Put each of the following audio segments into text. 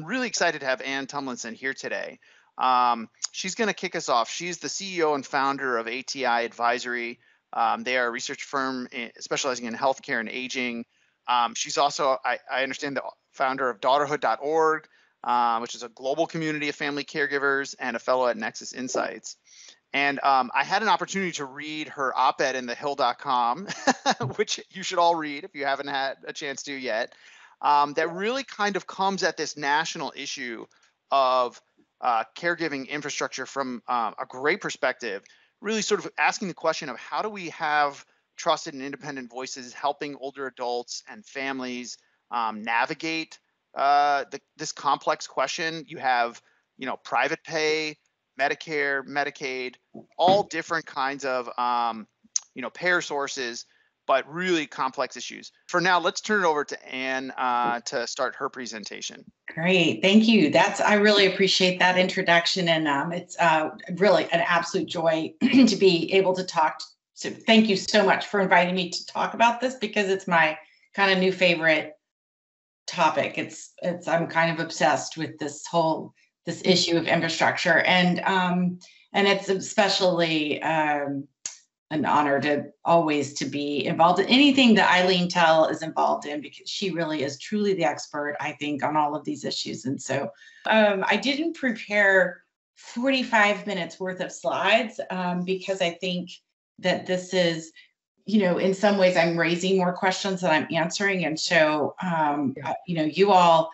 really excited to have Ann Tumlinson here today. She's going to kick us off. She's the CEO and founder of ATI Advisory. They are a research firm specializing in healthcare and aging. She's also, I understand, the founder of daughterhood.org, which is a global community of family caregivers, and a fellow at Nexus Insights. And I had an opportunity to read her op-ed in thehill.com, which you should all read if you haven't had a chance to yet, that really kind of comes at this national issue of caregiving infrastructure from a great perspective, really sort of asking the question of how do we have trusted and independent voices helping older adults and families navigate this complex question. You have, private pay, Medicare, Medicaid, all different kinds of, payer sources, but really complex issues. For now, let's turn it over to Ann to start her presentation. Great, thank you. I really appreciate that introduction, and it's really an absolute joy to be able to talk. So thank you so much for inviting me to talk about this, because it's my kind of new favorite topic. I'm kind of obsessed with this issue of infrastructure, and it's especially an honor to always to be involved in anything that Eileen Tell is involved in, because she really is truly the expert, I think, on all of these issues. And so I didn't prepare 45 minutes worth of slides because I think that this is, in some ways I'm raising more questions than I'm answering. And so, you all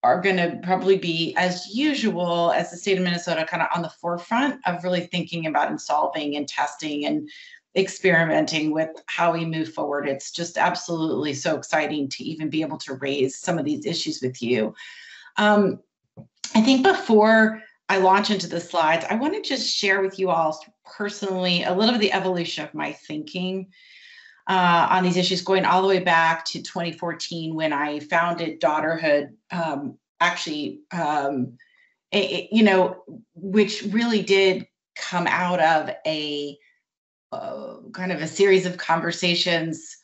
are going to probably be, as usual, as the state of Minnesota, kind of on the forefront of really thinking about and solving and testing and experimenting with how we move forward. It's just absolutely so exciting to even be able to raise some of these issues with you. I think before I launch into the slides, I want to just share with you all personally a little of the evolution of my thinking on these issues, going all the way back to 2014 when I founded Daughterhood, which really did come out of a kind of a series of conversations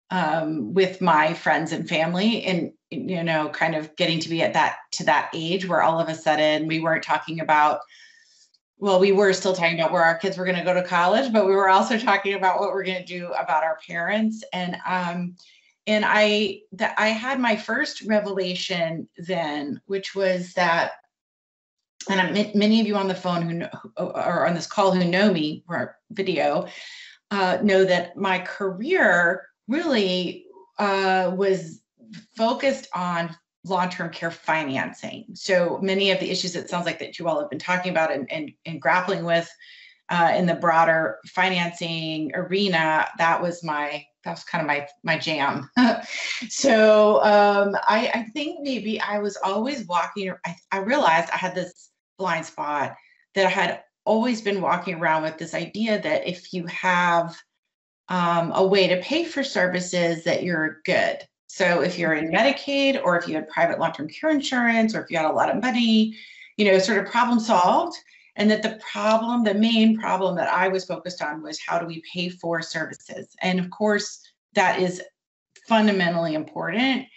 with my friends and family, and kind of getting to be at that age where all of a sudden we weren't talking about. Well, we were still talking about where our kids were going to go to college, but we were also talking about what we're going to do about our parents. And I had my first revelation then, which was that, and many of you on the phone or on this call who know me or video know that my career really was focused on long-term care financing. So many of the issues it sounds like that you all have been talking about and grappling with in the broader financing arena, that was kind of my jam. So I think maybe I was always walking. I realized I had this blind spot that I had always been walking around with, this idea that if you have a way to pay for services, that you're good. So if you're in Medicaid, or if you had private long-term care insurance, or if you had a lot of money, sort of problem solved. And that the main problem that I was focused on was, how do we pay for services? And of course, that is fundamentally important.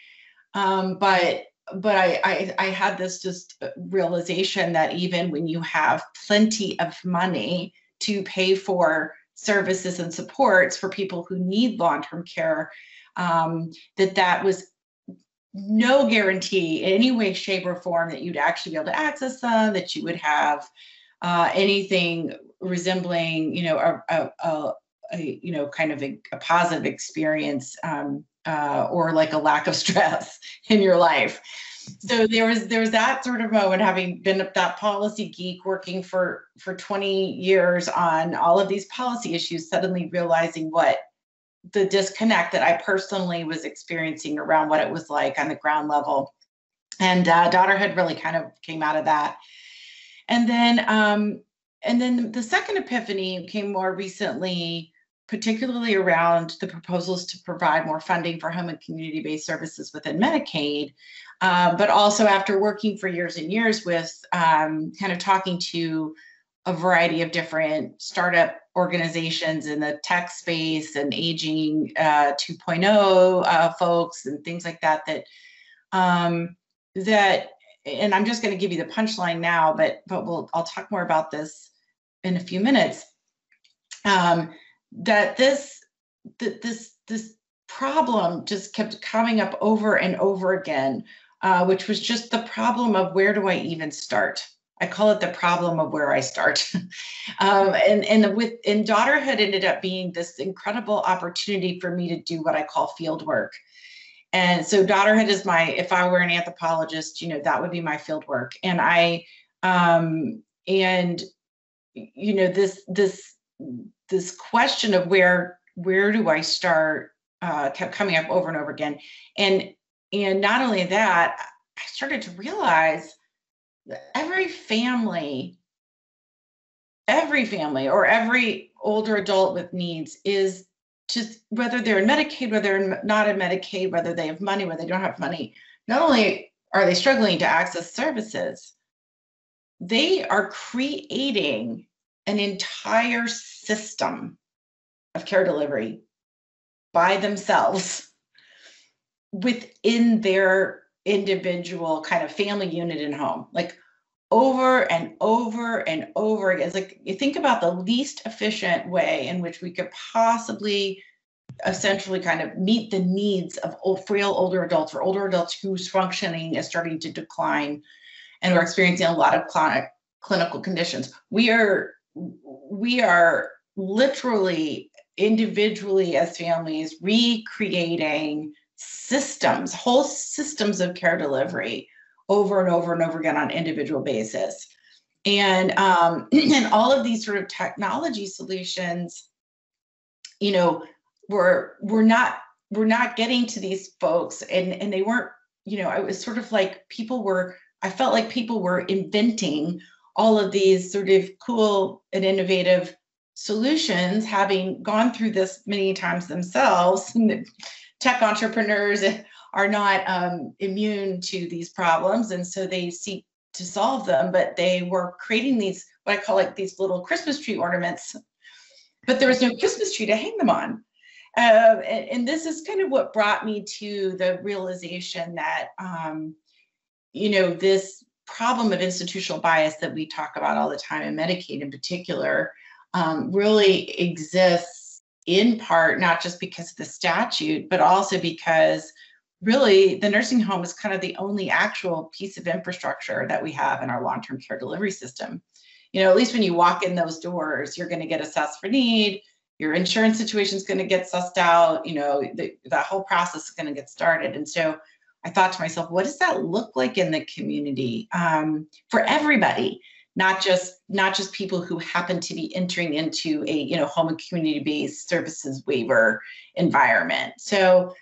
But I had this just realization that even when you have plenty of money to pay for services and supports for people who need long-term care, that was no guarantee in any way, shape, or form that you'd actually be able to access them, that you would have anything resembling, kind of a positive experience, or like a lack of stress in your life. So there was that sort of moment, having been that policy geek working for 20 years on all of these policy issues, suddenly realizing what the disconnect that I personally was experiencing around what it was like on the ground level. And Daughterhood really kind of came out of that. And then the second epiphany came more recently, particularly around the proposals to provide more funding for home and community-based services within Medicaid, but also after working for years and years with kind of talking to a variety of different startup organizations in the tech space and aging 2.0 folks and things like that, that and I'm just going to give you the punchline now, but I'll talk more about this in a few minutes. That this problem just kept coming up over and over again, which was just the problem of where do I even start? I call it the problem of where I start. And daughterhood ended up being this incredible opportunity for me to do what I call field work. And so daughterhood is if I were an anthropologist, that would be my field work. And this question of where do I start kept coming up over and over again. And not only that, I started to realize that every family or every older adult with needs is just, whether they're in Medicaid, whether they're not in Medicaid, whether they have money, whether they don't have money, not only are they struggling to access services, they are creating an entire system of care delivery by themselves within their individual kind of family unit and home, like over and over and over again. It's like, you think about the least efficient way in which we could possibly essentially kind of meet the needs of frail older adults, or older adults whose functioning is starting to decline and are experiencing a lot of clinical conditions. We are literally individually as families recreating systems, whole systems of care delivery over and over and over again on an individual basis. And and all of these sort of technology solutions, we're not getting to these folks, and they weren't, it was sort of like I felt like people were inventing all of these sort of cool and innovative solutions, having gone through this many times themselves. Tech entrepreneurs are not immune to these problems, and so they seek to solve them. But they were creating these, what I call like these little Christmas tree ornaments, but there was no Christmas tree to hang them on. And this is kind of what brought me to the realization that, this problem of institutional bias that we talk about all the time, in Medicaid in particular, really exists in part, not just because of the statute, but also because really the nursing home is kind of the only actual piece of infrastructure that we have in our long-term care delivery system. At least when you walk in those doors, you're going to get assessed for need. Your insurance situation is going to get sussed out. That whole process is going to get started. And so I thought to myself, what does that look like in the community for everybody? Not just people who happen to be entering into a home and community-based services waiver environment. So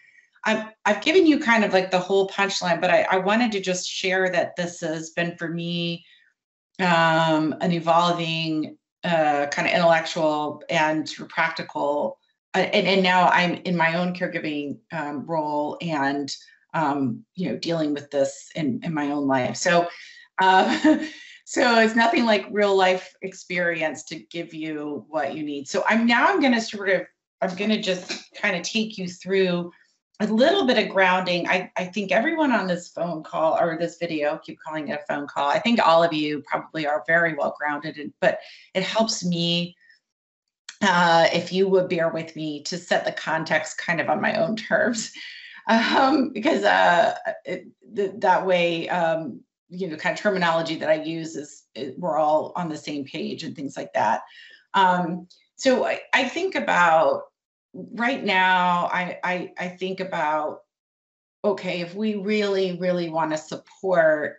I've given you kind of like the whole punchline, but I wanted to just share that this has been for me an evolving kind of intellectual and practical, and now I'm in my own caregiving role, and dealing with this in my own life. So so it's nothing like real life experience to give you what you need. So I'm going to just kind of take you through a little bit of grounding. I think everyone on this phone call or this video, keep calling it a phone call, I think all of you probably are very well grounded, but it helps me, if you would bear with me, to set the context kind of on my own terms, because that way, kind of terminology that I use we're all on the same page and things like that. So I think about right now, I think about, okay, if we really, really want to support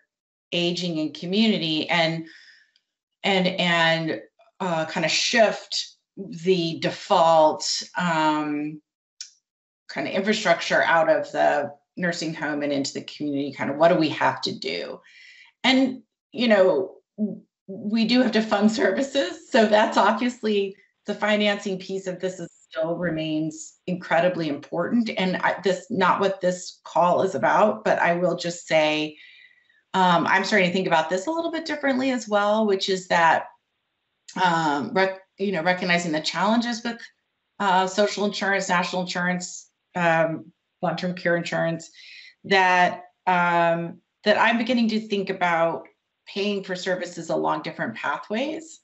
aging in community and kind of shift the default kind of infrastructure out of the nursing home and into the community, kind of what do we have to do? And, we do have to fund services. So that's obviously the financing piece of this still remains incredibly important. And not what this call is about, but I will just say, I'm starting to think about this a little bit differently as well, which is that, recognizing the challenges with social insurance, national insurance, long-term care insurance, that that I'm beginning to think about paying for services along different pathways.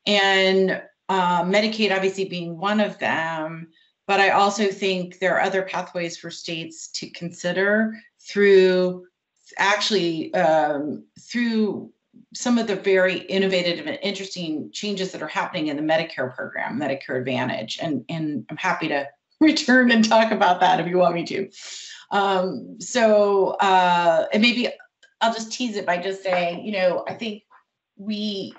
And Medicaid obviously being one of them, but I also think there are other pathways for states to consider through through some of the very innovative and interesting changes that are happening in the Medicare program, Medicare Advantage. And I'm happy to return and talk about that if you want me to. And maybe I'll just tease it by just saying, I think we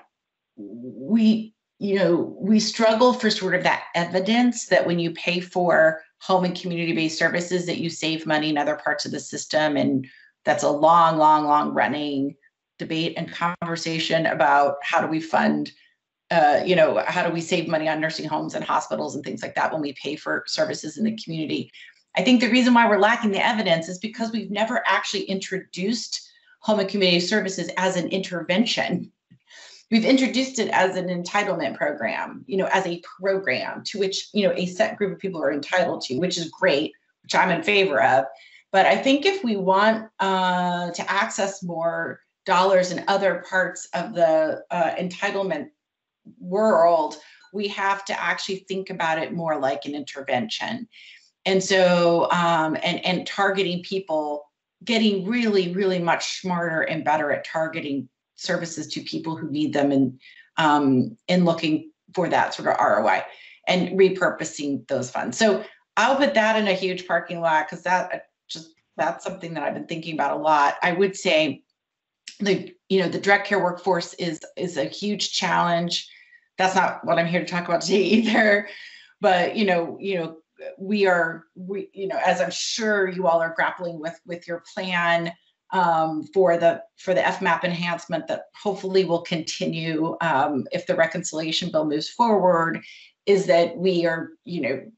struggle for sort of that evidence that when you pay for home and community-based services that you save money in other parts of the system. And that's a long running debate and conversation about how do we fund, how do we save money on nursing homes and hospitals and things like that when we pay for services in the community. I think the reason why we're lacking the evidence is because we've never actually introduced home and community services as an intervention. We've introduced it as an entitlement program, as a program to which, a set group of people are entitled to, which is great, which I'm in favor of. But I think if we want to access more dollars in other parts of the entitlement world, we have to actually think about it more like an intervention. And so, and targeting people, getting really much smarter and better at targeting services to people who need them, and looking for that sort of ROI and repurposing those funds. So I'll put that in a huge parking lot, because that's something that I've been thinking about a lot. I would say the direct care workforce is a huge challenge. That's not what I'm here to talk about today either. But we as I'm sure you all are grappling with your plan for the FMAP enhancement that hopefully will continue if the reconciliation bill moves forward, is that we are,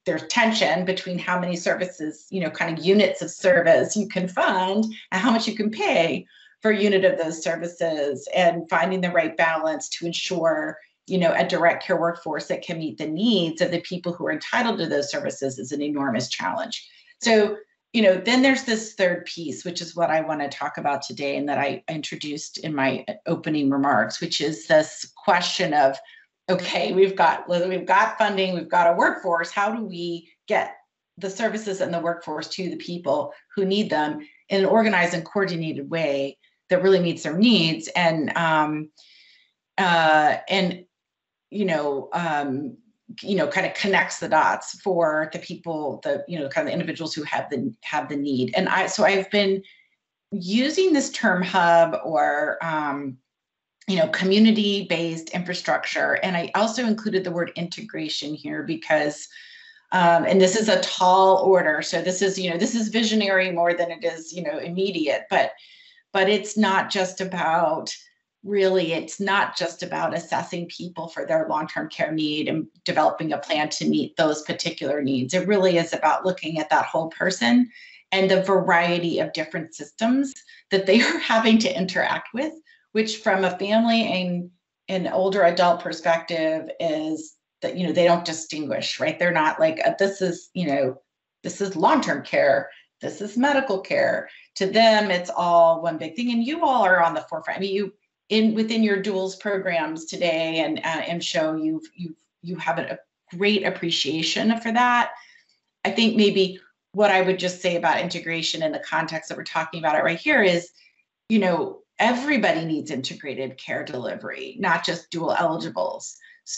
there's tension between how many services, kind of units of service you can fund and how much you can pay for a unit of those services, and finding the right balance to ensure, a direct care workforce that can meet the needs of the people who are entitled to those services is an enormous challenge. So, then there's this third piece, which is what I want to talk about today, and that I introduced in my opening remarks, which is this question of, okay, we've got funding, we've got a workforce. How do we get the services and the workforce to the people who need them in an organized and coordinated way that really meets their needs, and kind of connects the dots for the people, kind of the individuals who have the need. And I've been using this term hub, or community-based infrastructure, and I also included the word integration here because, and this is a tall order. So this is visionary more than it is immediate, but it's not just about. Really, it's not just about assessing people for their long-term care need and developing a plan to meet those particular needs. It really is about looking at that whole person and the variety of different systems that they are having to interact with, which from a family and an older adult perspective is that, they don't distinguish, right? They're not like, this is long-term care, this is medical care. To them, it's all one big thing. And you all are on the forefront. I mean, within your duals programs today and show you have a great appreciation for that. I think maybe what I would just say about integration in the context that we're talking about it right here is, everybody needs integrated care delivery, not just dual eligibles.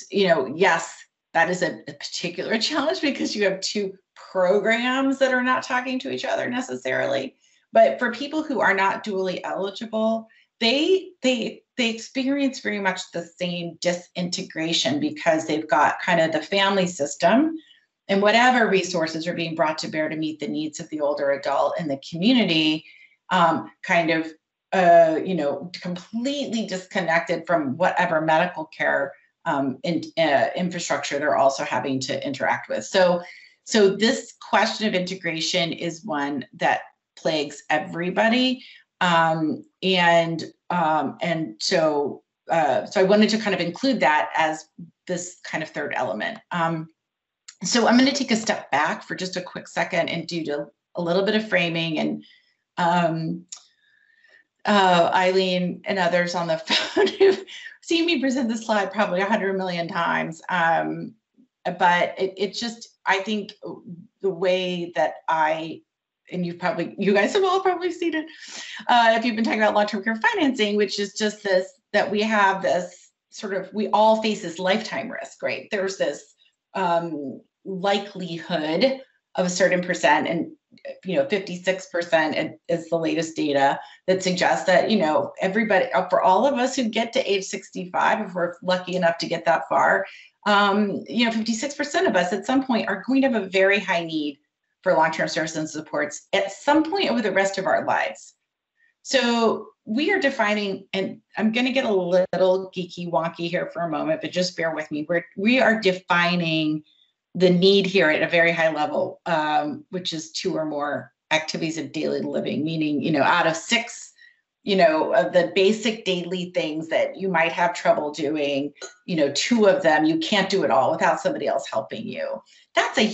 Yes, that is a particular challenge because you have two programs that are not talking to each other necessarily. But for people who are not dually eligible, they experience very much the same disintegration because they've got kind of the family system and whatever resources are being brought to bear to meet the needs of the older adult in the community, completely disconnected from whatever medical care infrastructure they're also having to interact with. So this question of integration is one that plagues everybody. So I wanted to kind of include that as this kind of third element. So I'm going to take a step back for just a quick second and do a little bit of framing and Eileen and others on the phone who've seen me present this slide probably 100 million times. But it's just, I think the way that and you guys have all probably seen it, if you've been talking about long-term care financing, which is just this, that we have this sort of, we all face this lifetime risk, right? There's this likelihood of a certain percent, and 56% is the latest data that suggests that, everybody, for all of us who get to age 65, if we're lucky enough to get that far, 56% of us at some point are going to have a very high need for long-term services and supports at some point over the rest of our lives. So we are defining, and I'm going to get a little geeky wonky here for a moment, but just bear with me. We are defining the need here at a very high level, which is 2 or more activities of daily living, meaning, out of 6, of the basic daily things that you might have trouble doing, 2 of them, you can't do it all without somebody else helping you. That's a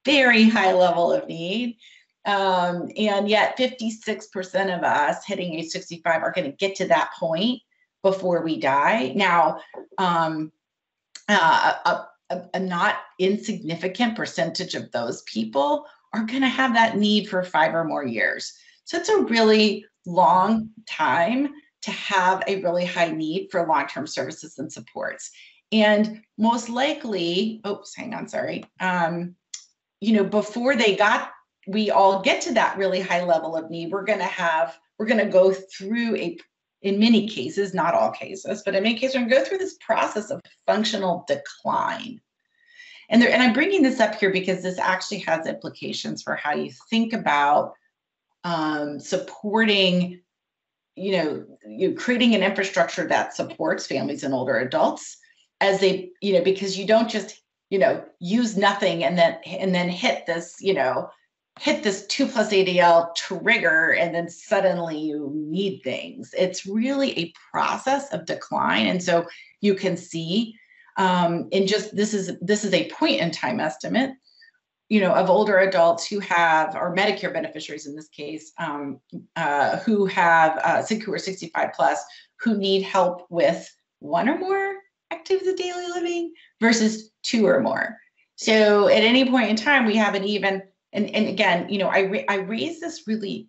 very high level of need. And yet 56% of us hitting age 65 are going to get to that point before we die. Now, a not insignificant percentage of those people are going to have that need for 5 or more years. So it's a really long time to have a really high need for long-term services and supports. And most likely, before we all get to that really high level of need, we're going to go through in many cases, not all cases, but in many cases, we're going to go through this process of functional decline. And I'm bringing this up here because this actually has implications for how you think about supporting, creating an infrastructure that supports families and older adults as they, because you don't just, use nothing and then hit this, hit this 2+ ADL trigger and then suddenly you need things. It's really a process of decline. And so you can see this is a point in time estimate, of older adults who have, or Medicare beneficiaries in this case, who have who are 65 plus, who need help with 1 or more activities of daily living versus 2 or more. So at any point in time, we have an even, and again, I raise this really,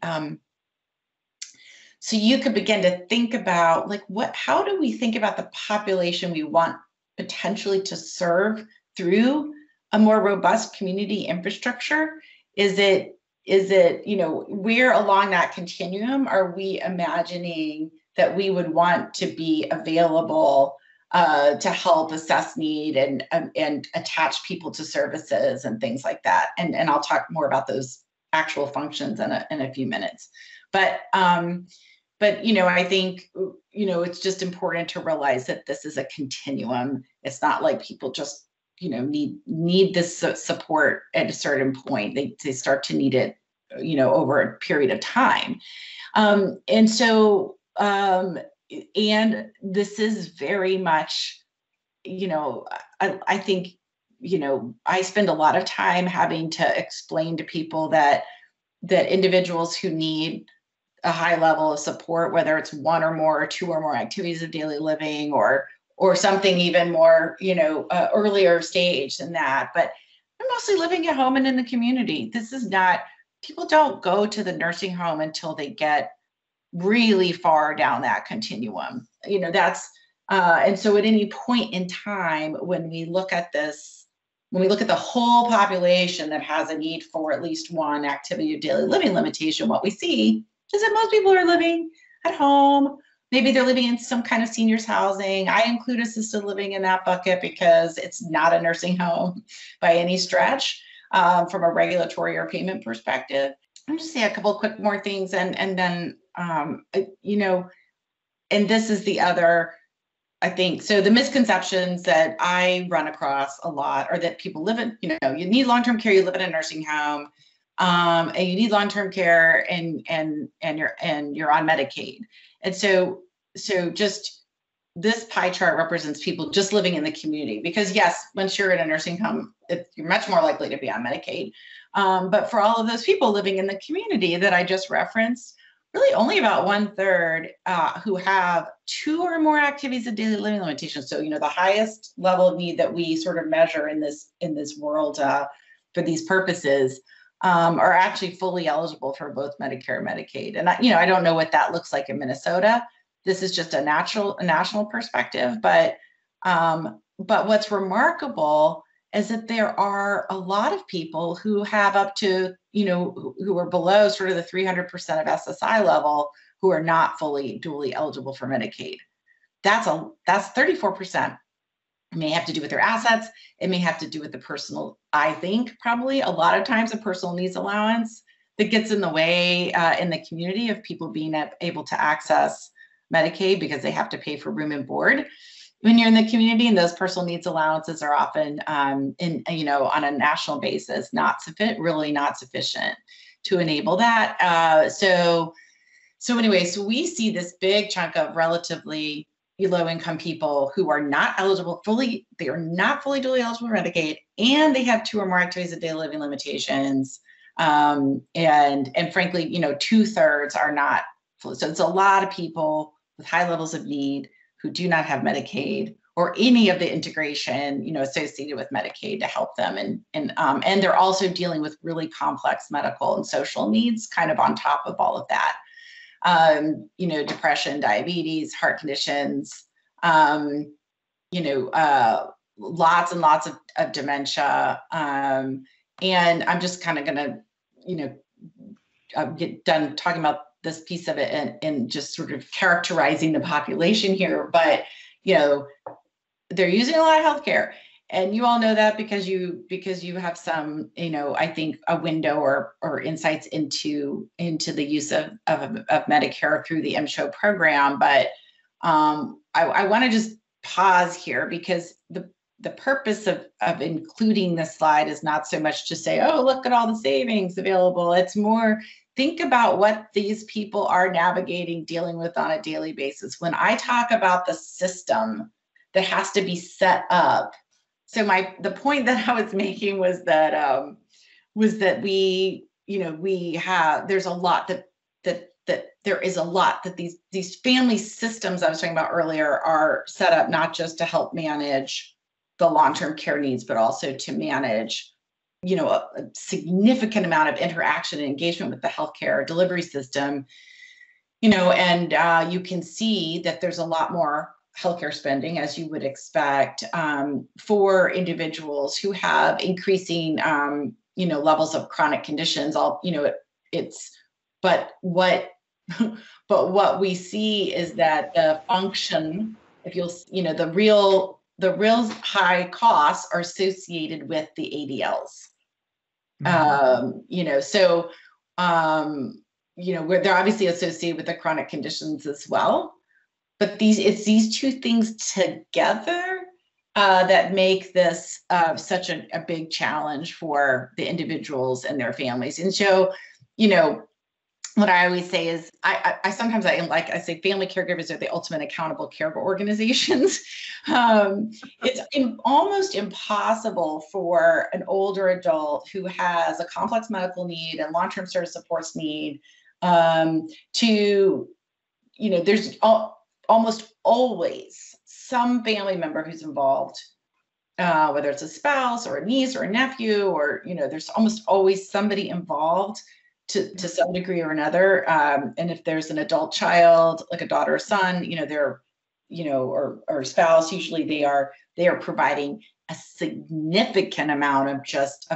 so you could begin to think about how do we think about the population we want potentially to serve through a more robust community infrastructure? Is it, where along that continuum are we imagining that we would want to be available to help assess need and attach people to services and things like that? And I'll talk more about those actual functions in a few minutes. But I think, it's just important to realize that this is a continuum. It's not like people just, need this support at a certain point. They start to need it, over a period of time. And so, and this is very much, I think, I spend a lot of time having to explain to people that individuals who need a high level of support, whether it's 1 or more or 2 or more activities of daily living or something even more, earlier stage than that, but they're mostly living at home and in the community. This is not, people don't go to the nursing home until they get really far down that continuum. That's, and so at any point in time, when we look at this, when we look at the whole population that has a need for at least 1 activity of daily living limitation, what we see is that most people are living at home. Maybe they're living in some kind of seniors housing. I include assisted living in that bucket because it's not a nursing home by any stretch from a regulatory or payment perspective. I'm just say a couple of quick more things and then, and this is the other, I think, so the misconceptions that I run across a lot are that people live in, you need long-term care, you live in a nursing home, and you need long-term care and you're on Medicaid. And so just this pie chart represents people just living in the community, because yes, once you're in a nursing home, you're much more likely to be on Medicaid. But for all of those people living in the community that I just referenced, really only about 1/3 who have 2 or more activities of daily living limitations. So, the highest level of need that we sort of measure in this world for these purposes are actually fully eligible for both Medicare and Medicaid. And I don't know what that looks like in Minnesota. This is just a national perspective, but what's remarkable is that there are a lot of people who have up to, who are below sort of the 300% of SSI level who are not fully dually eligible for Medicaid. That's 34%. It may have to do with their assets. It may have to do with the personal, I think probably a lot of times a personal needs allowance that gets in the way in the community of people being able to access Medicaid because they have to pay for room and board when you're in the community, and those personal needs allowances are often on a national basis, really not sufficient to enable that. So we see this big chunk of relatively low income people who are not fully dually eligible for Medicaid, and they have 2 or more activities of daily living limitations. And frankly, 2/3 are not fully. So it's a lot of people with high levels of need who do not have Medicaid or any of the integration, associated with Medicaid to help them. And they're also dealing with really complex medical and social needs kind of on top of all of that. Depression, diabetes, heart conditions, lots and lots of dementia. And I'm just kind of going to, get done talking about this piece of it and just sort of characterizing the population here. But, they're using a lot of healthcare. And you all know that because you have some, I think a window or insights into the use of Medicare through the MSHO program. But I want to just pause here because the purpose of including this slide is not so much to say, oh, look at all the savings available. It's more, think about what these people are navigating, dealing with on a daily basis. When I talk about the system that has to be set up, so the point that I was making was that there's a lot that there is a lot that these family systems I was talking about earlier are set up not just to help manage the long-term care needs, but also to manage, a significant amount of interaction and engagement with the healthcare delivery system, and you can see that there's a lot more healthcare spending, as you would expect, for individuals who have increasing, levels of chronic conditions. But what we see is that the function, the real high costs are associated with the ADLs. They're obviously associated with the chronic conditions as well. But it's these 2 things together that make this such a big challenge for the individuals and their families. And so, what I always say is, I sometimes I say family caregivers are the ultimate accountable care organizations. It's almost impossible for an older adult who has a complex medical need and long-term service supports need there's almost always some family member who's involved, whether it's a spouse or a niece or a nephew, or, there's almost always somebody involved to some degree or another. And if there's an adult child, like a daughter or son, they're, or a spouse, usually they are providing a significant amount of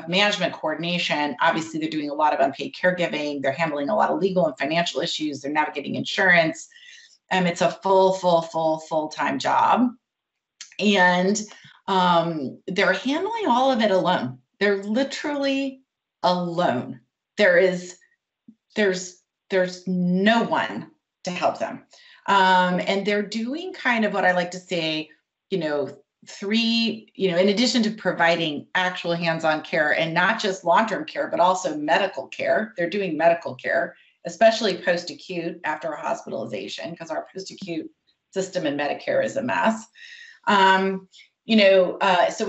management coordination. Obviously, they're doing a lot of unpaid caregiving. They're handling a lot of legal and financial issues. They're navigating insurance. It's a full-time job. And they're handling all of it alone. They're literally alone. There's no one to help them. And they're doing kind of what I like to say, in addition to providing actual hands-on care and not just long-term care, but also medical care. They're doing medical care, especially post-acute after a hospitalization, because our post-acute system in Medicare is a mess. So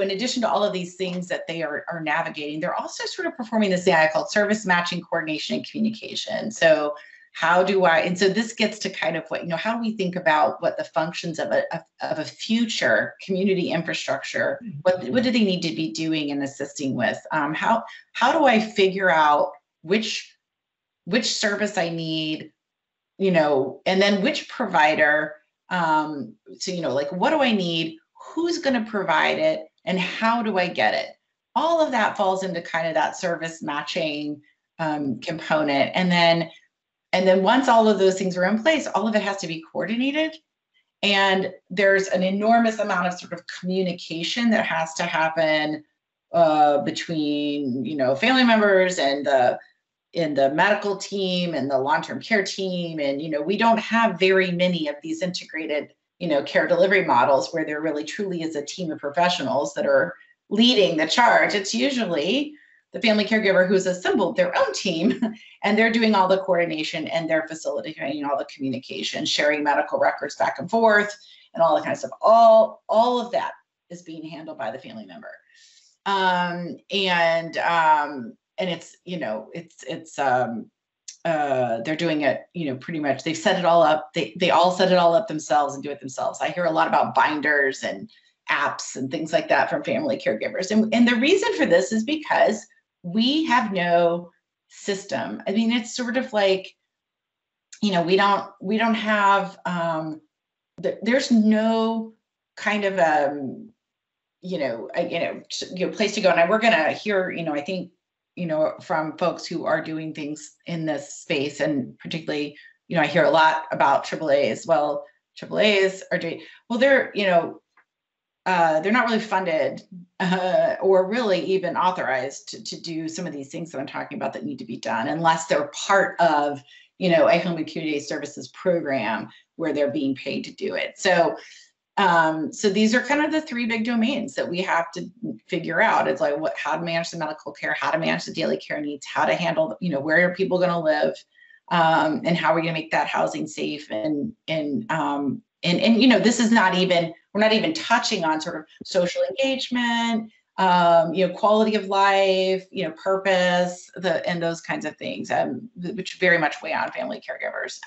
in addition to all of these things that they are navigating, they're also sort of performing this thing I call service matching, coordination, and communication. So how do I, and so this gets to kind of what, how do we think about what the functions of a future community infrastructure, what do they need to be doing and assisting with? How do I figure out which service I need, and then which provider, so, like, what do I need? Who's going to provide it? And how do I get it? All of that falls into kind of that service matching component. And then once all of those things are in place, all of it has to be coordinated. And there's an enormous amount of sort of communication that has to happen between, family members and the medical team and the long-term care team. And, we don't have very many of these integrated, care delivery models where there really truly is a team of professionals that are leading the charge. It's usually the family caregiver who's assembled their own team, and they're doing all the coordination and they're facilitating all the communication, sharing medical records back and forth and all that kind of stuff. All of that is being handled by the family member. And it's, they're doing it, pretty much, they've set it all up. They all set it all up themselves and do it themselves. I hear a lot about binders and apps and things like that from family caregivers. And the reason for this is because we have no system. I mean, it's sort of like, we don't have, there's no kind of, place to go. And we're going to hear, I think, from folks who are doing things in this space, and particularly, I hear a lot about AAA as well. AAAs are doing, well, they're not really funded or really even authorized to do some of these things that I'm talking about that need to be done, unless they're part of, a home and community services program where they're being paid to do it. So these are kind of the three big domains that we have to figure out. It's like how to manage the medical care, how to manage the daily care needs, how to handle, where are people going to live, and how are we going to make that housing safe, and this is not even, we're not even touching on sort of social engagement, quality of life, purpose, and those kinds of things, which very much weigh on family caregivers.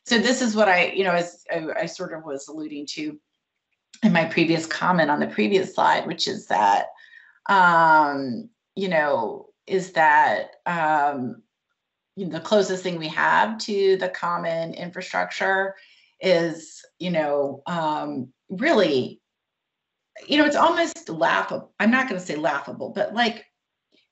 So this is what as I sort of was alluding to in my previous comment on the previous slide, which is that, the closest thing we have to the common infrastructure is, really, it's almost laughable. I'm not going to say laughable, but like,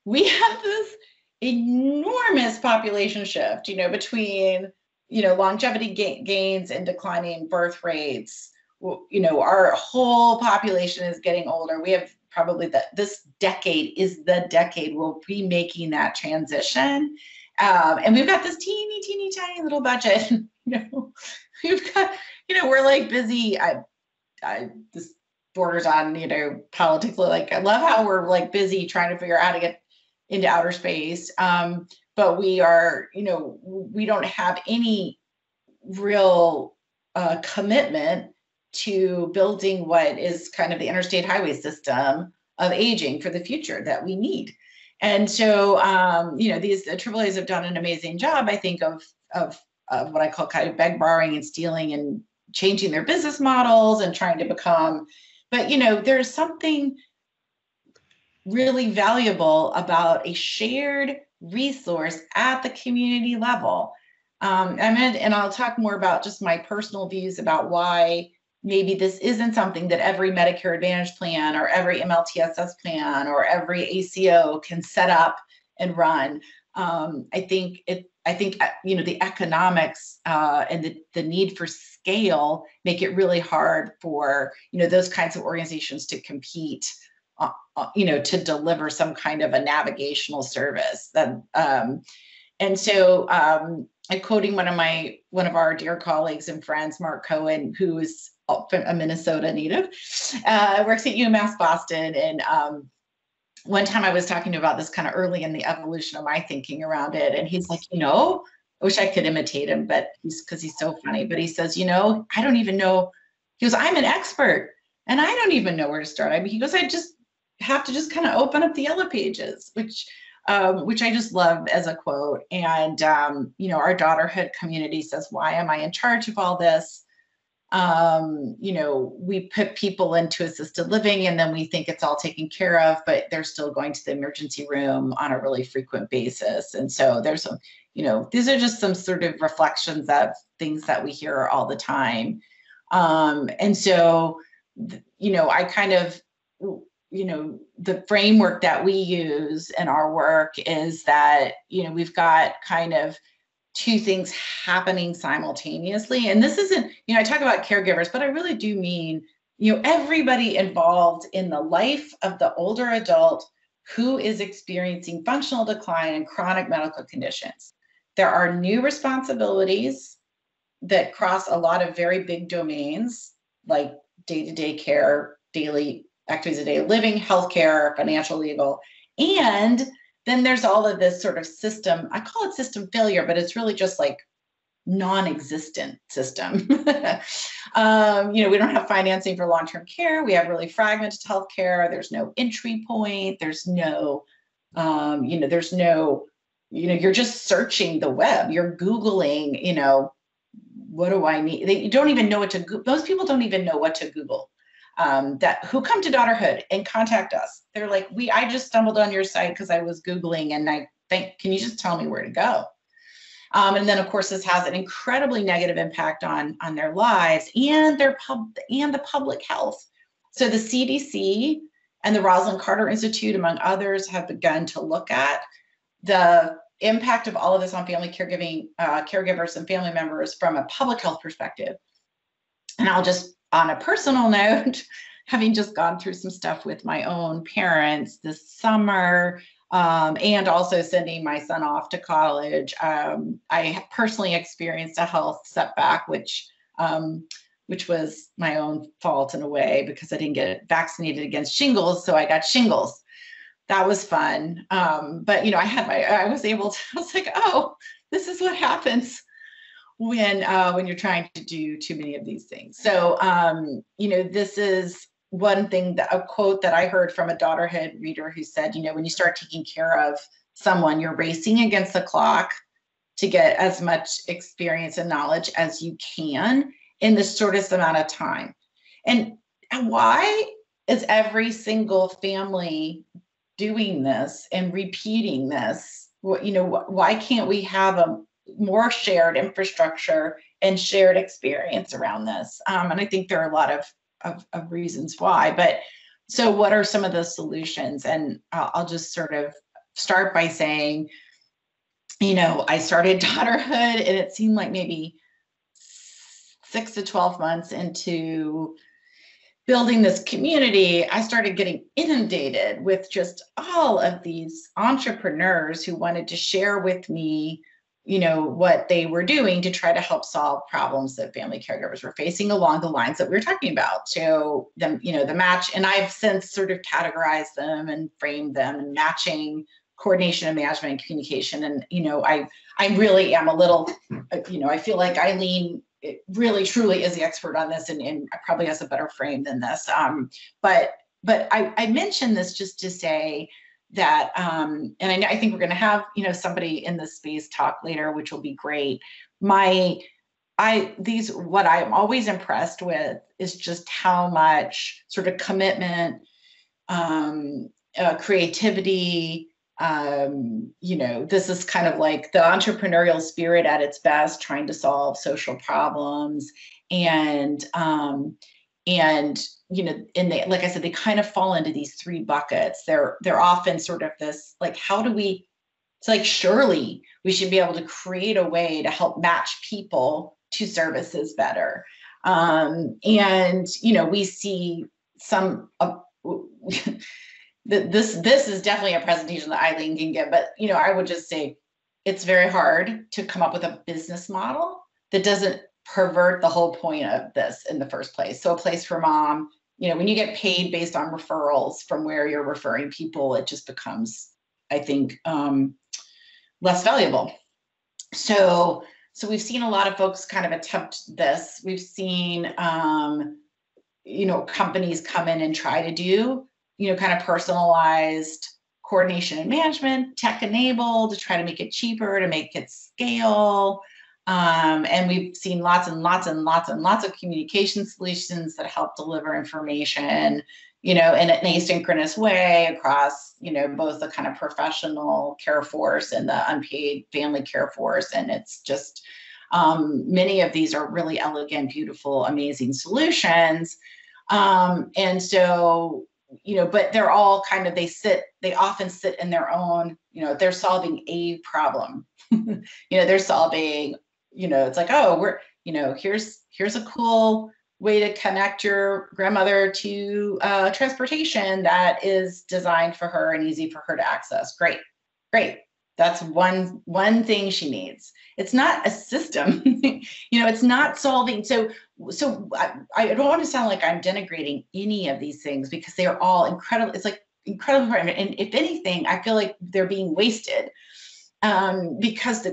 we have this enormous population shift, between, longevity gains and declining birth rates. Our whole population is getting older. We have probably this decade is the decade we'll be making that transition. And we've got this teeny tiny little budget. We've got, we're like busy. This borders on, politically, like, I love how we're like busy trying to figure out how to get into outer space. But we are, we don't have any real commitment to building what is kind of the interstate highway system of aging for the future that we need. And so, the AAAs have done an amazing job, I think, of what I call kind of beg, borrowing, and stealing, and changing their business models and trying to become. But, there's something really valuable about a shared resource at the community level. And I'll talk more about just my personal views about why maybe this isn't something that every Medicare Advantage plan or every MLTSS plan or every ACO can set up and run. I think the economics and the need for scale make it really hard for those kinds of organizations to compete, to deliver some kind of a navigational service. And so I'm quoting one of our dear colleagues and friends, Mark Cohen, who is a Minnesota native, works at UMass Boston. And one time I was talking about this kind of early in the evolution of my thinking around it. And he's like, I wish I could imitate him, but because he's so funny, but he says, I don't even know. He goes, I'm an expert and I don't even know where to start. I mean, he goes, I just have to just kind of open up the yellow pages, which which I just love as a quote. And, our daughterhood community says, why am I in charge of all this? We put people into assisted living and then we think it's all taken care of, but they're still going to the emergency room on a really frequent basis. And so there's some, these are just some sort of reflections of things that we hear all the time. And so, I kind of, the framework that we use in our work is that, we've got kind of two things happening simultaneously. And this isn't, I talk about caregivers, but I really do mean, everybody involved in the life of the older adult who is experiencing functional decline and chronic medical conditions. There are new responsibilities that cross a lot of very big domains, like day-to-day care, daily activities of daily living, healthcare, financial, legal, and then there's all of this sort of system, I call it system failure, but it's really just like non-existent system. We don't have financing for long-term care. We have really fragmented healthcare. There's no entry point. There's no, you're just searching the web. You're Googling, what do I need? You don't even know what to Google. Those people don't even know what to Google. Who come to Daughterhood and contact us. They're like, I just stumbled on your site because I was Googling and I think, can you just tell me where to go? And then of course, this has an incredibly negative impact on their lives and the public health. So the CDC and the Rosalind Carter Institute, among others, have begun to look at the impact of all of this on family caregivers and family members from a public health perspective. And I'll just, on a personal note, having just gone through some stuff with my own parents this summer, and also sending my son off to college, I personally experienced a health setback, which was my own fault in a way because I didn't get vaccinated against shingles, so I got shingles. That was fun, but I was like, oh, this is what happens when you're trying to do too many of these things. So, this is one thing, a quote that I heard from a Daughterhood reader who said, when you start taking care of someone, you're racing against the clock to get as much experience and knowledge as you can in the shortest amount of time. And why is every single family doing this and repeating this? Why can't we have a more shared infrastructure and shared experience around this? And I think there are a lot of reasons why, but so what are some of the solutions? And I'll just sort of start by saying, I started Daughterhood and it seemed like maybe 6 to 12 months into building this community, I started getting inundated with just all of these entrepreneurs who wanted to share with me what they were doing to try to help solve problems that family caregivers were facing along the lines that we were talking about. So them, the match, and I've since sort of categorized them and framed them and matching, coordination and management and communication. And, I really am a little, I feel like Eileen really truly is the expert on this and probably has a better frame than this. But I mentioned this just to say that, and I think we're going to have, somebody in this space talk later, which will be great. What I'm always impressed with is just how much sort of commitment, creativity, this is kind of like the entrepreneurial spirit at its best, trying to solve social problems. And they, like I said, they kind of fall into these three buckets. They're often sort of this, like, it's like, surely we should be able to create a way to help match people to services better. We see some, this is definitely a presentation that Eileen can give, but, I would just say it's very hard to come up with a business model that doesn't pervert the whole point of this in the first place. So a place for mom, when you get paid based on referrals from where you're referring people, it just becomes, I think, less valuable. So we've seen a lot of folks kind of attempt this. We've seen, companies come in and try to do, kind of personalized coordination and management, tech enabled to try to make it cheaper, to make it scale. And we've seen lots and lots and lots and lots of communication solutions that help deliver information, in an asynchronous way across, both the kind of professional care force and the unpaid family care force. And it's just, many of these are really elegant, beautiful, amazing solutions. And so, but they're all kind of, they often sit in their own, they're solving a problem. They're solving, it's like, oh, we're, here's a cool way to connect your grandmother to transportation that is designed for her and easy for her to access. Great. That's one thing she needs. It's not a system, it's not solving. So I don't want to sound like I'm denigrating any of these things, because they are all incredible. It's like incredibly important. And if anything, I feel like they're being wasted, because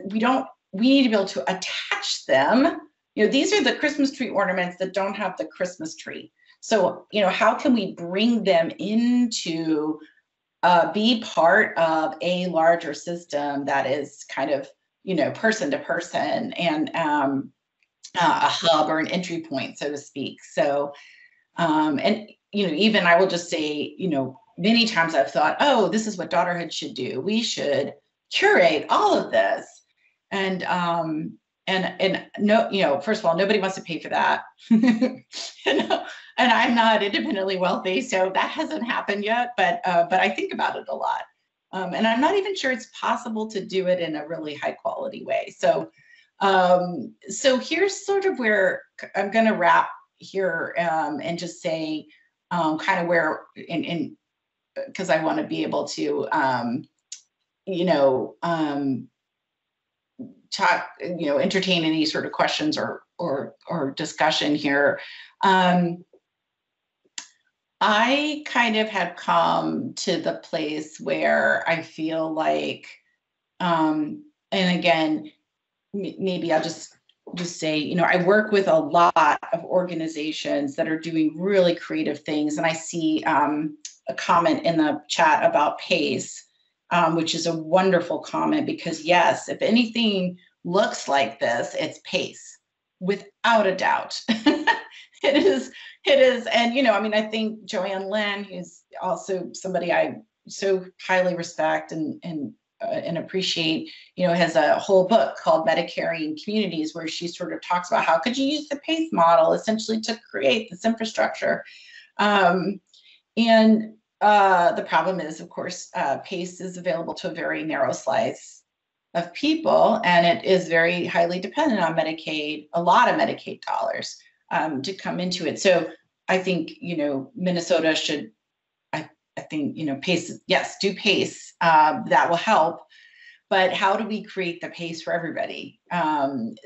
we need to be able to attach them. These are the Christmas tree ornaments that don't have the Christmas tree. So, how can we bring them into be part of a larger system that is kind of, person to person, and a hub or an entry point, so to speak. So, and, even I will just say, many times I've thought, oh, this is what Daughterhood should do. We should curate all of this. And no, first of all, nobody wants to pay for that. And I'm not independently wealthy, so that hasn't happened yet, but I think about it a lot. And I'm not even sure it's possible to do it in a really high quality way. So here's sort of where I'm going to wrap here, and just say kind of where, because I want to be able to, talk, entertain any sort of questions or discussion here. I kind of have come to the place where I feel like, and again, maybe I'll just say, I work with a lot of organizations that are doing really creative things. And I see a comment in the chat about PACE, which is a wonderful comment, because yes, if anything looks like this, it's PACE, without a doubt. It is. And, I think Joanne Lynn, who's also somebody I so highly respect and appreciate, has a whole book called Medicaring Communities, where she sort of talks about how could you use the PACE model essentially to create this infrastructure. And the problem is, of course, PACE is available to a very narrow slice of people, and it is very highly dependent on Medicaid, a lot of Medicaid dollars to come into it. So I think, Minnesota should, I think, PACE, yes, do PACE, that will help. But how do we create the PACE for everybody?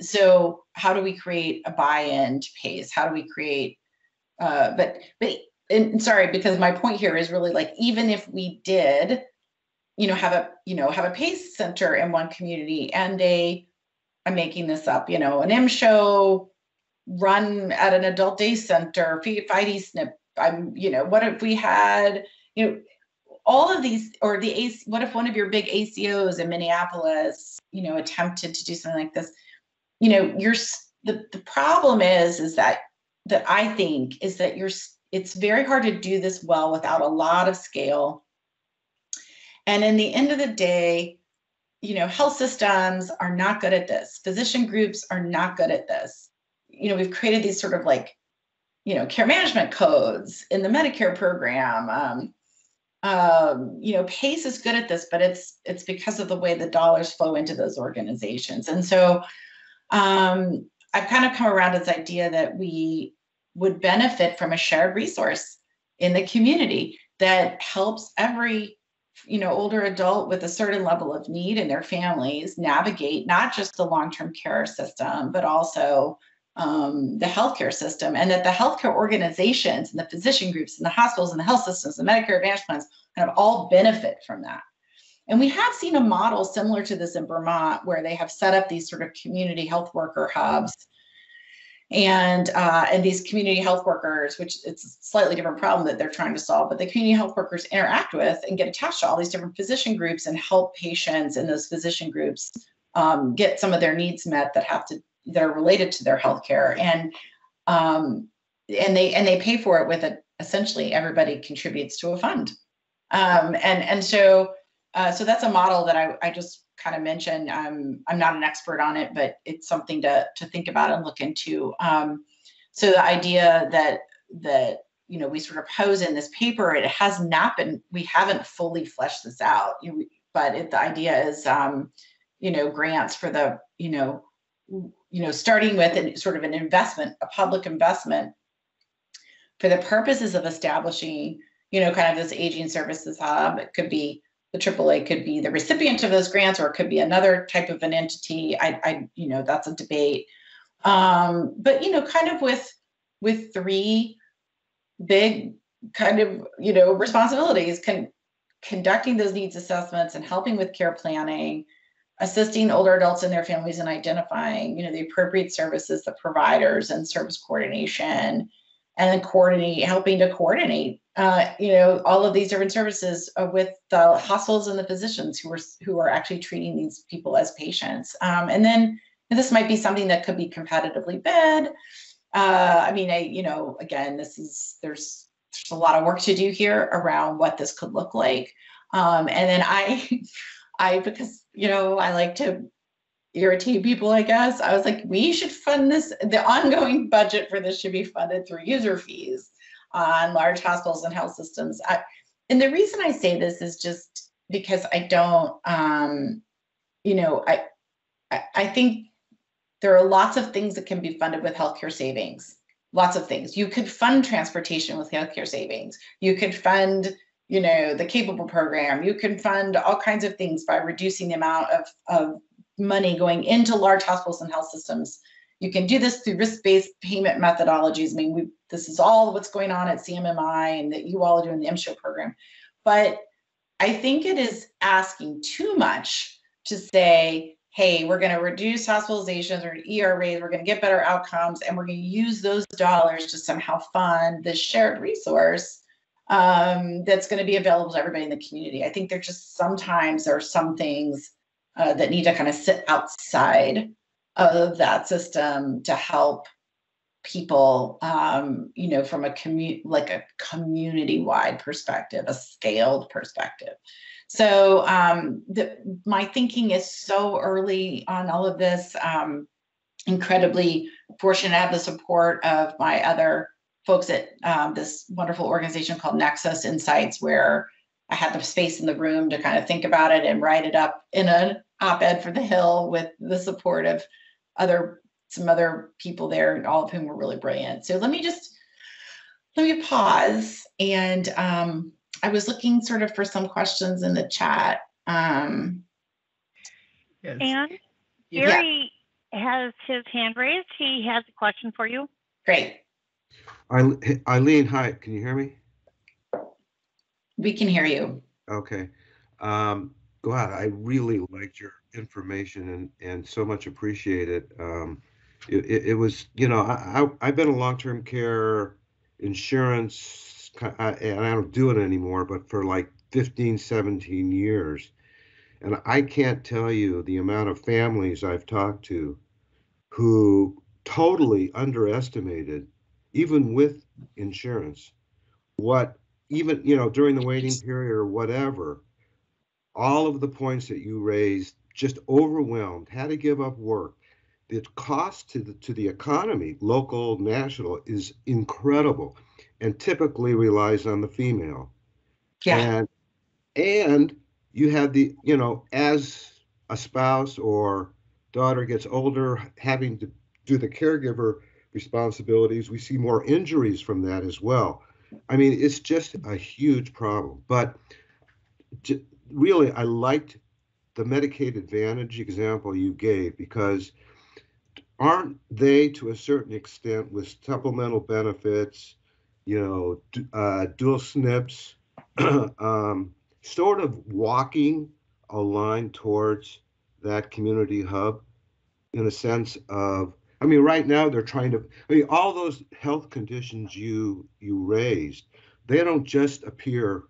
So how do we create a buy-in to PACE? How do we create, and sorry, because my point here is really like, even if we did, have a PACE center in one community, and I'm making this up, an MSHO run at an adult day center, FIDE SNP, what if we had, all of these, or what if one of your big ACOs in Minneapolis, attempted to do something like this? The problem is that I think is that it's very hard to do this well without a lot of scale. And in the end of the day, health systems are not good at this. Physician groups are not good at this. We've created these sort of like, care management codes in the Medicare program. PACE is good at this, but it's because of the way the dollars flow into those organizations. And so I've kind of come around to this idea that we would benefit from a shared resource in the community that helps every older adult with a certain level of need and their families navigate not just the long-term care system, but also the healthcare system, and that the healthcare organizations and the physician groups and the hospitals and the health systems and Medicare Advantage plans kind of all benefit from that. And we have seen a model similar to this in Vermont, where they have set up these sort of community health worker hubs. And these community health workers, which it's a slightly different problem that they're trying to solve, but the community health workers interact with and get attached to all these different physician groups and help patients in those physician groups get some of their needs met that are related to their healthcare. And they pay for it with essentially everybody contributes to a fund. So that's a model that I just kind of mentioned. I'm not an expert on it, but it's something to think about and look into. So the idea that we sort of pose in this paper, it has not been, we haven't fully fleshed this out, but the idea is grants for the starting with sort of an investment, a public investment, for the purposes of establishing kind of this aging services hub. It could be the AAA, could be the recipient of those grants, or it could be another type of an entity. That's a debate. But kind of with three big kind of responsibilities: conducting those needs assessments and helping with care planning, assisting older adults and their families in identifying the appropriate services, the providers, and service coordination, and then helping to coordinate all of these different services with the hospitals and the physicians who are actually treating these people as patients. And then this might be something that could be competitively bid. Again, there's a lot of work to do here around what this could look like. And then I because I like to irritate people, I guess, I was like, we should fund this. The ongoing budget for this should be funded through user fees on large hospitals and health systems. And the reason I say this is just because I don't, I think there are lots of things that can be funded with healthcare savings. Lots of things. You could fund transportation with healthcare savings. You could fund, the Capable program. You can fund all kinds of things by reducing the amount of money going into large hospitals and health systems. You can do this through risk-based payment methodologies. This is all what's going on at CMMI and that you all are doing the MSHO program. But I think it is asking too much to say, hey, we're going to reduce hospitalizations or ER rates, we're going to get better outcomes, and we're going to use those dollars to somehow fund this shared resource that's going to be available to everybody in the community. I think sometimes there are some things that need to kind of sit outside of that system to help people, from a community-wide perspective, a scaled perspective. So my thinking is so early on all of this. Incredibly fortunate to have the support of my other folks at this wonderful organization called Nexus Insights, where I had the space in the room to kind of think about it and write it up in an op-ed for the Hill with the support of some other people there, all of whom were really brilliant. So let me pause. And I was looking sort of for some questions in the chat. Yes. And Gary has his hand raised. He has a question for you. Great. Eileen, hi, can you hear me? We can hear you. Okay. Go ahead. I really liked your information and so much appreciated. It was, I've been a long-term care insurance, and I don't do it anymore, but for like 15, 17 years. And I can't tell you the amount of families I've talked to who totally underestimated, even with insurance, during the waiting period or whatever, all of the points that you raised, just overwhelmed, had to give up work. The cost to the economy, local, national, is incredible, and typically relies on the female. Yeah. And you have as a spouse or daughter gets older, having to do the caregiver responsibilities, we see more injuries from that as well. I mean, it's just a huge problem. But really, I liked the Medicaid Advantage example you gave, because aren't they, to a certain extent, with supplemental benefits, dual SNPs, sort of walking a line towards that community hub, in a sense of I mean, right now they're trying to, I mean, all those health conditions you raised, they don't just appear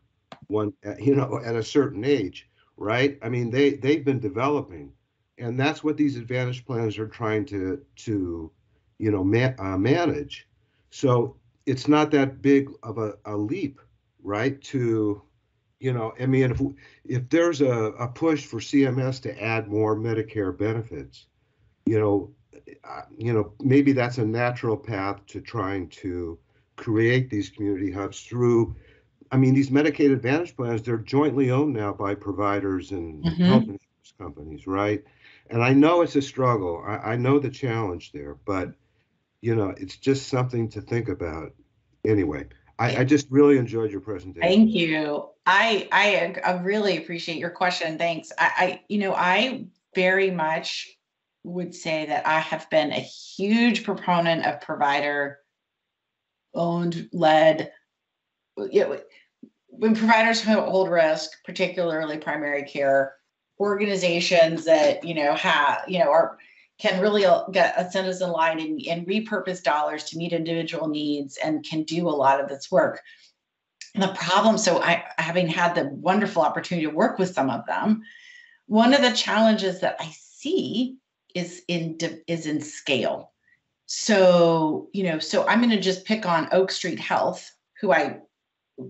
at a certain age, right? I mean, they've been developing, and that's what these advantage plans are trying to manage. So it's not that big of a leap, right? I mean, if there's a push for CMS to add more Medicare benefits, you know, maybe that's a natural path to trying to create these community hubs through. I mean, these Medicaid Advantage plans, they're jointly owned now by providers and health insurance companies, right? And I know it's a struggle. I know the challenge there, but, it's just something to think about. Anyway, I just really enjoyed your presentation. Thank you. I really appreciate your question. Thanks. I very much would say that I have been a huge proponent of provider owned, led, when providers hold risk, particularly primary care, organizations that, can really send us in line and repurpose dollars to meet individual needs and can do a lot of this work. And the problem, so having had the wonderful opportunity to work with some of them, one of the challenges that I see is in scale. So, so I'm going to just pick on Oak Street Health, who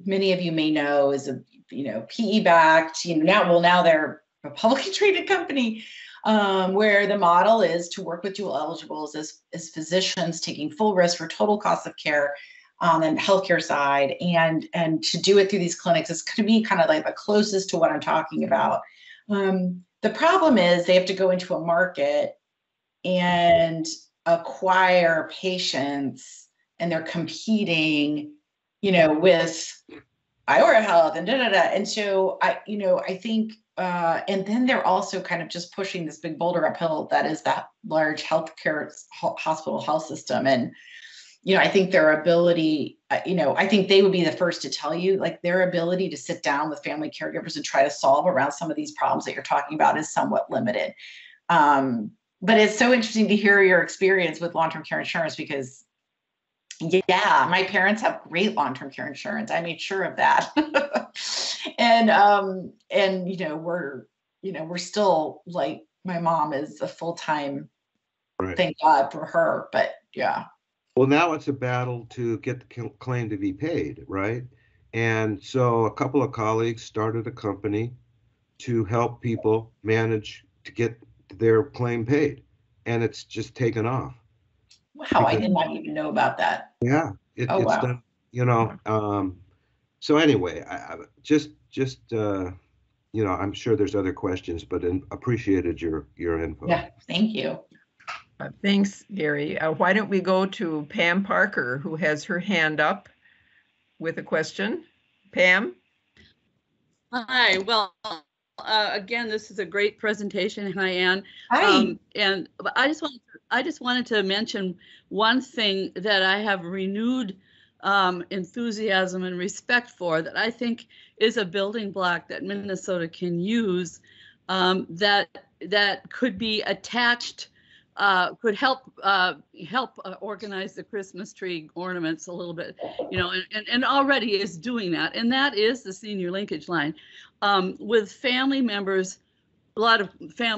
many of you may know is a, PE backed, now they're a publicly traded company, where the model is to work with dual eligibles as physicians taking full risk for total cost of care on the healthcare side, and to do it through these clinics is going to be kind of like the closest to what I'm talking about. The problem is they have to go into a market and acquire patients, and they're competing, with Iora Health and And so I think, and then they're also kind of just pushing this big boulder uphill that is that large healthcare hospital health system. And, I think their ability, I think they would be the first to tell you, like, their ability to sit down with family caregivers and try to solve around some of these problems that you're talking about is somewhat limited. But it's so interesting to hear your experience with long-term care insurance, because yeah, my parents have great long-term care insurance. I made sure of that. and we're still, like, my mom is a full-time, right. Thank God for her, but yeah. Well, now it's a battle to get the claim to be paid, right? And so a couple of colleagues started a company to help people manage to get their claim paid, and it's just taken off. Wow, I did not even know about that. Yeah, it's wow. Done, so anyway, I just I'm sure there's other questions, but appreciated your info. Yeah, thank you. Thanks, Gary. Why don't we go to Pam Parker, who has her hand up with a question. Pam? Hi, well, again, this is a great presentation. Hi, Ann. Hi. And I just wanted to mention one thing that I have renewed enthusiasm and respect for, that I think is a building block that Minnesota can use, that could be attached, could help organize the Christmas tree ornaments a little bit, and already is doing that. And that is the senior linkage line. With family members, a lot of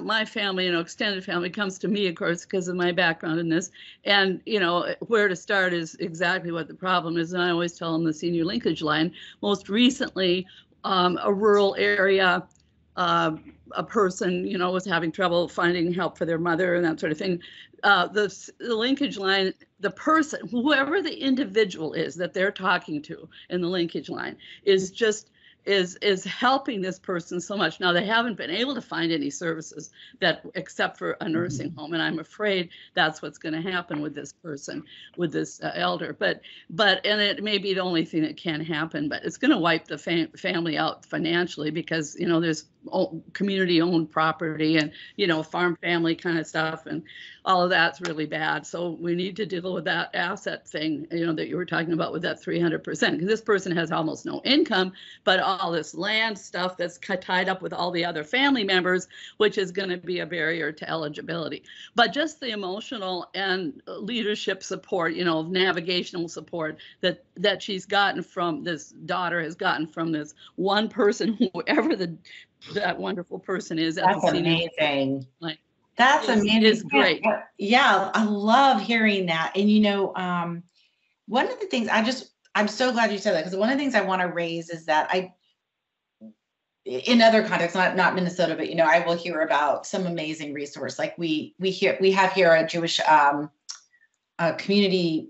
my family, extended family comes to me, of course, because of my background in this. And, where to start is exactly what the problem is. And I always tell them the senior linkage line. Most recently, a rural area, a person, was having trouble finding help for their mother and that sort of thing. The linkage line, the person, whoever the individual is that they're talking to in the linkage line, is helping this person so much. Now, they haven't been able to find any services except for a nursing home, and I'm afraid that's what's going to happen with this person, with this elder. But and it may be the only thing that can happen, but it's going to wipe the family out financially, because there's community-owned property and farm family kind of stuff, and all of that's really bad. So we need to deal with that asset thing, that you were talking about with that 300%, because this person has almost no income, but all this land stuff that's tied up with all the other family members, which is going to be a barrier to eligibility. But just the emotional and leadership support, navigational support that she's gotten from this daughter has gotten from this one person, whoever that wonderful person is. That's amazing. That's amazing. It's great. Yeah, I love hearing that. And one of the things I'm so glad you said that, because one of the things I want to raise is that in other contexts, not Minnesota, but I will hear about some amazing resource. Like we have here a Jewish community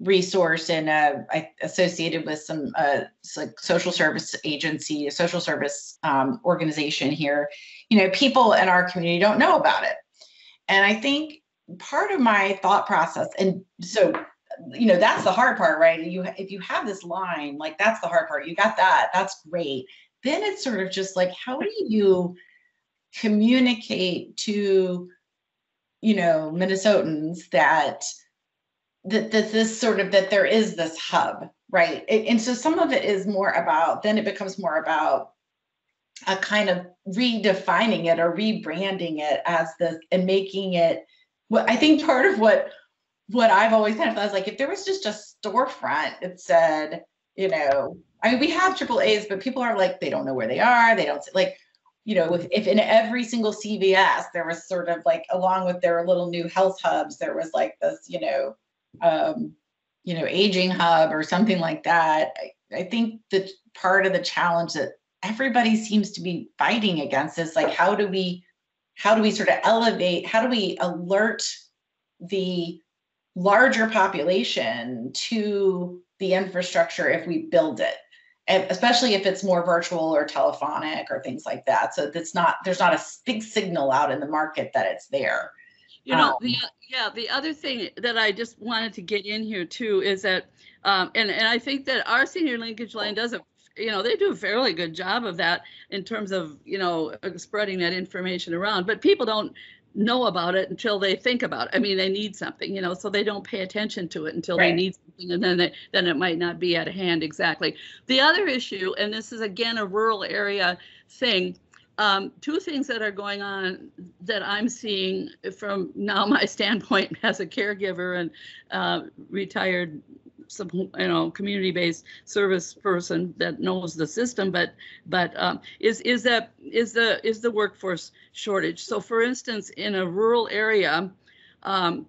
resource and associated with some like social service agency, a social service organization here. People in our community don't know about it. And I think part of my thought process, and so, that's the hard part, right? If you have this line, like that's the hard part, you got that, that's great. Then it's sort of just like, how do you communicate to, Minnesotans that this sort of, that there is this hub, right? And so some of it is more about, then it becomes more about a kind of redefining it or rebranding it as this and making it, I think part of what I've always kind of thought is like, if there was just a storefront that said, we have AAAs, but people are like, they don't know where they are. They don't like, if in every single CVS, there was sort of like, along with their little new health hubs, there was like this, aging hub or something like that. I think that part of the challenge that everybody seems to be fighting against is like, how do we sort of elevate, how do we alert the larger population to the infrastructure if we build it, and especially if it's more virtual or telephonic or things like that. So there's not a big signal out in the market that it's there. The other thing that I just wanted to get in here too is that, and I think that our senior linkage line does they do a fairly good job of that in terms of, spreading that information around, but people don't know about it until they think about it. I mean, they need something, so they don't pay attention to it until they need something, and then it might not be at hand exactly. The other issue, and this is again a rural area thing, two things that are going on that I'm seeing from now my standpoint as a caregiver and retired community-based service person that knows the system, but is the workforce shortage. So for instance, in a rural area, there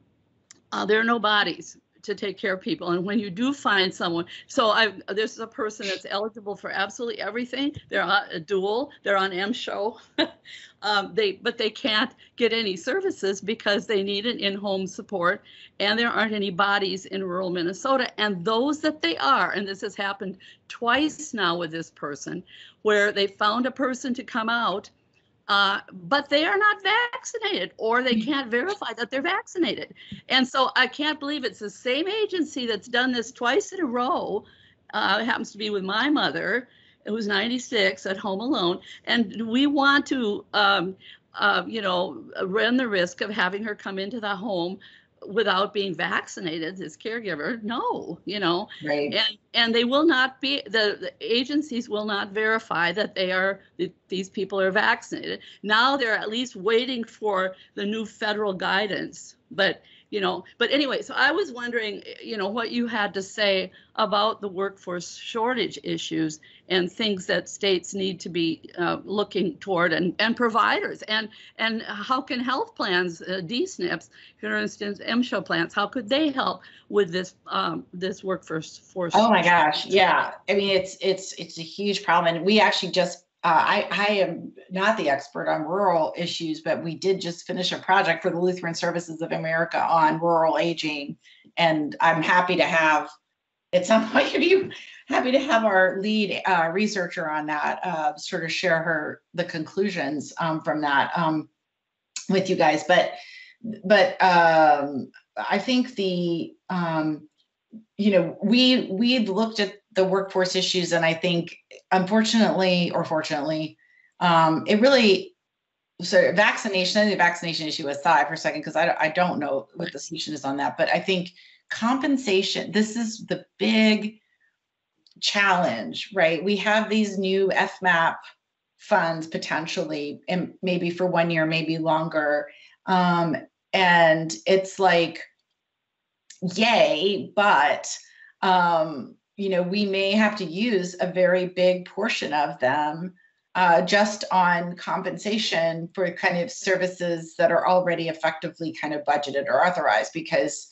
are no bodies to take care of people. And when you do find someone, this is a person that's eligible for absolutely everything. They're on a dual, they're on MSHO, but they can't get any services because they need an in-home support, and there aren't any bodies in rural Minnesota. And those that they are, and this has happened twice now with this person, where they found a person to come out, but they are not vaccinated, or they can't verify that they're vaccinated. And so I can't believe it's the same agency that's done this twice in a row. It happens to be with my mother, who's 96 at home alone. And we want to, run the risk of having her come into the home without being vaccinated, this caregiver. No, Right. And they will not be, the agencies will not verify that these people are vaccinated. Now they're at least waiting for the new federal guidance, but anyway, so I was wondering, what you had to say about the workforce shortage issues and things that states need to be looking toward, and providers, and how can health plans, DSNPs, for instance, MSHO plans, how could they help with this workforce? Oh my gosh, yeah. I mean, it's a huge problem, and we actually just. I am not the expert on rural issues, but we did just finish a project for the Lutheran Services of America on rural aging. And I'm happy to have, at some point, happy to have our lead researcher on that sort of share the conclusions from that with you guys. But I think we looked at the workforce issues, and I think, unfortunately or fortunately, it really, so vaccination, the vaccination issue aside for a second, because I don't know what the solution is on that, but I think compensation, this is the big challenge, right? We have these new FMAP funds potentially, and maybe for 1 year, maybe longer. And it's like, yay, but, we may have to use a very big portion of them just on compensation for kind of services that are already effectively kind of budgeted or authorized, because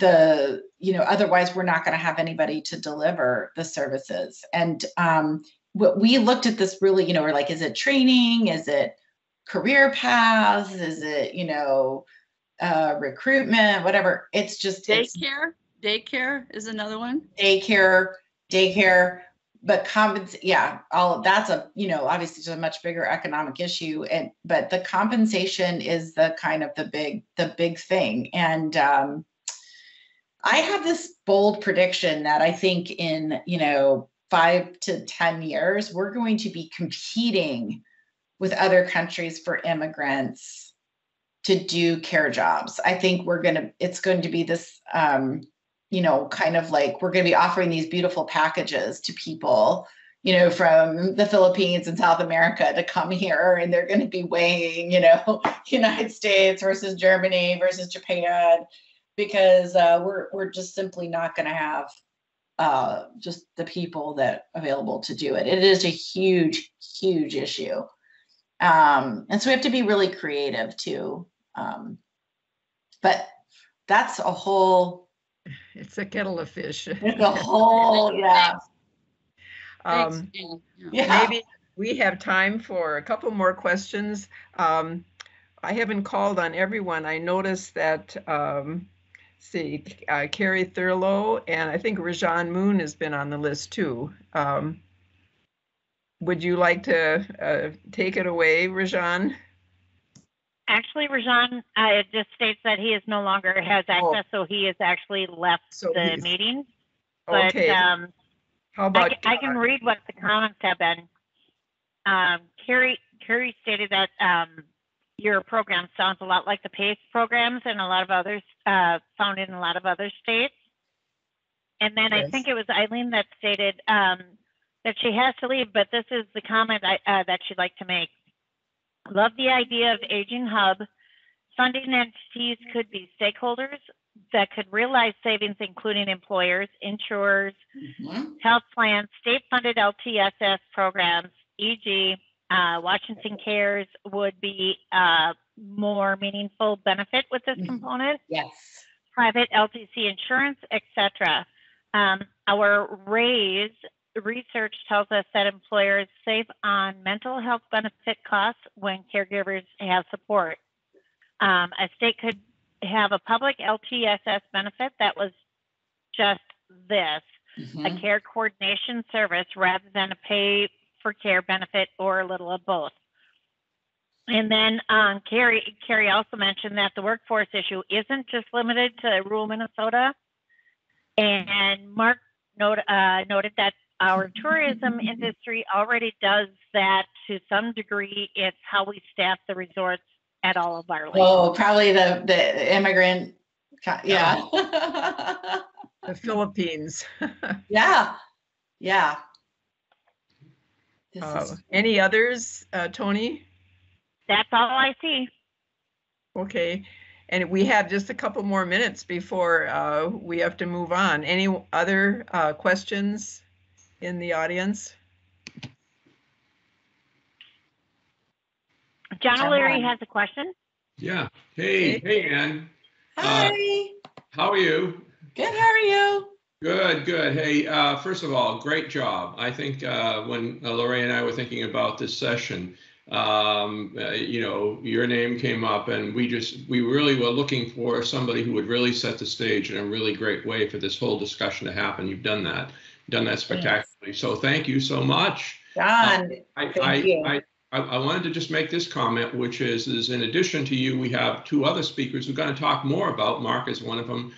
otherwise we're not going to have anybody to deliver the services. And we looked at this really, we're like, is it training? Is it career paths? Is it, recruitment, whatever? It's just daycare is another one. Daycare, but all of that's obviously it's a much bigger economic issue. But the compensation is the kind of the big thing. And I have this bold prediction that I think in 5 to 10 years, we're going to be competing with other countries for immigrants to do care jobs. I think it's going to be this, kind of like we're going to be offering these beautiful packages to people, from the Philippines and South America to come here, and they're going to be weighing, United States versus Germany versus Japan, because we're just simply not going to have just the people that available to do it. It is a huge, huge issue. And so we have to be really creative too. But that's a whole. It's a kettle of fish. It's a whole, yeah. Maybe we have time for a couple more questions. I haven't called on everyone. I noticed that, Carrie Thurlow, and I think Rajan Moon has been on the list too. Would you like to take it away, Rajan? Actually, Rajan, it just states that he is no longer has access, so he has actually left the meeting. But okay. How about I can read what the comments have been. Carrie stated that your program sounds a lot like the PACE programs and a lot of others found in a lot of other states. And then yes. I think it was Eileen that stated that she has to leave, but this is the comment that she'd like to make. Love the idea of Aging Hub. Funding entities could be stakeholders that could realize savings, including employers, insurers, health plans, state-funded LTSS programs, e.g. Washington Cares would be more meaningful benefit with this component. Yes. Private LTC insurance, etc. Our RAISE research tells us that employers save on mental health benefit costs when caregivers have support. A state could have a public LTSS benefit that was just this, a care coordination service rather than a pay for care benefit or a little of both. And then Carrie also mentioned that the workforce issue isn't just limited to rural Minnesota. And Mark noted that our tourism industry already does that to some degree. It's how we staff the resorts at all of our lakes. Oh, probably the immigrant, yeah. The Philippines. Yeah. Any others, Tony? That's all I see. Okay. And we have just a couple more minutes before we have to move on. Any other questions in the audience? John O'Leary has a question. Yeah. Hey, Ann. Hi. How are you? Good. How are you? Good. Hey, first of all, great job. I think when Lorraine and I were thinking about this session, your name came up, and we really were looking for somebody who would really set the stage in a really great way for this whole discussion to happen. You've done that spectacularly. Yes. So thank you so much. John, thank you. I wanted to just make this comment, which is in addition to you, we have two other speakers who are going to talk more about, Mark is one of them,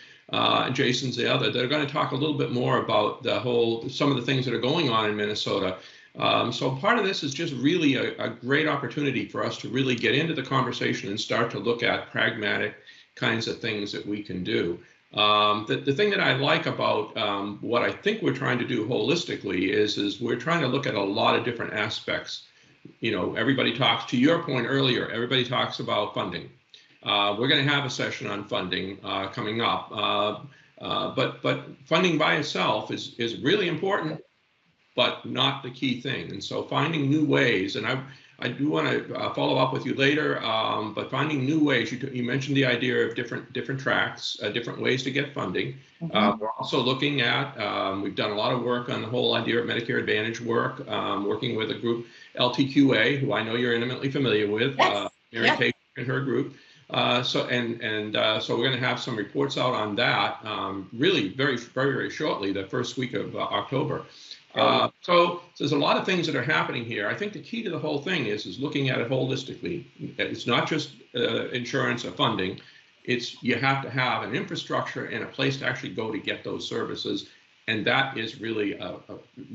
Jason's the other. They're going to talk a little bit more about some of the things that are going on in Minnesota. So part of this is just really a great opportunity for us to really get into the conversation and start to look at pragmatic kinds of things that we can do. The thing that I like about what I think we're trying to do holistically is we're trying to look at a lot of different aspects. You know, everybody talks, to your point earlier, everybody talks about funding. We're going to have a session on funding coming up, but funding by itself is really important, but not the key thing. And so finding new ways, and I do want to follow up with you later, but finding new ways. You mentioned the idea of different tracks, different ways to get funding. We're also looking at, we've done a lot of work on the whole idea of Medicare Advantage work, working with a group, LTQA, who I know you're intimately familiar with, Mary Tate and her group. So we're going to have some reports out on that really very shortly, the first week of October. So there's a lot of things that are happening here. I think the key to the whole thing is looking at it holistically. It's not just insurance or funding. It's you have to have an infrastructure and a place to actually go to get those services. And that is really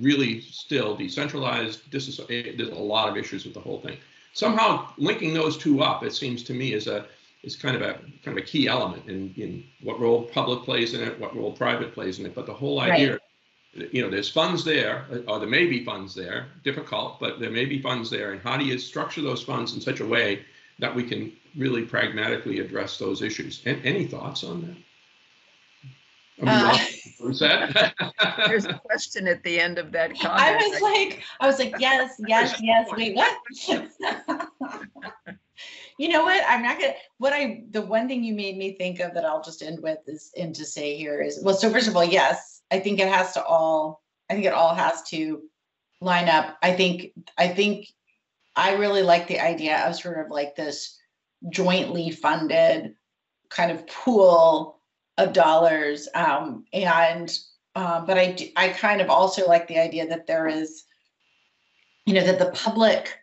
really still decentralized. There's a lot of issues with the whole thing. Somehow linking those two up, it seems to me, is kind of a key element in what role public plays in it, what role private plays in it. But the whole idea, you know, there's funds there, or there may be funds there, difficult, but there may be funds there. And how do you structure those funds in such a way that we can really pragmatically address those issues? And any thoughts on that? What's that? There's a question at the end of that comment. I was like, yes. Wait, what? You know what? I'm not gonna. The one thing you made me think of that I'll just end with and to say here is, well, so first of all, yes, I think it all has to line up. I think I really like the idea of sort of like this jointly funded kind of pool of dollars, but I kind of also like the idea that there is, you know, that the public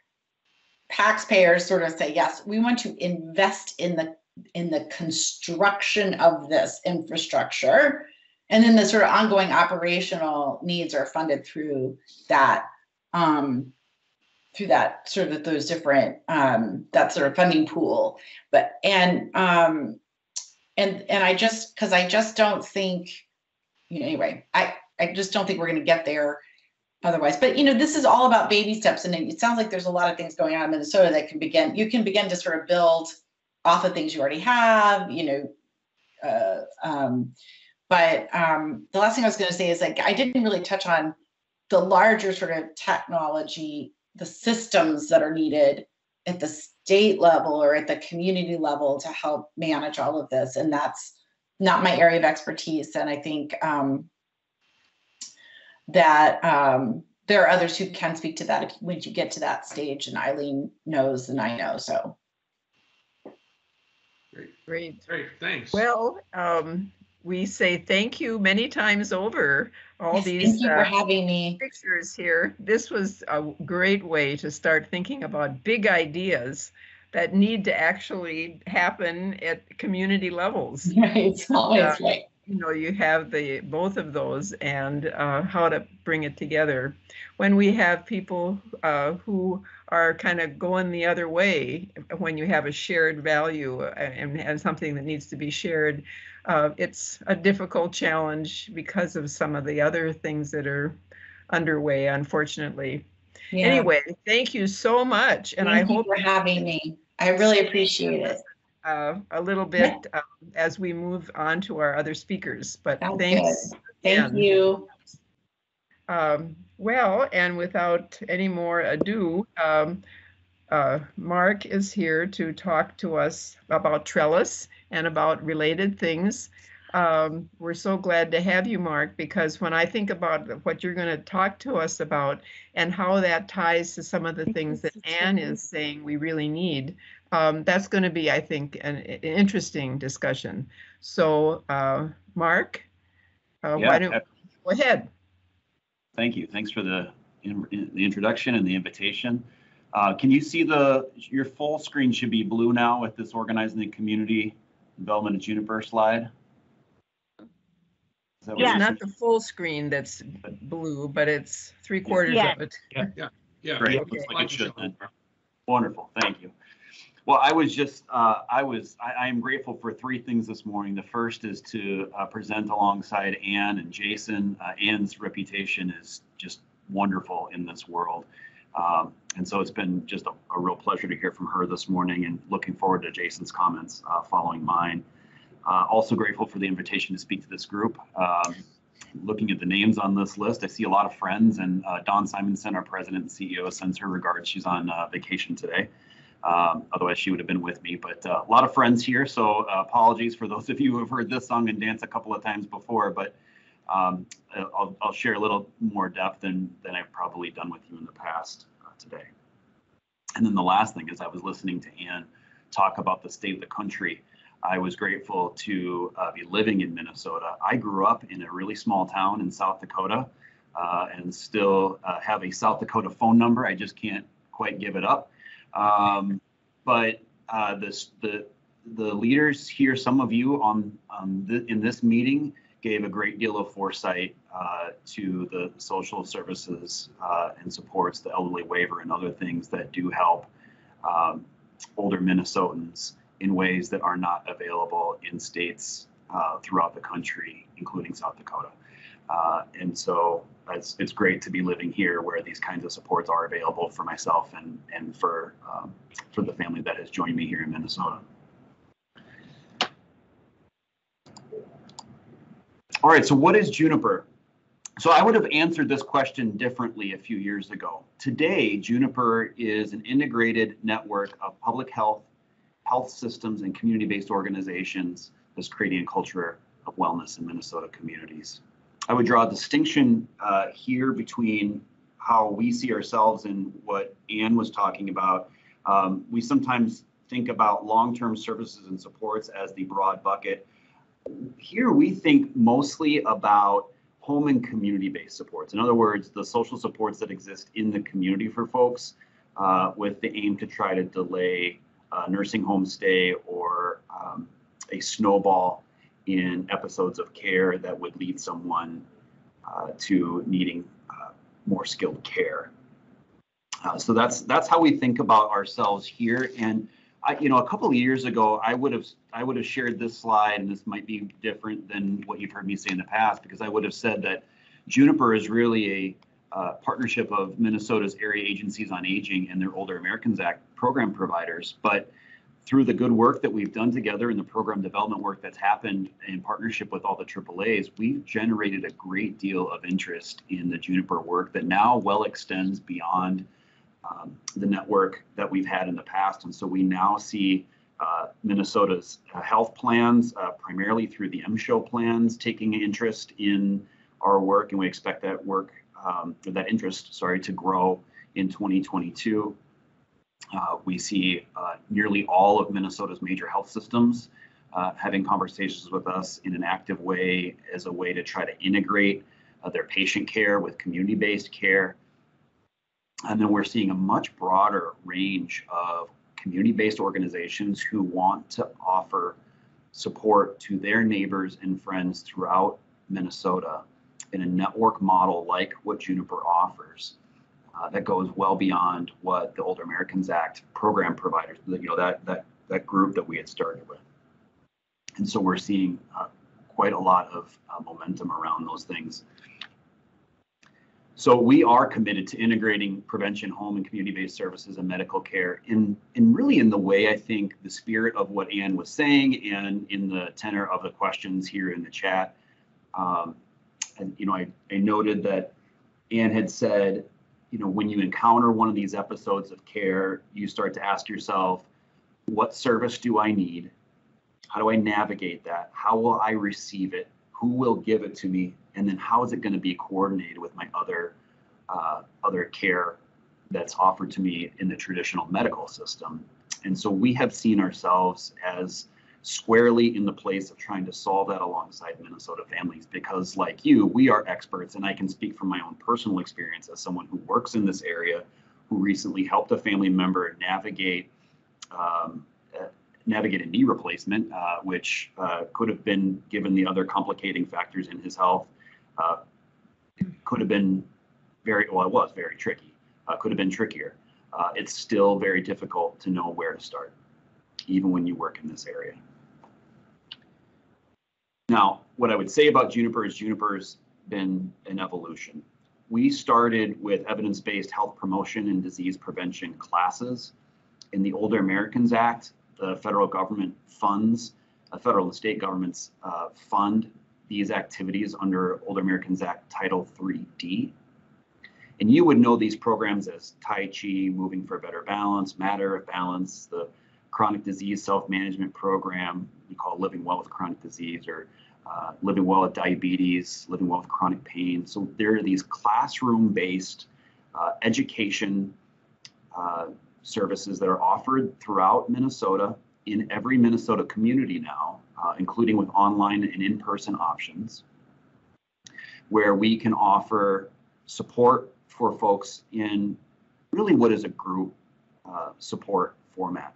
taxpayers sort of say, yes, we want to invest in the construction of this infrastructure, and then the sort of ongoing operational needs are funded through that sort of those different that sort of funding pool. But and I just don't think, you know, anyway, I just don't think we're going to get there otherwise. But, you know, this is all about baby steps, and it sounds like there's a lot of things going on in Minnesota that you can begin to sort of build off of things you already have, you know. But the last thing I was going to say is, like, I didn't really touch on the larger sort of technology, the systems that are needed at the state level or at the community level to help manage all of this. And that's not my area of expertise. And I think that there are others who can speak to that when you get to that stage, and Eileen knows and I know. So great, thanks. Well, we say thank you many times over. Thank you for having me. Pictures here. This was a great way to start thinking about big ideas that need to actually happen at community levels. Right, it's always right. You know, you have both of those, and how to bring it together. When we have people who are kind of going the other way, when you have a shared value and something that needs to be shared, it's a difficult challenge because of some of the other things that are underway, unfortunately. Yeah. Anyway, thank you so much. And thank you for having me. I really appreciate it. A little bit as we move on to our other speakers, but thanks. Thank you. Well, and without any more ado, Mark is here to talk to us about Trellis and about related things. We're so glad to have you, Mark, because when I think about what you're going to talk to us about and how that ties to some of the things that Anne is saying we really need, that's going to be, I think, an interesting discussion. So, Mark, why don't go ahead? Thank you. Thanks for the introduction and the invitation. Can you see your full screen should be blue now with this organizing the community development of Juniper slide? It's not the full screen that's blue, but it's 3/4 of it. Yeah. Great. Okay. Looks like it should then. Wonderful. Thank you. Well, I am grateful for three things this morning. The first is to present alongside Ann and Jason. Ann's reputation is just wonderful in this world. And so it's been just a real pleasure to hear from her this morning, and looking forward to Jason's comments following mine. Also grateful for the invitation to speak to this group. Looking at the names on this list, I see a lot of friends, and Dawn Simonson, our president and CEO, sends her regards. She's on vacation today. Otherwise she would have been with me, but a lot of friends here. So apologies for those of you who have heard this song and dance a couple of times before, but I'll share a little more depth than I've probably done with you in the past today. And then the last thing is, I was listening to Ann talk about the state of the country. I was grateful to be living in Minnesota. I grew up in a really small town in South Dakota, and still have a South Dakota phone number. I just can't quite give it up. But the leaders here, some of you in this meeting, gave a great deal of foresight to the social services and supports, the elderly waiver and other things that do help older Minnesotans in ways that are not available in states throughout the country, including South Dakota. And so it's great to be living here where these kinds of supports are available for myself and for the family that has joined me here in Minnesota. All right, so what is Juniper? So I would have answered this question differently a few years ago. Today, Juniper is an integrated network of public health systems and community-based organizations that's creating a culture of wellness in Minnesota communities. I would draw a distinction here between how we see ourselves and what Ann was talking about. We sometimes think about long-term services and supports as the broad bucket. Here we think mostly about home and community-based supports. In other words, the social supports that exist in the community for folks, with the aim to try to delay nursing home stay or a snowball in episodes of care that would lead someone to needing more skilled care. So that's how we think about ourselves here. And a couple of years ago, I would have shared this slide, and this might be different than what you've heard me say in the past, because I would have said that Juniper is really a partnership of Minnesota's area agencies on aging and their Older Americans Act program providers. But through the good work that we've done together and the program development work that's happened in partnership with all the AAAs, we've generated a great deal of interest in the Juniper work that now well extends beyond the network that we've had in the past. And so we now see Minnesota's health plans, primarily through the MSHO plans, taking interest in our work, and we expect that work, that interest, to grow in 2022. We see nearly all of Minnesota's major health systems having conversations with us in an active way as a way to try to integrate their patient care with community-based care. And then we're seeing a much broader range of community-based organizations who want to offer support to their neighbors and friends throughout Minnesota in a network model like what Juniper offers. That goes well beyond what the Older Americans Act program providers, that group that we had started with. And so we're seeing quite a lot of momentum around those things. So we are committed to integrating prevention, home and community-based services and medical care in really in the way, I think, the spirit of what Ann was saying and in the tenor of the questions here in the chat. I noted that Ann had said, when you encounter one of these episodes of care, you start to ask yourself, what service do I need? How do I navigate that? How will I receive it? Who will give it to me? And then how is it going to be coordinated with my other care that's offered to me in the traditional medical system? And so we have seen ourselves as squarely in the place of trying to solve that alongside Minnesota families, because like you, we are experts, and I can speak from my own personal experience as someone who works in this area, who recently helped a family member navigate a knee replacement, which could have been, given the other complicating factors in his health, could have been it was very tricky, could have been trickier. It's still very difficult to know where to start. even when you work in this area. Now, what I would say about Juniper is Juniper's been an evolution. We started with evidence-based health promotion and disease prevention classes. In the Older Americans Act, the federal government funds, federal and state governments fund these activities under Older Americans Act Title 3D. And you would know these programs as Tai Chi, Moving for a Better Balance, Matter of Balance, the Chronic Disease Self-Management Program, we call Living Well with Chronic Disease, or Living Well with Diabetes, Living Well with Chronic Pain. So there are these classroom-based education services that are offered throughout Minnesota, in every Minnesota community now, including with online and in-person options, where we can offer support for folks in really what is a group support format.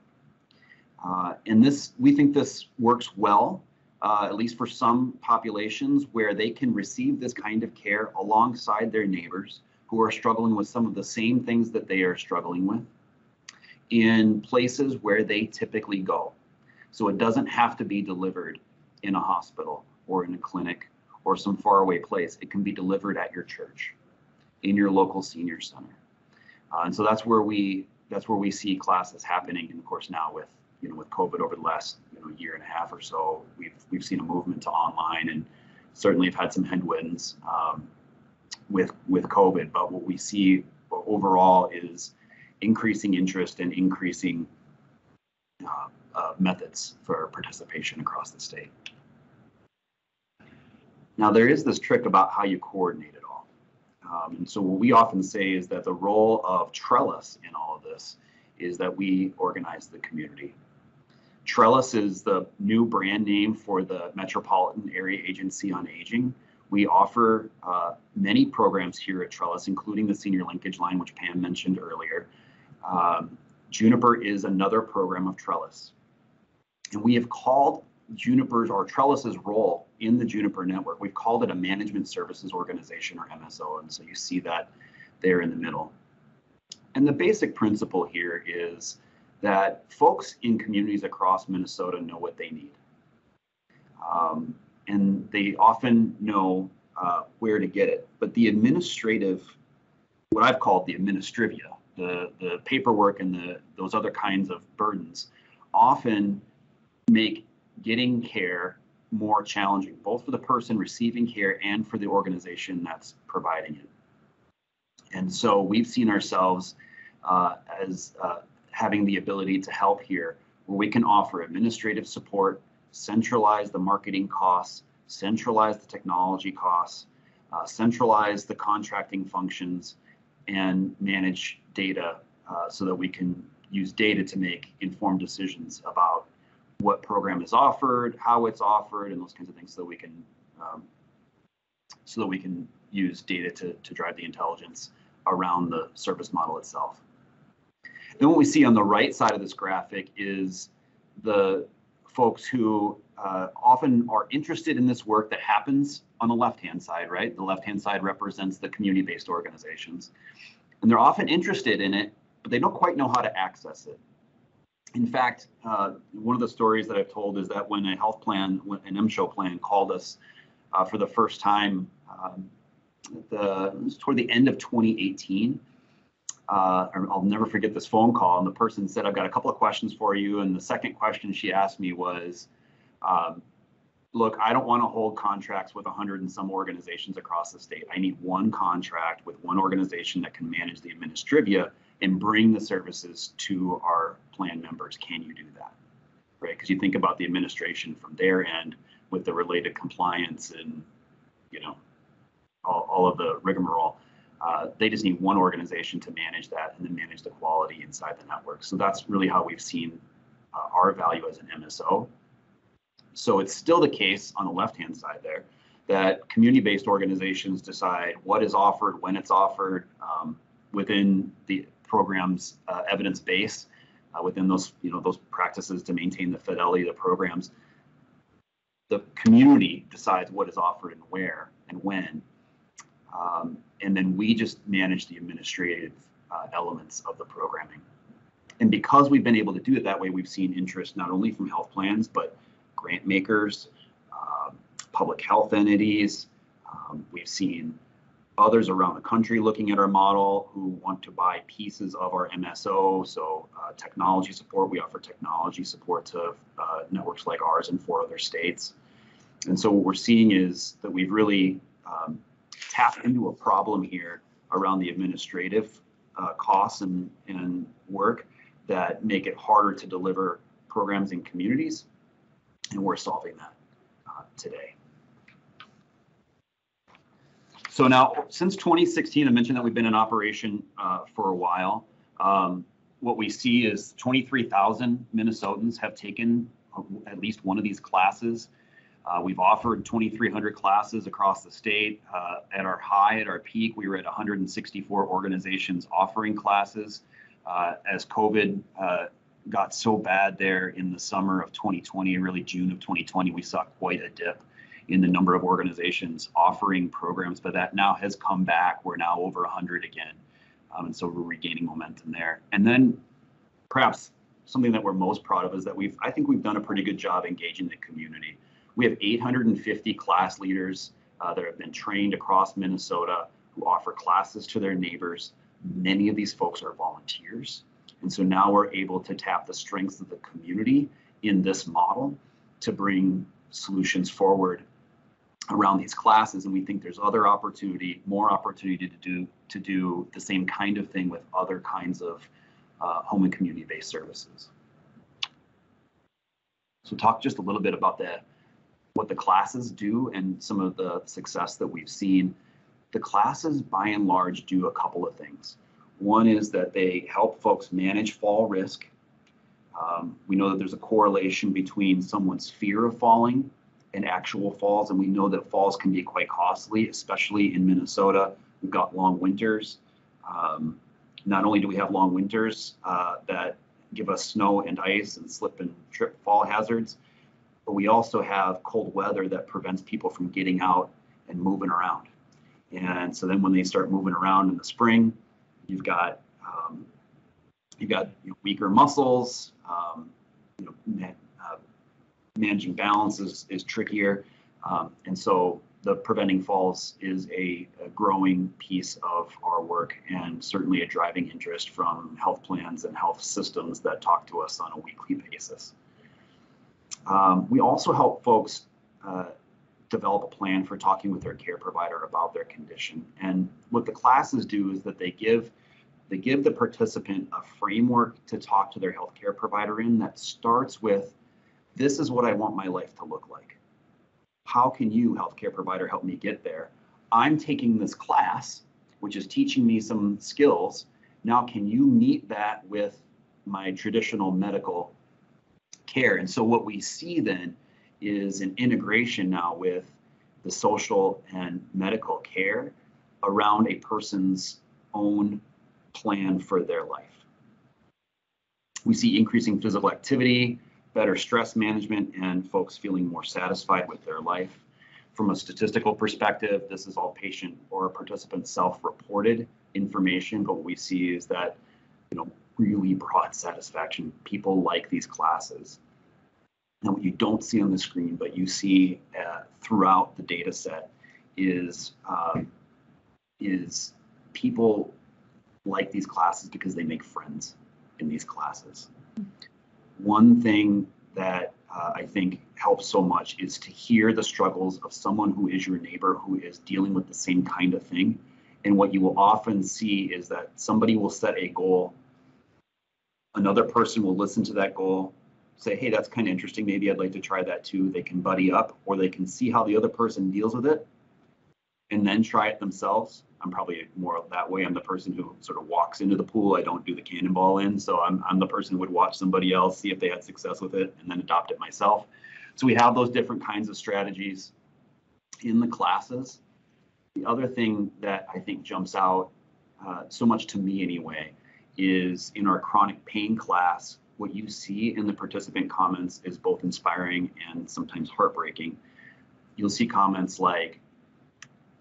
And this, we think this works well, at least for some populations, where they can receive this kind of care alongside their neighbors who are struggling with some of the same things that they are struggling with in places where they typically go. So it doesn't have to be delivered in a hospital or in a clinic or some faraway place. It can be delivered at your church, in your local senior center. And so that's where we see classes happening. And of course now with COVID over the last year and a half or so, we've seen a movement to online, and certainly have had some headwinds with COVID. But what we see overall is increasing interest and increasing methods for participation across the state. Now there is this trick about how you coordinate it all. And so what we often say is that the role of Trellis in all of this is that we organize the community. Trellis is the new brand name for the Metropolitan Area Agency on Aging. We offer many programs here at Trellis, including the Senior Linkage Line, which Pam mentioned earlier. Juniper is another program of Trellis. And we have called Juniper's or Trellis's role in the Juniper network, we've called it a management services organization, or MSO. And so you see that there in the middle. And the basic principle here is that folks in communities across Minnesota know what they need. And they often know where to get it. But the administrative, what I've called the administrivia, the paperwork and those other kinds of burdens, often make getting care more challenging, both for the person receiving care and for the organization that's providing it. And so we've seen ourselves as having the ability to help here, where we can offer administrative support, centralize the marketing costs, centralize the technology costs, centralize the contracting functions, and manage data so that we can use data to make informed decisions about what program is offered, how it's offered, and those kinds of things, so that we can use data to drive the intelligence around the service model itself. Then what we see on the right side of this graphic is the folks who often are interested in this work that happens on the left-hand side, right? The left-hand side represents the community-based organizations. And they're often interested in it, but they don't quite know how to access it. In fact, one of the stories that I've told is that when a health plan, an MSHO plan, called us for the first time toward the end of 2018, I'll never forget this phone call, and the person said, "I've got a couple of questions for you." And the second question she asked me was, look, I don't want to hold contracts with 100 and some organizations across the state. I need one contract with one organization that can manage the administrivia and bring the services to our plan members. Can you do that? Right? Because you think about the administration from their end with the related compliance and, all of the rigmarole. They just need one organization to manage that and then manage the quality inside the network. So that's really how we've seen our value as an MSO. So it's still the case on the left-hand side there that community-based organizations decide what is offered, when it's offered, within the program's evidence base, within those those practices to maintain the fidelity of the programs. The community decides what is offered and where and when. And then we just manage the administrative elements of the programming. And because we've been able to do it that way, we've seen interest not only from health plans, but grant makers, public health entities. We've seen others around the country looking at our model who want to buy pieces of our MSO. So technology support, we offer technology support to networks like ours in 4 other states. And so what we're seeing is that we've really tapped into a problem here around the administrative costs and work that make it harder to deliver programs in communities. And we're solving that today. So now, since 2016, I mentioned that we've been in operation for a while. What we see is 23,000 Minnesotans have taken at least one of these classes. We've offered 2,300 classes across the state. At our peak, we were at 164 organizations offering classes. As COVID got so bad there in the summer of 2020, really June of 2020, we saw quite a dip in the number of organizations offering programs, but that now has come back. We're now over 100 again. And so we're regaining momentum there. And then perhaps something that we're most proud of is that I think we've done a pretty good job engaging the community. We have 850 class leaders that have been trained across Minnesota who offer classes to their neighbors. Many of these folks are volunteers. And so now we're able to tap the strengths of the community in this model to bring solutions forward around these classes. And we think there's more opportunity to do the same kind of thing with other kinds of home and community-based services. So talk just a little bit about what the classes do and some of the success that we've seen. The classes, by and large, do a couple of things. One is that they help folks manage fall risk. We know that there's a correlation between someone's fear of falling and actual falls, and we know that falls can be quite costly, especially in Minnesota. We've got long winters. Not only do we have long winters that give us snow and ice and slip and trip fall hazards, but we also have cold weather that prevents people from getting out and moving around. And so then when they start moving around in the spring, you've got weaker muscles. Managing balance is trickier, and so the preventing falls is a growing piece of our work, and certainly a driving interest from health plans and health systems that talk to us on a weekly basis. We also help folks develop a plan for talking with their care provider about their condition. And what the classes do is that they give the participant a framework to talk to their healthcare provider in that starts with, this is what I want my life to look like. How can you, healthcare provider, help me get there? I'm taking this class, which is teaching me some skills. Now, can you meet that with my traditional medical care? And so what we see then is an integration now with the social and medical care around a person's own plan for their life. We see increasing physical activity, better stress management, and folks feeling more satisfied with their life. From a statistical perspective, this is all patient or participant self-reported information, but what we see is that, really broad satisfaction. People like these classes. And what you don't see on the screen, but you see throughout the data set is people like these classes because they make friends in these classes. One thing that I think helps so much is to hear the struggles of someone who is your neighbor who is dealing with the same kind of thing. And what you will often see is that somebody will set a goal, another person will listen to that goal, say, hey, that's kind of interesting, maybe I'd like to try that too. They can buddy up, or they can see how the other person deals with it and then try it themselves. I'm probably more that way. I'm the person who sort of walks into the pool. I don't do the cannonball in. So I'm the person who would watch somebody else, see if they had success with it, and then adopt it myself. So we have those different kinds of strategies in the classes. The other thing that I think jumps out so much to me anyway is in our chronic pain class, what you see in the participant comments is both inspiring and sometimes heartbreaking. You'll see comments like,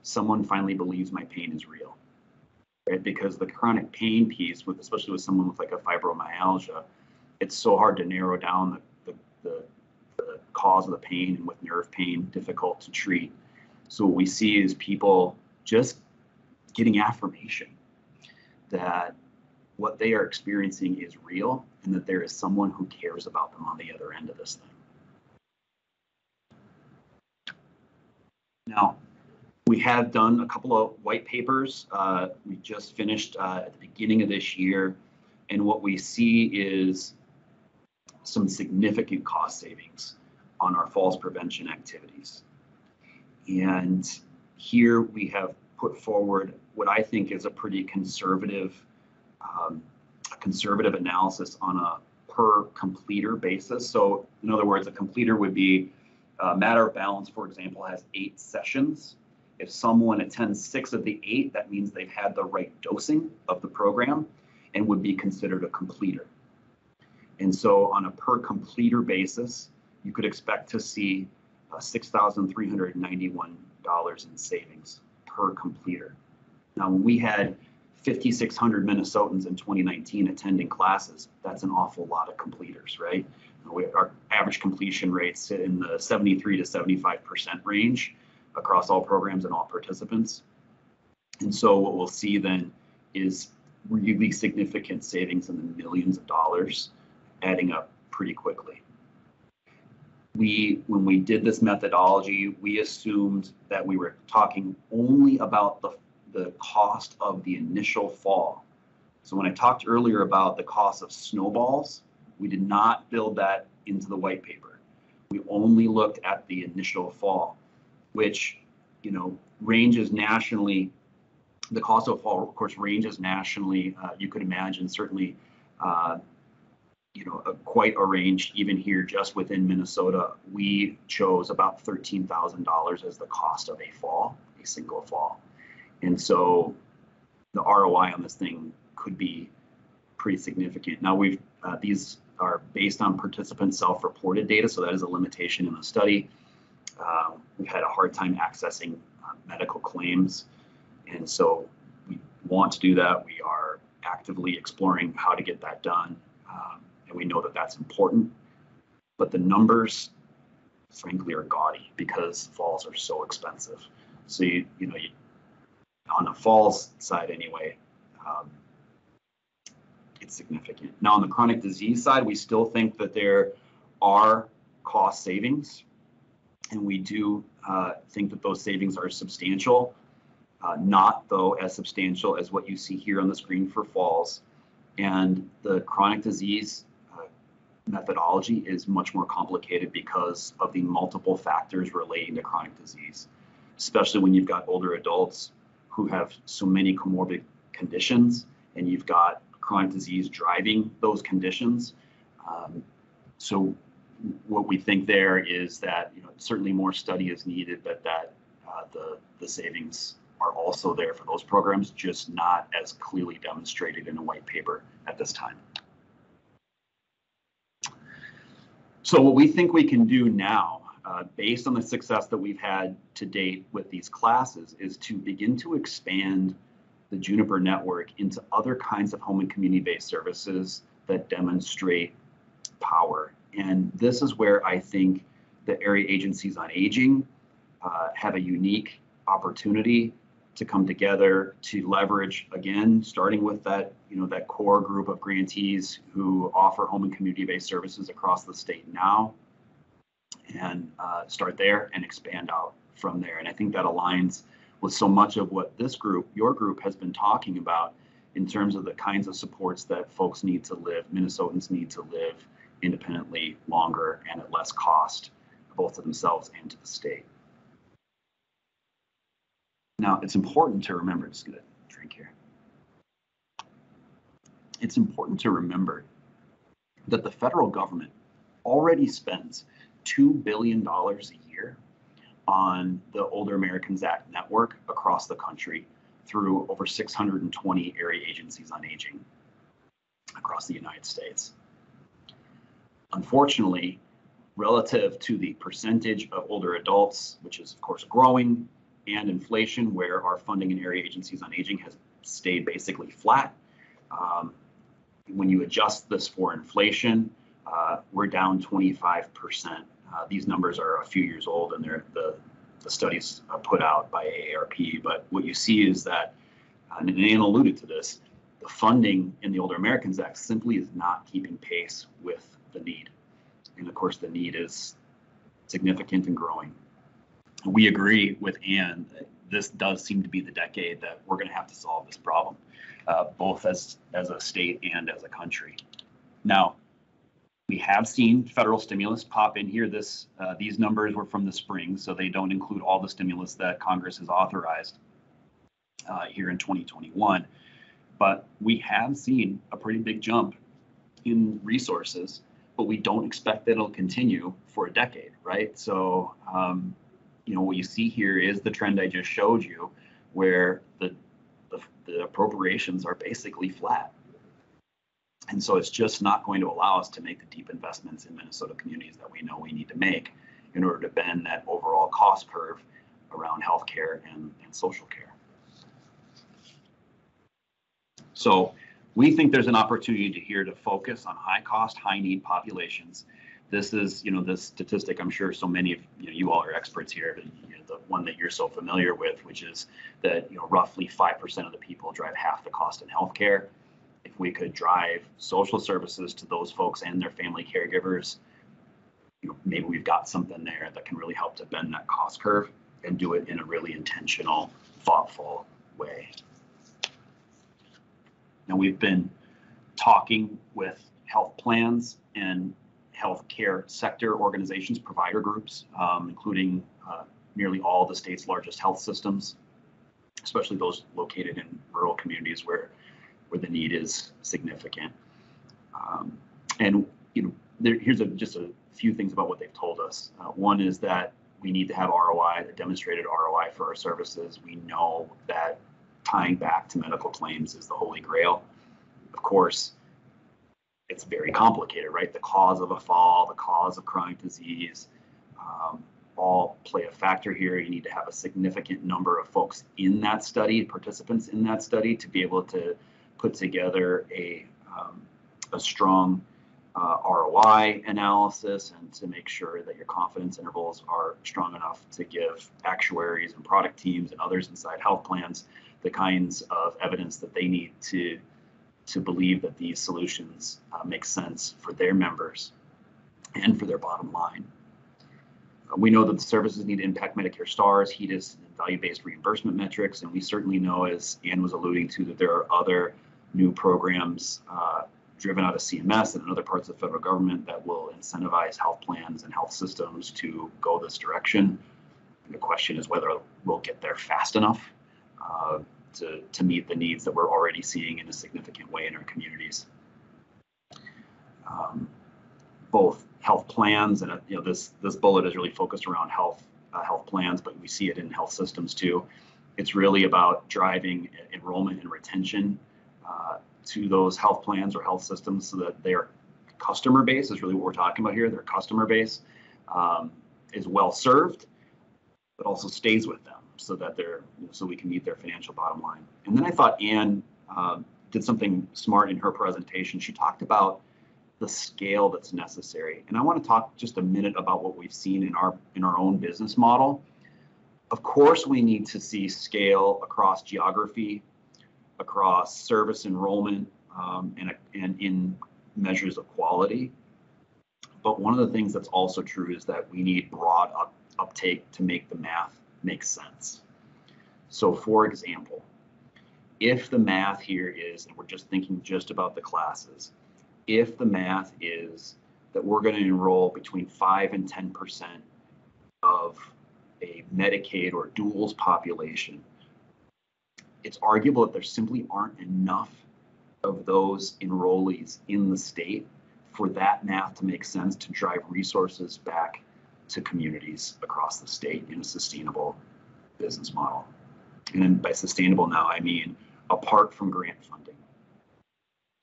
someone finally believes my pain is real. right? Because the chronic pain piece, with especially with someone with like a fibromyalgia, it's so hard to narrow down the cause of the pain, and with nerve pain, difficult to treat. So what we see is people just getting affirmation that what they are experiencing is real, and that there is someone who cares about them on the other end of this thing. Now, we have done a couple of white papers. We just finished at the beginning of this year, and what we see is some significant cost savings on our falls prevention activities. And here we have put forward what I think is a pretty conservative analysis on a per completer basis. So in other words, a completer would be Matter of Balance, for example, has 8 sessions. If someone attends 6 of the 8, that means they've had the right dosing of the program and would be considered a completer. And so on a per completer basis, you could expect to see $6,391 in savings per completer. Now, when we had 5,600 Minnesotans in 2019 attending classes, that's an awful lot of completers, right? Our average completion rates sit in the 73 to 75% range across all programs and all participants. And so what we'll see then is really significant savings in the millions of dollars, adding up pretty quickly. When we did this methodology, we assumed that we were talking only about the cost of the initial fall. So when I talked earlier about the cost of snowballs, we did not build that into the white paper. We only looked at the initial fall, which, ranges nationally. The cost of a fall, of course, ranges nationally. You could imagine certainly, quite a range even here just within Minnesota. We chose about $13,000 as the cost of a fall, a single fall. And so the ROI on this thing could be pretty significant. Now these are based on participant self-reported data, so that is a limitation in the study. We've had a hard time accessing medical claims, and so we want to do that. We are actively exploring how to get that done, and we know that that's important. But the numbers, frankly, are gaudy because falls are so expensive. So on the falls side anyway, it's significant. Now on the chronic disease side, we still think that there are cost savings, and we do think that those savings are substantial, not though as substantial as what you see here on the screen for falls. And the chronic disease methodology is much more complicated because of the multiple factors relating to chronic disease, especially when you've got older adults who have so many comorbid conditions, and you've got chronic disease driving those conditions. So what we think there is that certainly more study is needed, but that the savings are also there for those programs, just not as clearly demonstrated in a white paper at this time. So what we think we can do now, based on the success that we've had to date with these classes, is to begin to expand the Juniper network into other kinds of home and community-based services that demonstrate power. And this is where I think the area agencies on aging have a unique opportunity to come together to leverage, again, starting with that core group of grantees who offer home and community-based services across the state now, and start there and expand out from there. And I think that aligns with so much of what this group, your group, has been talking about in terms of the kinds of supports that folks need to live, Minnesotans need to live independently, longer, and at less cost, both to themselves and to the state. Now, it's important to remember, just get a drink here. It's important to remember that the federal government already spends $2 billion a year on the Older Americans Act network across the country through over 620 area agencies on aging across the United States. Unfortunately, relative to the percentage of older adults, which is of course growing, and inflation, where our funding in area agencies on aging has stayed basically flat. When you adjust this for inflation, we're down 25%. These numbers are a few years old, and they're the studies put out by AARP. But what you see is that, and Ann alluded to this, the funding in the Older Americans Act simply is not keeping pace with the need. And of course, the need is significant and growing. We agree with Ann that this does seem to be the decade that we're going to have to solve this problem, both as a state and as a country. Now, we have seen federal stimulus pop in here. These numbers were from the spring, so they don't include all the stimulus that Congress has authorized here in 2021. But we have seen a pretty big jump in resources, but we don't expect that it'll continue for a decade, right? So, what you see here is the trend I just showed you, where the appropriations are basically flat. And so it's just not going to allow us to make the deep investments in Minnesota communities that we know we need to make in order to bend that overall cost curve around healthcare and social care. So we think there's an opportunity here to focus on high cost, high need populations. This is, this statistic, I'm sure so many of you all are experts here, the one that you're so familiar with, which is that roughly 5% of the people drive half the cost in healthcare. If we could drive social services to those folks and their family caregivers, maybe we've got something there that can really help to bend that cost curve and do it in a really intentional, thoughtful way. Now, we've been talking with health plans and healthcare sector organizations, provider groups, including nearly all the state's largest health systems, especially those located in rural communities where the need is significant. Here's just a few things about what they've told us. One is that we need to have ROI, the demonstrated ROI for our services. We know that tying back to medical claims is the holy grail. Of course, it's very complicated, right? The cause of a fall, the cause of chronic disease, all play a factor here. You need to have a significant number of folks in that study, participants in that study, to be able to put together a strong ROI analysis and to make sure that your confidence intervals are strong enough to give actuaries and product teams and others inside health plans the kinds of evidence that they need to believe that these solutions make sense for their members and for their bottom line. We know that the services need to impact Medicare stars, HEDIS, and value-based reimbursement metrics, and we certainly know, as Ann was alluding to, that there are other new programs driven out of CMS and in other parts of the federal government that will incentivize health plans and health systems to go this direction. And the question is whether we'll get there fast enough to meet the needs that we're already seeing in a significant way in our communities. Both health plans and this bullet is really focused around health plans, but we see it in health systems too. It's really about driving enrollment and retention to those health plans or health systems so that their customer base is really what we're talking about here. Their customer base is well served, but also stays with them so that so we can meet their financial bottom line. And then I thought Ann did something smart in her presentation. She talked about the scale that's necessary. And I want to talk just a minute about what we've seen in our own business model. Of course, we need to see scale across geography, across service enrollment, and in measures of quality. But one of the things that's also true is that we need broad uptake to make the math make sense. So for example, if the math here is, and we're just thinking just about the classes, if the math is that we're going to enroll between 5 and 10% of a Medicaid or duals population, it's arguable that there simply aren't enough of those enrollees in the state for that math to make sense to drive resources back to communities across the state in a sustainable business model. And by sustainable now, I mean apart from grant funding.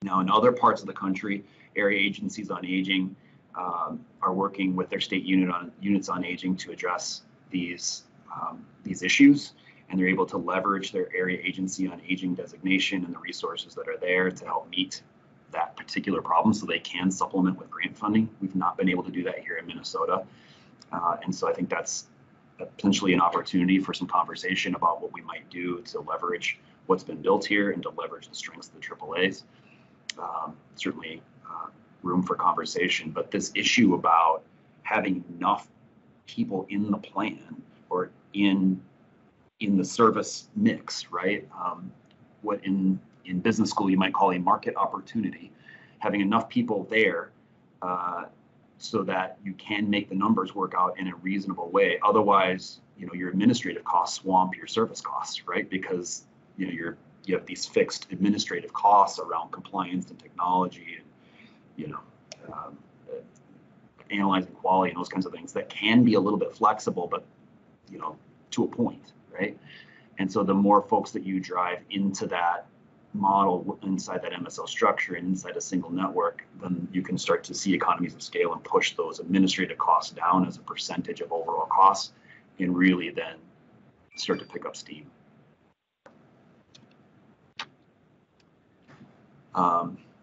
Now, in other parts of the country, area agencies on aging are working with their state units on aging to address these these issues, and they're able to leverage their area agency on aging designation and the resources that are there to help meet that particular problem so they can supplement with grant funding. We've not been able to do that here in Minnesota. And so I think that's potentially an opportunity for some conversation about what we might do to leverage what's been built here and to leverage the strengths of the AAAs. Certainly room for conversation, but this issue about having enough people in the plan or in the service mix, right? What in business school you might call a market opportunity, having enough people there so that you can make the numbers work out in a reasonable way. Otherwise, your administrative costs swamp your service costs, right? Because you have these fixed administrative costs around compliance and technology and analyzing quality and those kinds of things that can be a little bit flexible, but to a point, right? And so the more folks that you drive into that model inside that MSO structure and inside a single network, then you can start to see economies of scale and push those administrative costs down as a percentage of overall costs and really then start to pick up steam.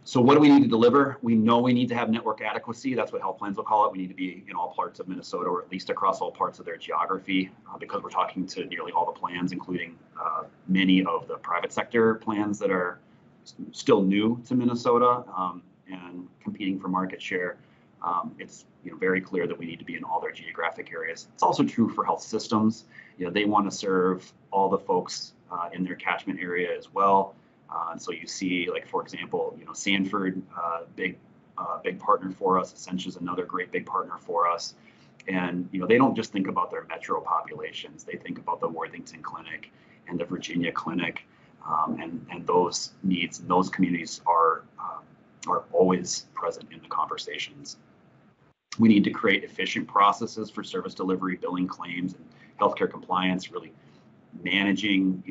So what do we need to deliver? We know we need to have network adequacy. That's what health plans will call it. We need to be in all parts of Minnesota, or at least across all parts of their geography, because we're talking to nearly all the plans, including many of the private sector plans that are still new to Minnesota and competing for market share. It's very clear that we need to be in all their geographic areas. It's also true for health systems. They want to serve all the folks in their catchment area as well. And so you see, like, for example, Sanford, big partner for us. Essentia is another great big partner for us. And, they don't just think about their metro populations. They think about the Worthington Clinic and the Virginia Clinic. And those needs and those communities are always present in the conversations. We need to create efficient processes for service delivery, billing claims, and healthcare compliance, really managing,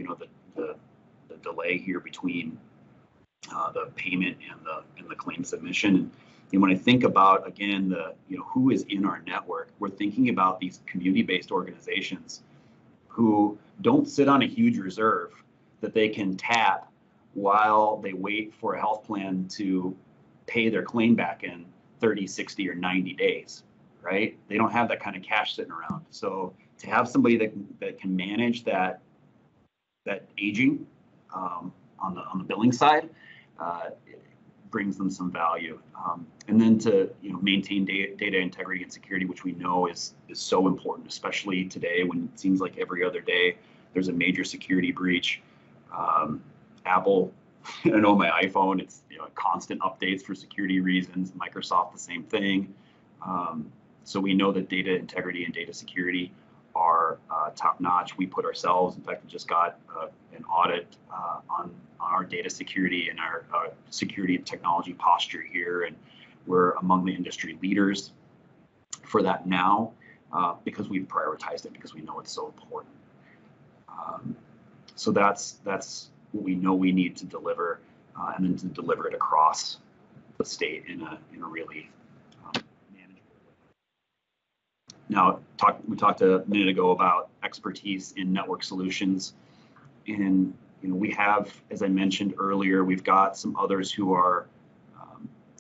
the delay here between the payment and the claim submission. And when I think about, again, who is in our network, we're thinking about these community-based organizations who don't sit on a huge reserve that they can tap while they wait for a health plan to pay their claim back in 30, 60, or 90 days, right? They don't have that kind of cash sitting around. So to have somebody that can manage that aging on the billing side, it brings them some value. And then to maintain data integrity and security, which we know is so important, especially today when it seems like every other day there's a major security breach. Apple, I know my iPhone, it's constant updates for security reasons. Microsoft, the same thing. So we know that data integrity and data security are top notch. We put ourselves, in fact, we just got an audit on our data security and our security and technology posture here. And we're among the industry leaders for that now because we've prioritized it, because we know it's so important. So that's what we know we need to deliver, and then to deliver it across the state in a really manageable way. Now, we talked a minute ago about expertise in network solutions, and we have, as I mentioned earlier, we've got some others who are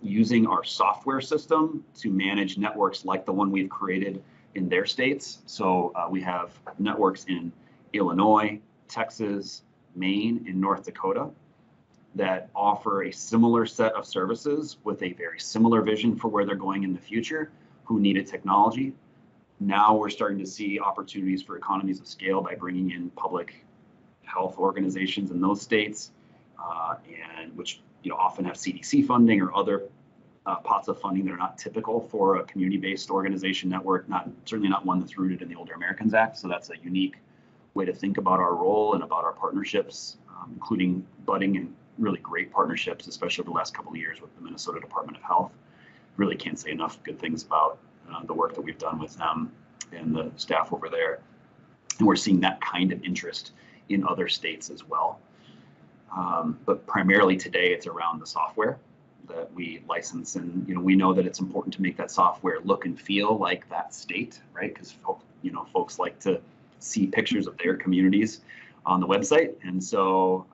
using our software system to manage networks like the one we've created in their states. So we have networks in Illinois, Texas, Maine, and North Dakota that offer a similar set of services with a very similar vision for where they're going in the future, who needed technology. Now we're starting to see opportunities for economies of scale by bringing in public health organizations in those states, and which often have CDC funding or other pots of funding that are not typical for a community-based organization network, certainly not one that's rooted in the Older Americans Act. So that's a unique way to think about our role and about our partnerships, including budding and really great partnerships, especially over the last couple of years with the Minnesota Department of Health. Really can't say enough good things about the work that we've done with them and the staff over there. And we're seeing that kind of interest in other states as well. But primarily today, it's around the software that we license. And we know that it's important to make that software look and feel like that state, right? Because folks like to see pictures of their communities on the website. And so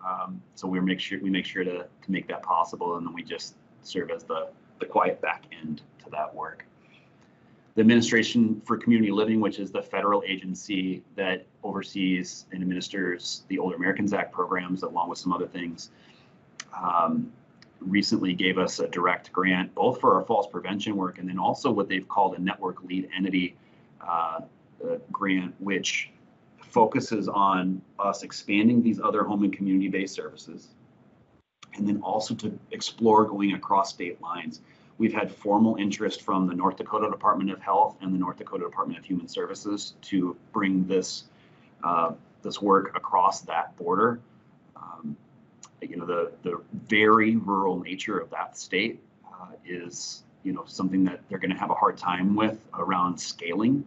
we make sure to make that possible, and then we just serve as the quiet back end to that work. The Administration for Community Living, which is the federal agency that oversees and administers the Older Americans Act programs, along with some other things, recently gave us a direct grant, both for our falls prevention work and then also what they've called a network lead entity grant, which focuses on us expanding these other home and community-based services, and then also to explore going across state lines. We've had formal interest from the North Dakota Department of Health and the North Dakota Department of Human Services to bring this work across that border. The very rural nature of that state is something that they're going to have a hard time with around scaling.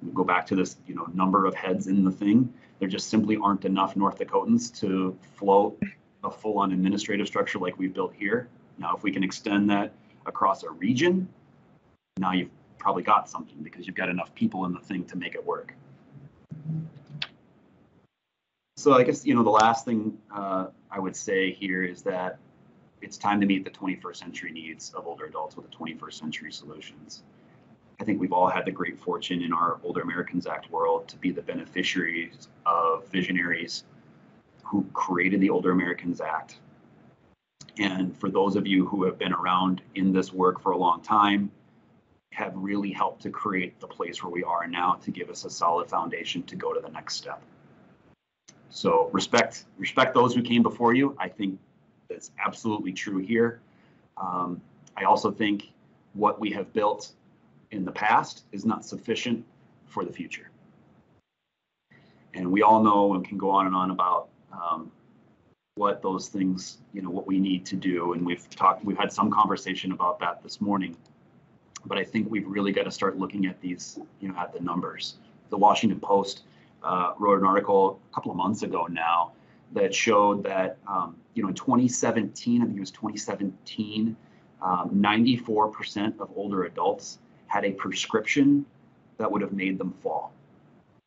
We go back to this number of heads in the thing. There just simply aren't enough North Dakotans to float a full-on administrative structure like we've built here. Now, if we can extend that across a region, now you've probably got something, because you've got enough people in the thing to make it work. So I guess, the last thing I would say here is that it's time to meet the 21st century needs of older adults with the 21st century solutions. I think we've all had the great fortune in our Older Americans Act world to be the beneficiaries of visionaries who created the Older Americans Act. And for those of you who have been around in this work for a long time, have really helped to create the place where we are now, to give us a solid foundation to go to the next step. So respect those who came before you. I think that's absolutely true here. I also think what we have built in the past is not sufficient for the future. And we all know and can go on and on about what those things, what we need to do. And we've had some conversation about that this morning. But I think we've really got to start looking at these, at the numbers. The Washington Post wrote an article a couple of months ago now that showed that, in 2017, I think it was 2017, 94% of older adults had a prescription that would have made them fall,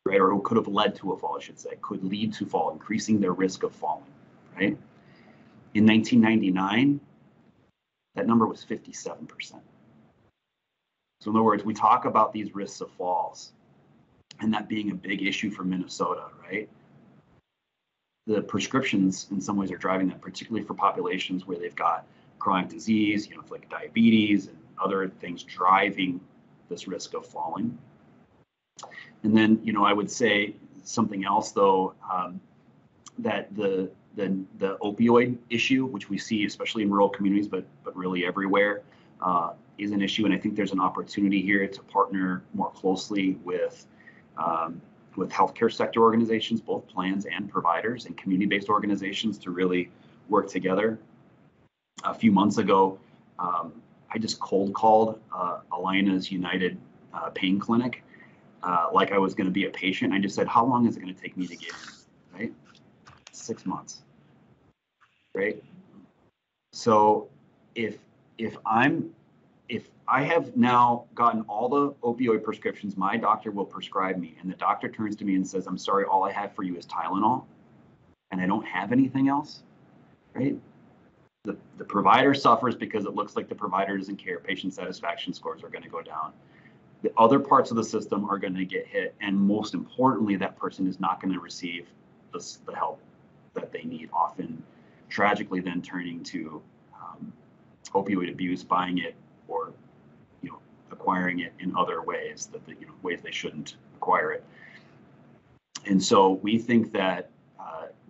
right? Or could have led to a fall, I should say, could lead to fall, increasing their risk of falling, right? In 1999, that number was 57%. So in other words, we talk about these risks of falls and that being a big issue for Minnesota, right? The prescriptions in some ways are driving that, particularly for populations where they've got chronic disease, like diabetes and other things driving this risk of falling. And then, I would say something else though, that the opioid issue, which we see especially in rural communities, but really everywhere, is an issue. And I think there's an opportunity here to partner more closely with healthcare sector organizations, both plans and providers, and community-based organizations to really work together. A few months ago, I just cold called Alina's United Pain Clinic like I was going to be a patient. I just said, how long is it going to take me to get in, right? 6 months, right? So if I have now gotten all the opioid prescriptions my doctor will prescribe me, and the doctor turns to me and says, I'm sorry, all I have for you is Tylenol, and I don't have anything else, right? The provider suffers because it looks like the provider doesn't care. Patient satisfaction scores are going to go down. The other parts of the system are going to get hit, and most importantly, that person is not going to receive the help that they need, often tragically then turning to opioid abuse, buying it, or acquiring it in other ways that ways they shouldn't acquire it. And so we think that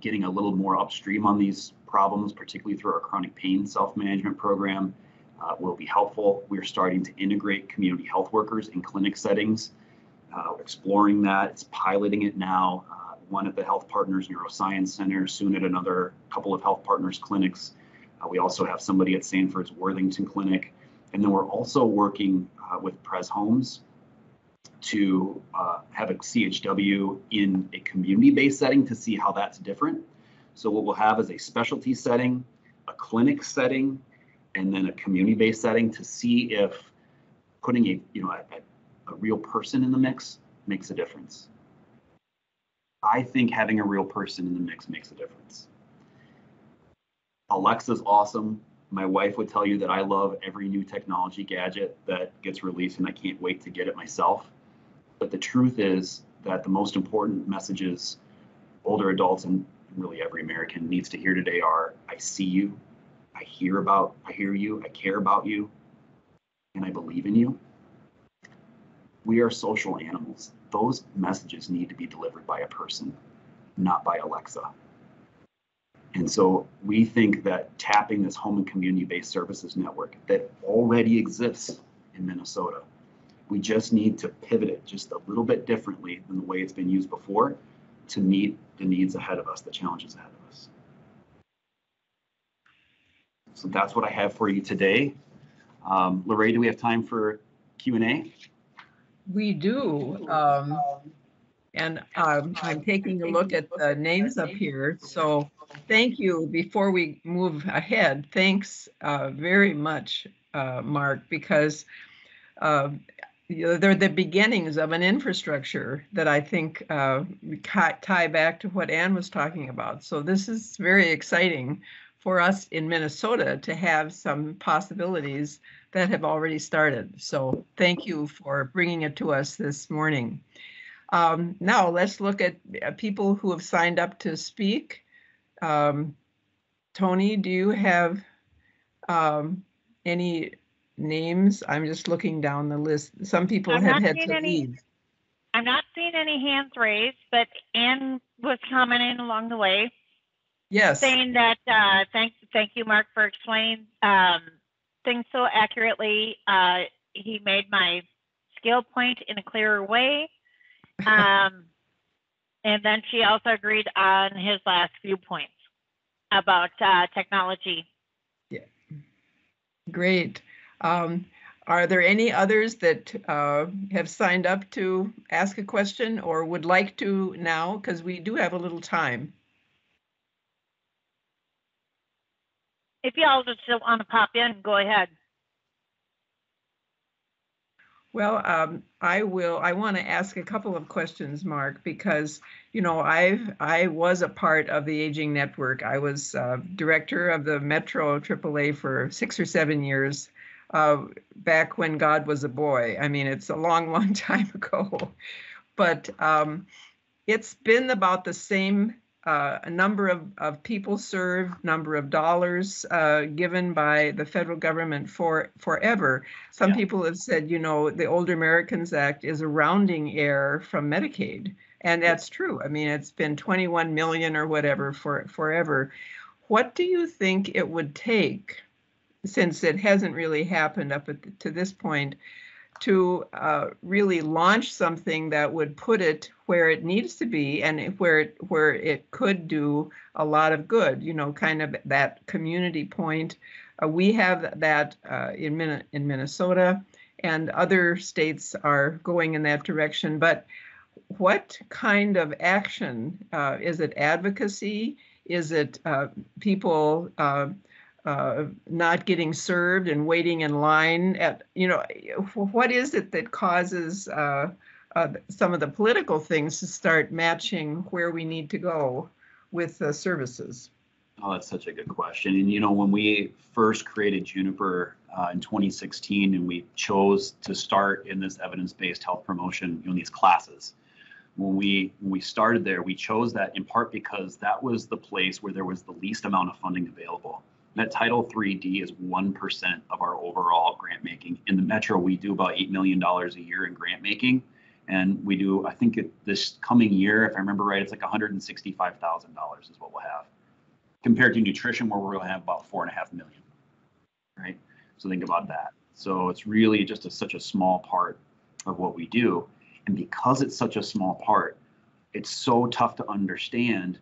getting a little more upstream on these problems, particularly through our chronic pain self-management program, will be helpful. We're starting to integrate community health workers in clinic settings, exploring that. It's piloting it now, one at the Health Partners Neuroscience Center, soon at another couple of Health Partners clinics. We also have somebody at Sanford's Worthington Clinic. And then we're also working with Pres Homes to have a CHW in a community-based setting to see how that's different. So what we'll have is a specialty setting, a clinic setting, and then a community-based setting to see if putting a real person in the mix makes a difference. I think having a real person in the mix makes a difference. Alexa's awesome. My wife would tell you that I love every new technology gadget that gets released, and I can't wait to get it myself. But the truth is that the most important messages older adults and really every American needs to hear today are, I see you, I hear you, I care about you, and I believe in you. We are social animals. Those messages need to be delivered by a person, not by Alexa. And so we think that tapping this home and community-based services network that already exists in Minnesota, we just need to pivot it just a little bit differently than the way it's been used before to meet the needs ahead of us, the challenges ahead of us. So that's what I have for you today. Lorraine, do we have time for Q&A? We do. And I'm taking a look at the names up here. So thank you. Before we move ahead, thanks very much, Mark, because they're the beginnings of an infrastructure that I think tie back to what Ann was talking about. So this is very exciting for us in Minnesota to have some possibilities that have already started. So thank you for bringing it to us this morning. Now let's look at people who have signed up to speak. Tony, do you have any names? I'm just looking down the list. Some people have had to leave. I'm not seeing any hands raised, but Ann was commenting along the way. Yes. Saying that thank you, Mark, for explaining things so accurately. He made my scale point in a clearer way. And then she also agreed on his last few points about technology. Yeah. Great. Are there any others that have signed up to ask a question or would like to now? Because we do have a little time. If y'all just want to pop in, go ahead. Well, I want to ask a couple of questions, Mark, because, you know, I was a part of the Aging Network. I was director of the Metro AAA for 6 or 7 years, back when God was a boy. I mean, it's a long, long time ago. But it's been about the same number of people served, number of dollars given by the federal government forever. Some people have said, you know, the Older Americans Act is a rounding error from Medicaid. And that's true. I mean, it's been 21 million or whatever forever. What do you think it would take, since it hasn't really happened up to this point, to really launch something that would put it where it needs to be and where it could do a lot of good, you know, kind of that community point. We have that in Minnesota, and other states are going in that direction. But what kind of action? Is it advocacy? Is it people not getting served and waiting in line at, you know, what is it that causes some of the political things to start matching where we need to go with the services? Oh, that's such a good question. And, you know, when we first created Juniper in 2016, and we chose to start in this evidence-based health promotion, you know, these classes, when we started there, we chose that in part because that was the place where there was the least amount of funding available. That Title III-D is 1% of our overall grant making. In the Metro, we do about $8 million a year in grant making. And we do, I think this coming year, if I remember right, it's like $165,000 is what we'll have. Compared to nutrition, where we're going to have about $4.5 million, right? So think about that. So it's really just such a small part of what we do. And because it's such a small part, it's so tough to understand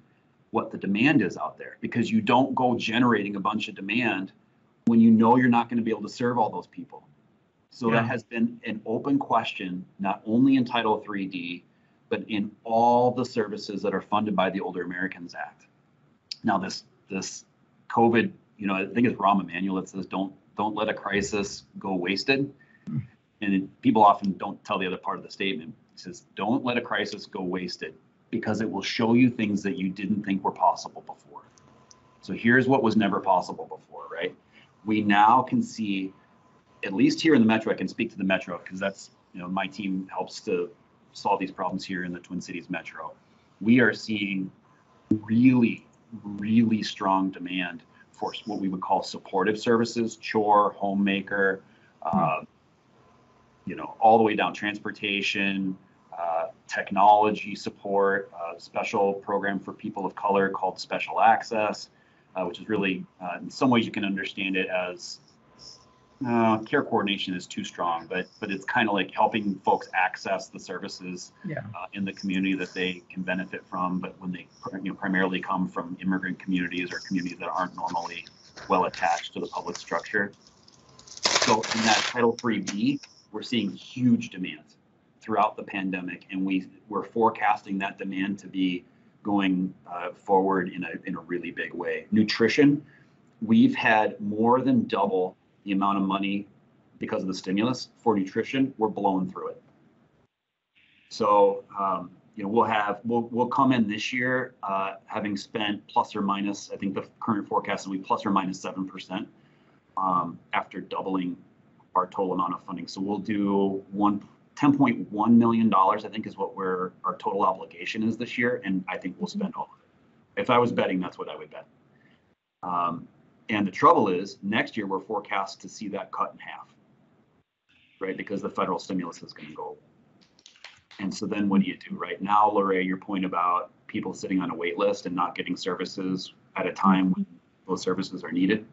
what the demand is out there, because you don't go generating a bunch of demand when you know you're not going to be able to serve all those people. So that has been an open question, not only in Title III-D, but in all the services that are funded by the Older Americans Act. Now, this COVID, you know, I think it's Rahm Emanuel that says, don't let a crisis go wasted. And people often don't tell the other part of the statement. It says, don't let a crisis go wasted. because it will show you things that you didn't think were possible before. So here's what was never possible before, right? We now can see, at least here in the Metro, I can speak to the Metro because that's, my team helps to solve these problems here in the Twin Cities Metro. We are seeing really, really strong demand for what we would call supportive services, chore, homemaker, all the way down transportation, technology support, special program for people of color called Special Access, which is really, in some ways you can understand it as care coordination is too strong, but it's kind of like helping folks access the services in the community that they can benefit from, but when they primarily come from immigrant communities or communities that aren't normally well attached to the public structure. So in that Title III-B, we're seeing huge demand throughout the pandemic, and we're forecasting that demand to be going forward in a really big way. Nutrition, we've had more than double the amount of money because of the stimulus for nutrition. We're blowing through it. So we'll come in this year having spent plus or minus, I think the current forecast will be plus or minus 7% after doubling our total amount of funding. So we'll do $10.1 million, I think is what our total obligation is this year. And I think we'll spend all of it. If I was betting, that's what I would bet. And the trouble is next year we're forecast to see that cut in half, right? Because the federal stimulus is going to go. And so then what do you do? Right now, Lorraine, your point about people sitting on a wait list and not getting services at a time when those services are needed,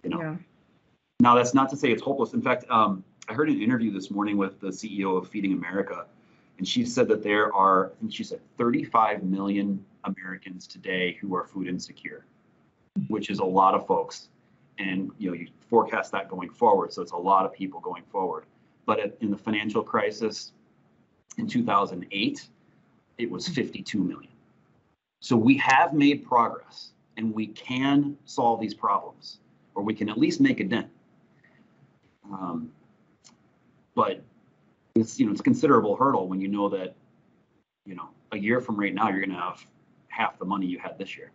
Now that's not to say it's hopeless. In fact, I heard an interview this morning with the CEO of Feeding America, and she said that there are, I think she said 35 million Americans today who are food insecure, which is a lot of folks. And you forecast that going forward, so it's a lot of people going forward. But in the financial crisis in 2008, it was 52 million. So we have made progress, and we can solve these problems, or we can at least make a dent. But it's a considerable hurdle when you know that a year from right now you're going to have half the money you had this year.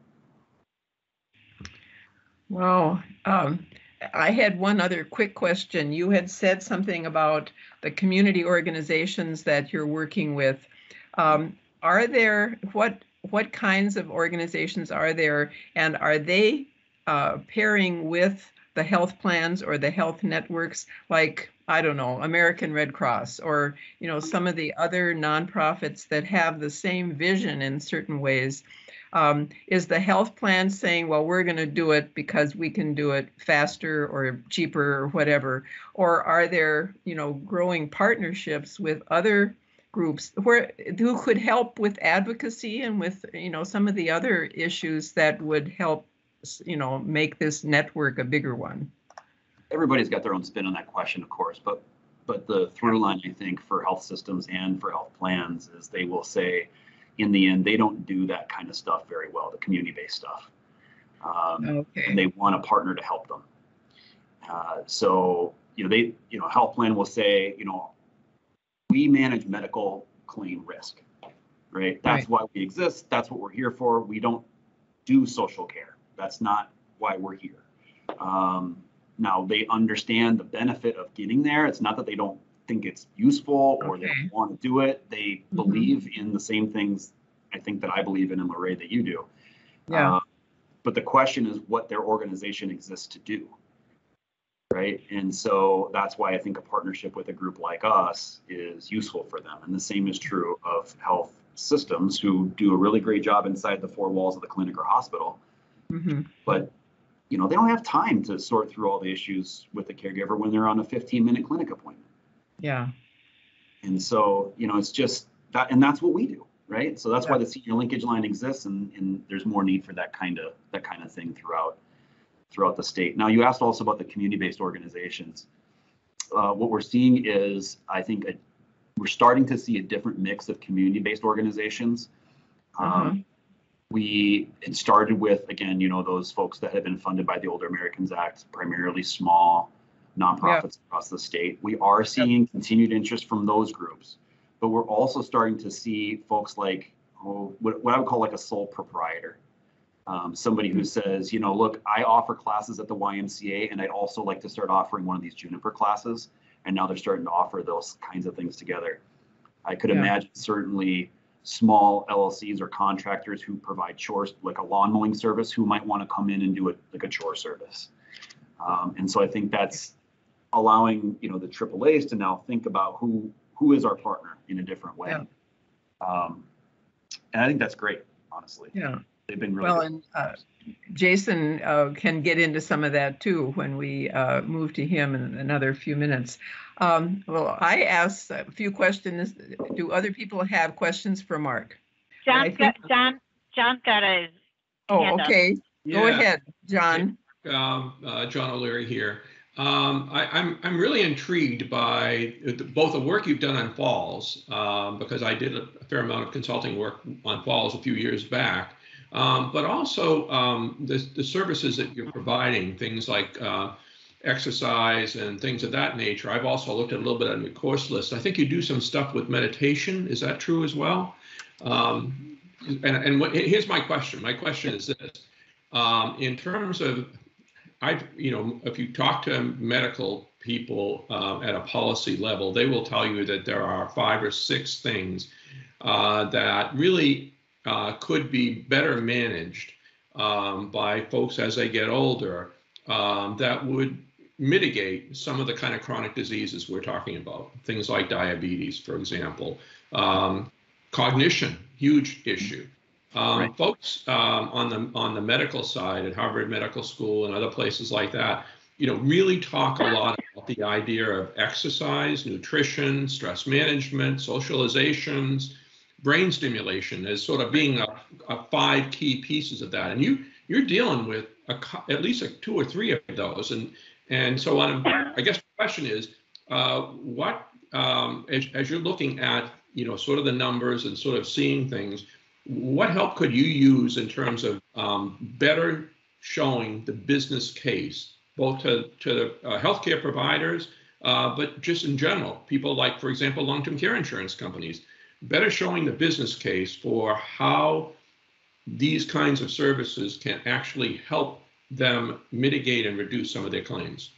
Wow. I had one other quick question. You had said something about the community organizations that you're working with. Are there, what kinds of organizations are there, and are they pairing with the health plans or the health networks, like, I don't know, American Red Cross, or some of the other nonprofits that have the same vision in certain ways? Is the health plan saying, well, we're going to do it because we can do it faster or cheaper or whatever? Or are there, growing partnerships with other groups who could help with advocacy and with, some of the other issues that would help, make this network a bigger one? Everybody's got their own spin on that question, of course, but the through line, I think, for health systems and for health plans is they will say, in the end, they don't do that kind of stuff very well, the community-based stuff. And they want a partner to help them. So, health plan will say, we manage medical claim risk, right? That's why we exist. That's what we're here for. We don't do social care. That's not why we're here. Now, they understand the benefit of getting there. It's not that they don't think it's useful or they don't want to do it. They believe in the same things, I think, that I believe in Lorraine, that you do. Yeah. But the question is what their organization exists to do, right? And so that's why I think a partnership with a group like us is useful for them. And the same is true of health systems who do a really great job inside the four walls of the clinic or hospital. But they don't have time to sort through all the issues with the caregiver when they're on a 15-minute clinic appointment. Yeah. And so, it's just that, and that's what we do, right? So that's why the senior linkage line exists, and there's more need for that kind of thing throughout the state. Now, you asked also about the community-based organizations. What we're seeing is, I think, we're starting to see a different mix of community-based organizations. It started with, again, those folks that have been funded by the Older Americans Act, primarily small nonprofits across the state. We are seeing continued interest from those groups, but we're also starting to see folks like what I would call like a sole proprietor. Somebody who says, you know, look, I offer classes at the YMCA, and I'd also like to start offering one of these Juniper classes. And now they're starting to offer those kinds of things together. I could imagine certainly small LLCs or contractors who provide chores, like a lawn mowing service, who might want to come in and do like a chore service. And so I think that's allowing, you know, the AAAs to now think about who is our partner in a different way. And I think that's great, honestly. Yeah. They've been really good. And Jason can get into some of that too when we move to him in another few minutes. Well, I asked a few questions. Do other people have questions for Mark? John's got a hand okay. up. Go ahead, John. John O'Leary here. I'm really intrigued by both the work you've done on falls, because I did a fair amount of consulting work on falls a few years back, but also the services that you're providing, things like exercise and things of that nature. I've also looked at a little bit on your course list. I think you do some stuff with meditation. Is that true as well? Here's my question. My question is this: in terms of, if you talk to medical people at a policy level, they will tell you that there are 5 or 6 things that really could be better managed by folks as they get older, that would mitigate some of the kind of chronic diseases we're talking about. Things like diabetes, for example. Cognition, huge issue. Right. Folks on the medical side at Harvard Medical School and other places like that, really talk a lot about the idea of exercise, nutrition, stress management, socializations, brain stimulation as sort of being a 5 key pieces of that. And you're dealing with at least 2 or 3 of those. And so I guess the question is, what as you're looking at sort of the numbers and sort of seeing things, what help could you use in terms of better showing the business case, both to the healthcare providers, but just in general, people like, for example, long-term care insurance companies, better showing the business case for how these kinds of services can actually help them mitigate and reduce some of their claims?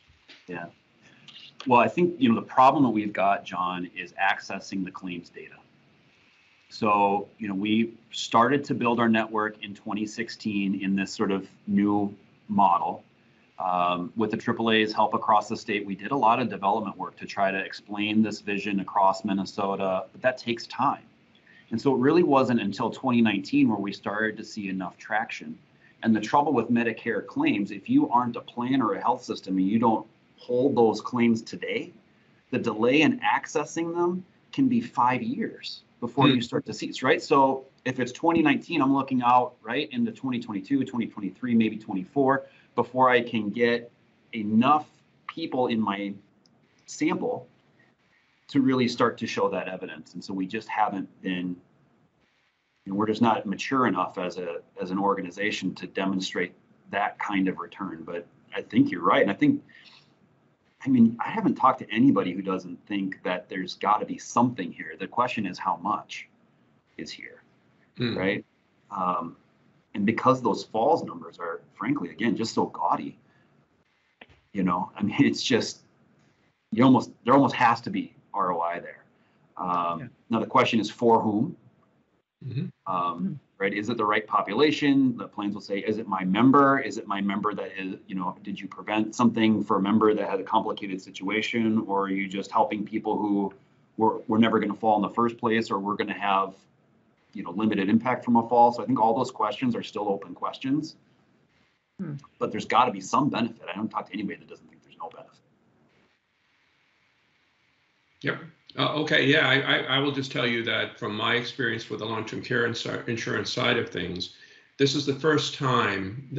Yeah. Well, I think, the problem that we've got, John, is accessing the claims data. So, we started to build our network in 2016 in this sort of new model. With the AAA's help across the state, we did a lot of development work to try to explain this vision across Minnesota, but that takes time. And so it really wasn't until 2019 where we started to see enough traction. And the trouble with Medicare claims, if you aren't a plan or a health system and you don't hold those claims today, the delay in accessing them can be 5 years before you start to see, right? So if it's 2019, I'm looking out right into 2022, 2023, maybe 24, before I can get enough people in my sample to really start to show that evidence. And so we just haven't been, we're just not mature enough as an organization to demonstrate that kind of return. But I think you're right. And I haven't talked to anybody who doesn't think that there's got to be something here. The question is how much is here, right? And because those falls numbers are, frankly, again, just so gaudy, it's just, there almost has to be ROI there. Now the question is for whom? Right? Is it the right population? The plans will say, is it my member? Is it my member that is, did you prevent something for a member that had a complicated situation? Or are you just helping people who were never going to fall in the first place, or we're going to have, limited impact from a fall? So I think all those questions are still open questions, but there's got to be some benefit. I don't talk to anybody that doesn't think there's no benefit. Yep. Okay. Yeah, I will just tell you that from my experience with the long-term care insurance side of things, this is the first time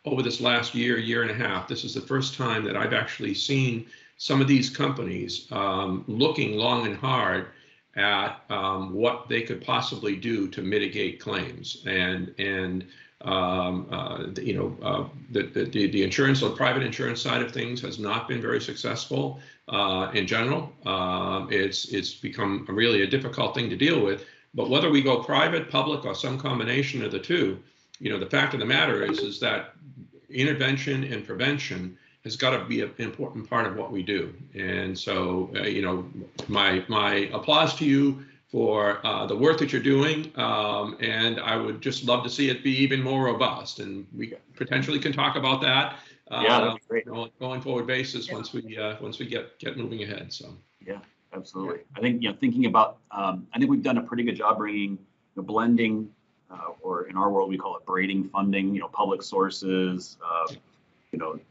over this last year and a half, this is the first time that I've actually seen some of these companies looking long and hard at what they could possibly do to mitigate claims. And the insurance or private insurance side of things has not been very successful in general. It's become really a difficult thing to deal with. But whether we go private, public, or some combination of the two, the fact of the matter is that intervention and prevention has got to be an important part of what we do. And so, my applause to you for the work that you're doing. And I would just love to see it be even more robust. And we potentially can talk about that that'd be great. on a going forward basis once we get moving ahead. So yeah, absolutely. I think thinking about I think we've done a pretty good job bringing blending, or in our world we call it braiding funding. Public sources.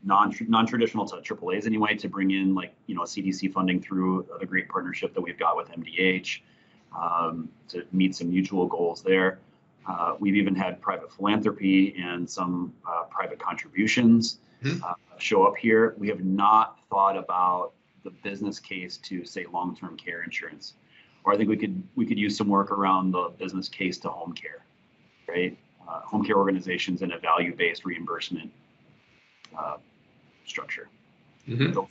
Non-traditional to AAAs anyway, to bring in CDC funding through the great partnership that we've got with MDH to meet some mutual goals there. We've even had private philanthropy and some private contributions show up here. We have not thought about the business case to say long-term care insurance, or I think we could use some work around the business case to home care, right? Home care organizations and a value-based reimbursement structure. Those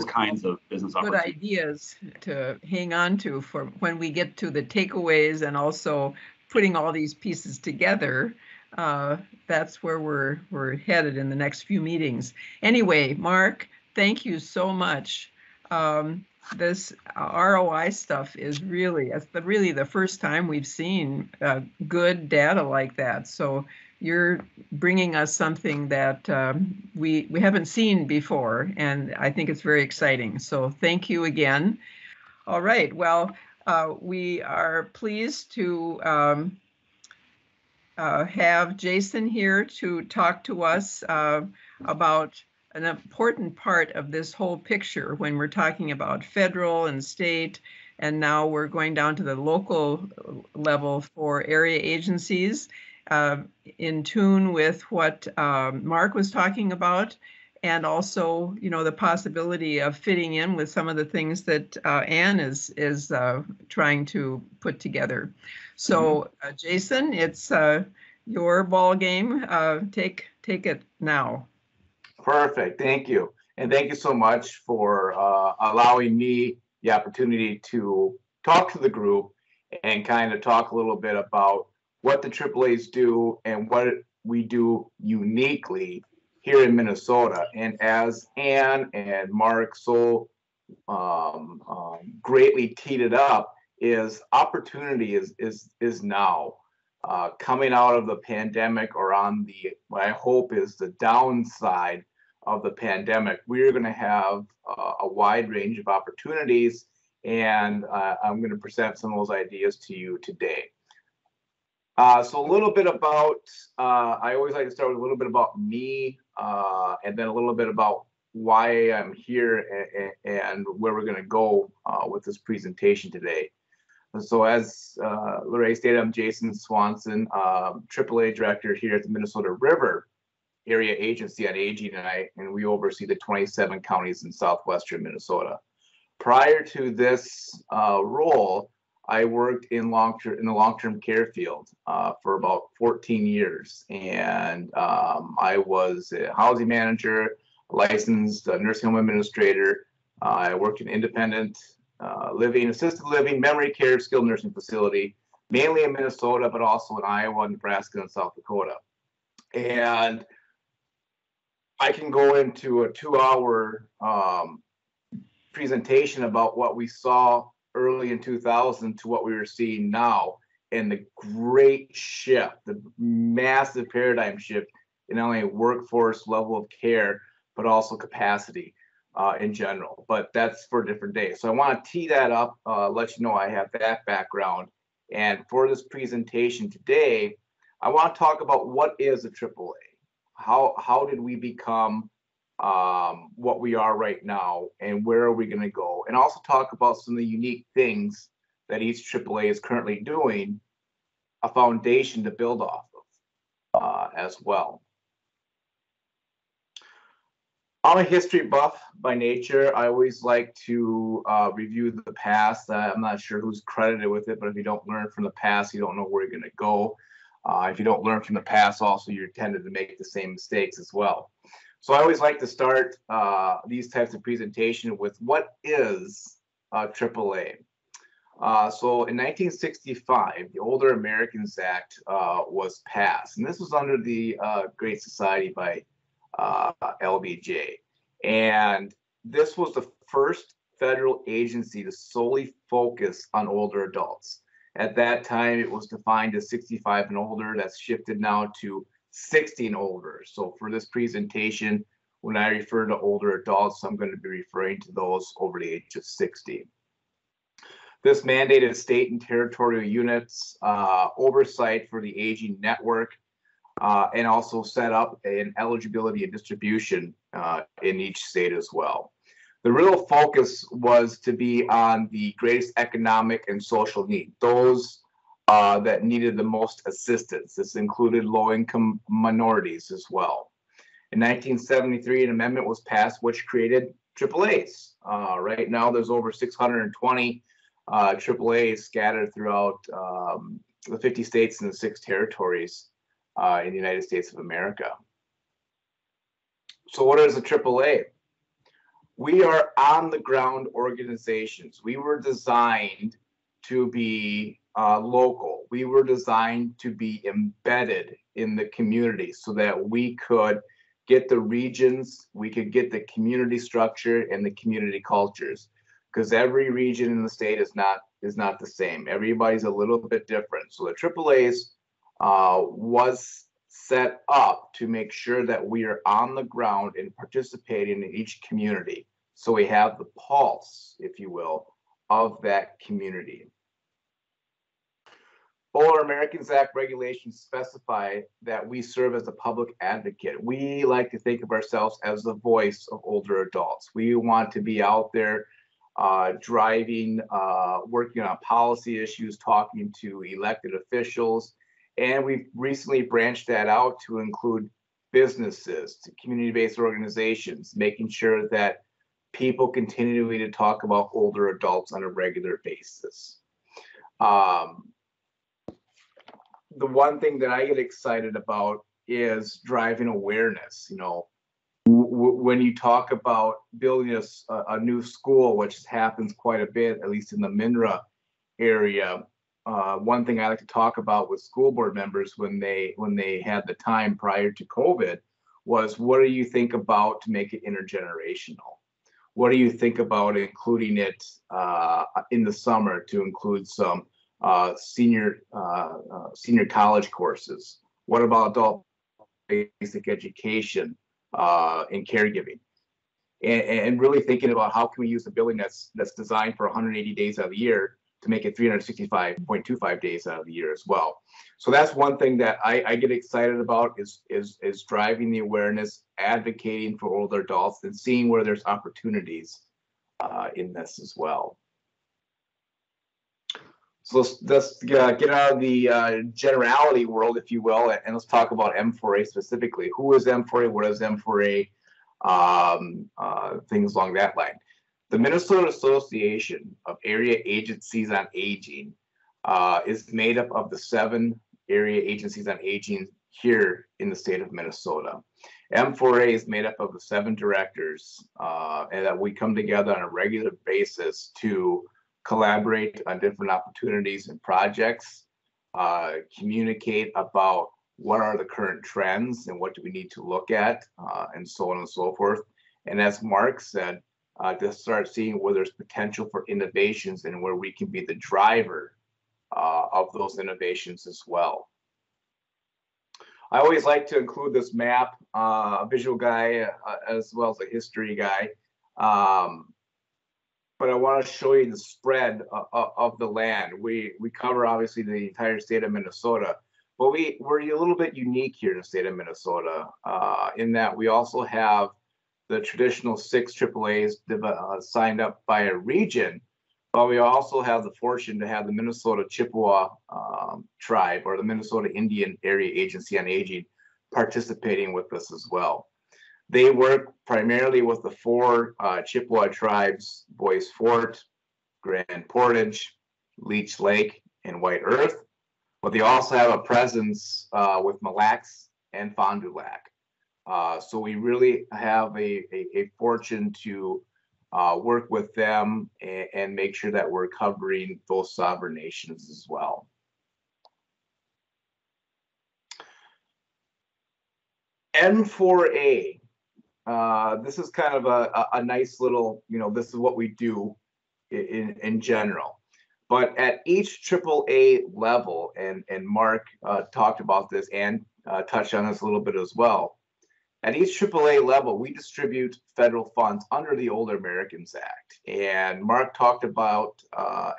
kinds of business good opportunities. ideas to hang on to for when we get to the takeaways, and also putting all these pieces together. That's where we're headed in the next few meetings. Anyway, Mark, thank you so much. This ROI stuff is really the first time we've seen good data like that. So you're bringing us something that we haven't seen before, and I think it's very exciting. So thank you again. All right, well, we are pleased to have Jason here to talk to us about an important part of this whole picture when we're talking about federal and state, and now we're going down to the local level for area agencies, in tune with what Mark was talking about, and also, the possibility of fitting in with some of the things that Anne is trying to put together. So, Jason, it's your ball game. Take it now. Perfect. Thank you. And thank you so much for allowing me the opportunity to talk to the group and kind of talk a little bit about what the AAAs do and what we do uniquely here in Minnesota. And as Anne and Mark so greatly teed it up, is opportunity is now. Coming out of the pandemic, or on what I hope is the downside of the pandemic, we're going to have a wide range of opportunities, and I'm going to present some of those ideas to you today. So a little bit about, I always like to start with a little bit about me, and then a little bit about why I'm here and where we're going to go with this presentation today. So as Lorraine stated, I'm Jason Swanson, AAA director here at the Minnesota River Area Agency on Aging, and we oversee the 27 counties in southwestern Minnesota. Prior to this role, I worked in the long-term care field for about 14 years, and I was a housing manager, a licensed nursing home administrator. I worked in independent living, assisted living, memory care, skilled nursing facility, mainly in Minnesota, but also in Iowa, Nebraska, and South Dakota. And I can go into a 2-hour presentation about what we saw early in 2000 to what we were seeing now, and the great shift, the massive paradigm shift in not only workforce level of care, but also capacity in general. But that's for a different day. So I want to tee that up, let you know I have that background. And for this presentation today, I want to talk about what is a AAA. How did we become what we are right now, and where are we going to go? And also talk about some of the unique things that each AAA is currently doing, a foundation to build off of as well. I'm a history buff by nature. I always like to review the past. I'm not sure who's credited with it, but if you don't learn from the past, you don't know where you're going to go. If you don't learn from the past, also, you're tended to make the same mistakes as well. So I always like to start these types of presentation with what is AAA. So in 1965, the Older Americans Act was passed, and this was under the Great Society by LBJ. And this was the first federal agency to solely focus on older adults. At that time, it was defined as 65 and older. That's shifted now to 60 and older. So for this presentation, when I refer to older adults, I'm going to be referring to those over the age of 60. This mandated state and territorial units, oversight for the aging network, and also set up an eligibility and distribution in each state as well. The real focus was to be on the greatest economic and social need, those that needed the most assistance. This included low-income minorities as well. In 1973, an amendment was passed which created AAAs. Right now, there's over 620 AAAs scattered throughout the 50 states and the 6 territories in the United States of America. So what is a AAA? We are on-the-ground organizations. We were designed to be local. We were designed to be embedded in the community so that we could get the regions, we could get the community structure and the community cultures, because every region in the state is not the same. Everybody's a little bit different. So the AAAs was set up to make sure that we are on the ground and participating in each community. So we have the pulse, if you will, of that community. Older Americans Act regulations specify that we serve as a public advocate. We like to think of ourselves as the voice of older adults. We want to be out there driving, working on policy issues, talking to elected officials. And we've recently branched that out to include businesses, to community-based organizations, making sure that people continually to talk about older adults on a regular basis. The one thing that I get excited about is driving awareness. You know, when you talk about building a new school, which happens quite a bit, at least in the Minra area, one thing I like to talk about with school board members when they had the time prior to COVID was, what do you think about to make it intergenerational? What do you think about including it in the summer to include some senior college courses? What about adult basic education and caregiving? And really thinking about how can we use a building that's designed for 180 days out of the year to make it 365.25 days out of the year as well. So that's one thing that I get excited about is driving the awareness, advocating for older adults, and seeing where there's opportunities in this as well. So let's get out of the generality world, if you will, and let's talk about M4A specifically. Who is M4A? What is M4A? Things along that line. The Minnesota Association of Area Agencies on Aging is made up of the 7 area agencies on aging here in the state of Minnesota. M4A is made up of the 7 directors, and that we come together on a regular basis to collaborate on different opportunities and projects, communicate about what are the current trends and what do we need to look at, and so on and so forth. And as Mark said, to start seeing where there's potential for innovations and where we can be the driver of those innovations as well. I always like to include this map, a visual guy as well as a history guy. But I want to show you the spread of the land. We cover obviously the entire state of Minnesota, but we're a little bit unique here in the state of Minnesota in that we also have the traditional 6 AAAs signed up by a region, but we also have the fortune to have the Minnesota Chippewa tribe, or the Minnesota Indian Area Agency on Aging, participating with us as well. They work primarily with the 4 Chippewa tribes: Bois Forte, Grand Portage, Leech Lake, and White Earth. But they also have a presence with Mille Lacs and Fond du Lac. So we really have a fortune to work with them and make sure that we're covering those sovereign nations as well. N4A, this is kind of a nice little, this is what we do in general. But at each AAA level, and Mark talked about this and touched on this a little bit as well, at each AAA level, we distribute federal funds under the Older Americans Act. And Mark talked about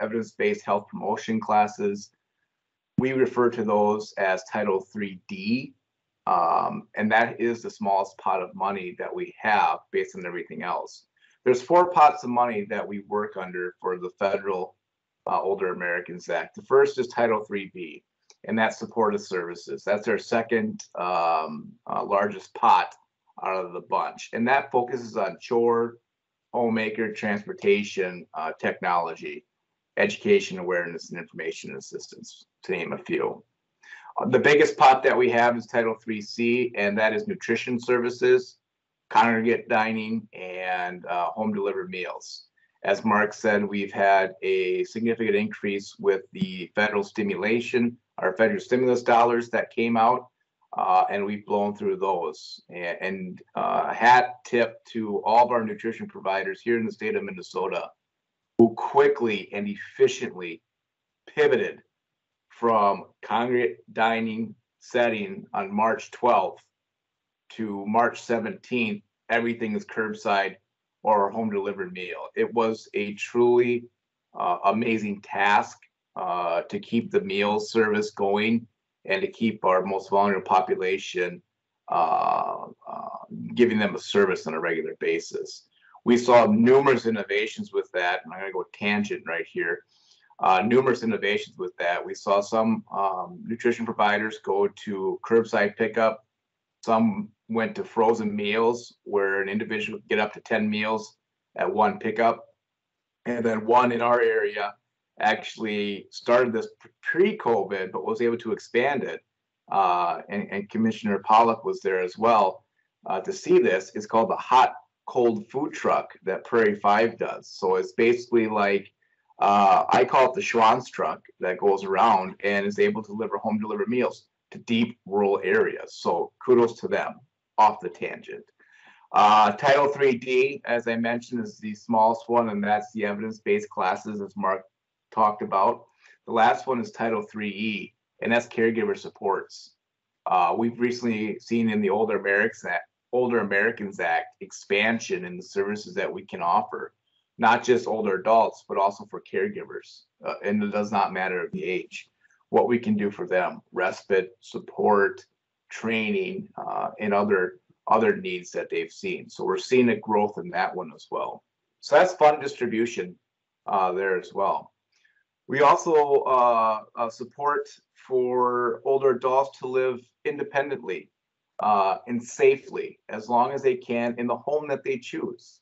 evidence-based health promotion classes. We refer to those as Title 3D. And that is the smallest pot of money that we have based on everything else. There's 4 pots of money that we work under for the federal Older Americans Act. The first is Title 3B, and that's supportive services. That's our second largest pot out of the bunch. And that focuses on chore, homemaker, transportation, technology, education, awareness, and information assistance, to name a few. The biggest pot that we have is Title 3C, and that is nutrition services, congregate dining, and home delivered meals. As Mark said, we've had a significant increase with the federal stimulation, our federal stimulus dollars that came out, and we've blown through those. And hat tip to all of our nutrition providers here in the state of Minnesota, who quickly and efficiently pivoted from congregate dining setting on March 12th to March 17th, everything is curbside or a home delivered meal. It was a truly amazing task to keep the meal service going and to keep our most vulnerable population, giving them a service on a regular basis. We saw numerous innovations with that, and I'm gonna go tangent right here. Numerous innovations with that. We saw some nutrition providers go to curbside pickup. Some went to frozen meals where an individual could get up to 10 meals at one pickup. And then one in our area actually started this pre-COVID, but was able to expand it. And Commissioner Pollock was there as well to see this. It's called the hot cold food truck that Prairie 5 does. So it's basically like, I call it the Schwann's truck that goes around and is able to deliver home delivered meals to deep rural areas. So kudos to them. Off the tangent. Title 3D, as I mentioned, is the smallest one, and that's the evidence-based classes, as Mark talked about. The last one is Title 3E, and that's caregiver supports. We've recently seen in the Older Americans Act expansion in the services that we can offer, not just older adults, but also for caregivers, and it does not matter the age. What we can do for them, respite, support, training, and other needs that they've seen. So we're seeing a growth in that one as well. So that's fund distribution there as well. We also support for older adults to live independently and safely, as long as they can, in the home that they choose.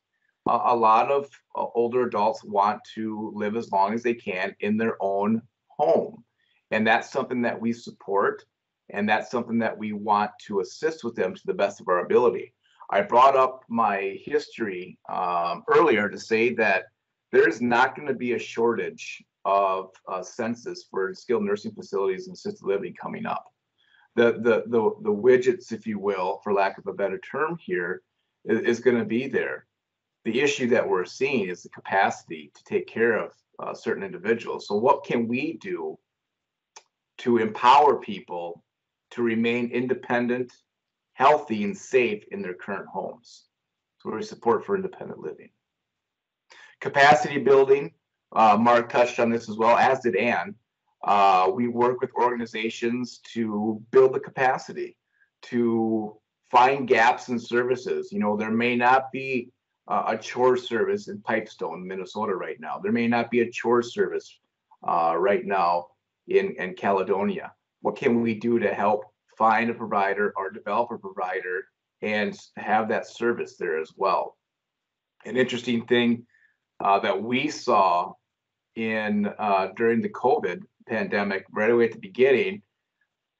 A lot of older adults want to live as long as they can in their own home. And that's something that we support. And that's something that we want to assist with them to the best of our ability. I brought up my history earlier to say that there's not going to be a shortage of census for skilled nursing facilities and assisted living coming up. The widgets, if you will, for lack of a better term here, is going to be there. The issue that we're seeing is the capacity to take care of certain individuals. So what can we do to empower people to remain independent, healthy, and safe in their current homes? So we support for independent living. Capacity building, Mark touched on this as well, as did Ann. We work with organizations to build the capacity, to find gaps in services. There may not be a chore service in Pipestone, Minnesota right now. There may not be a chore service right now in Caledonia. What can we do to help find a provider or develop a provider and have that service there as well? An interesting thing that we saw during the COVID pandemic, right away at the beginning,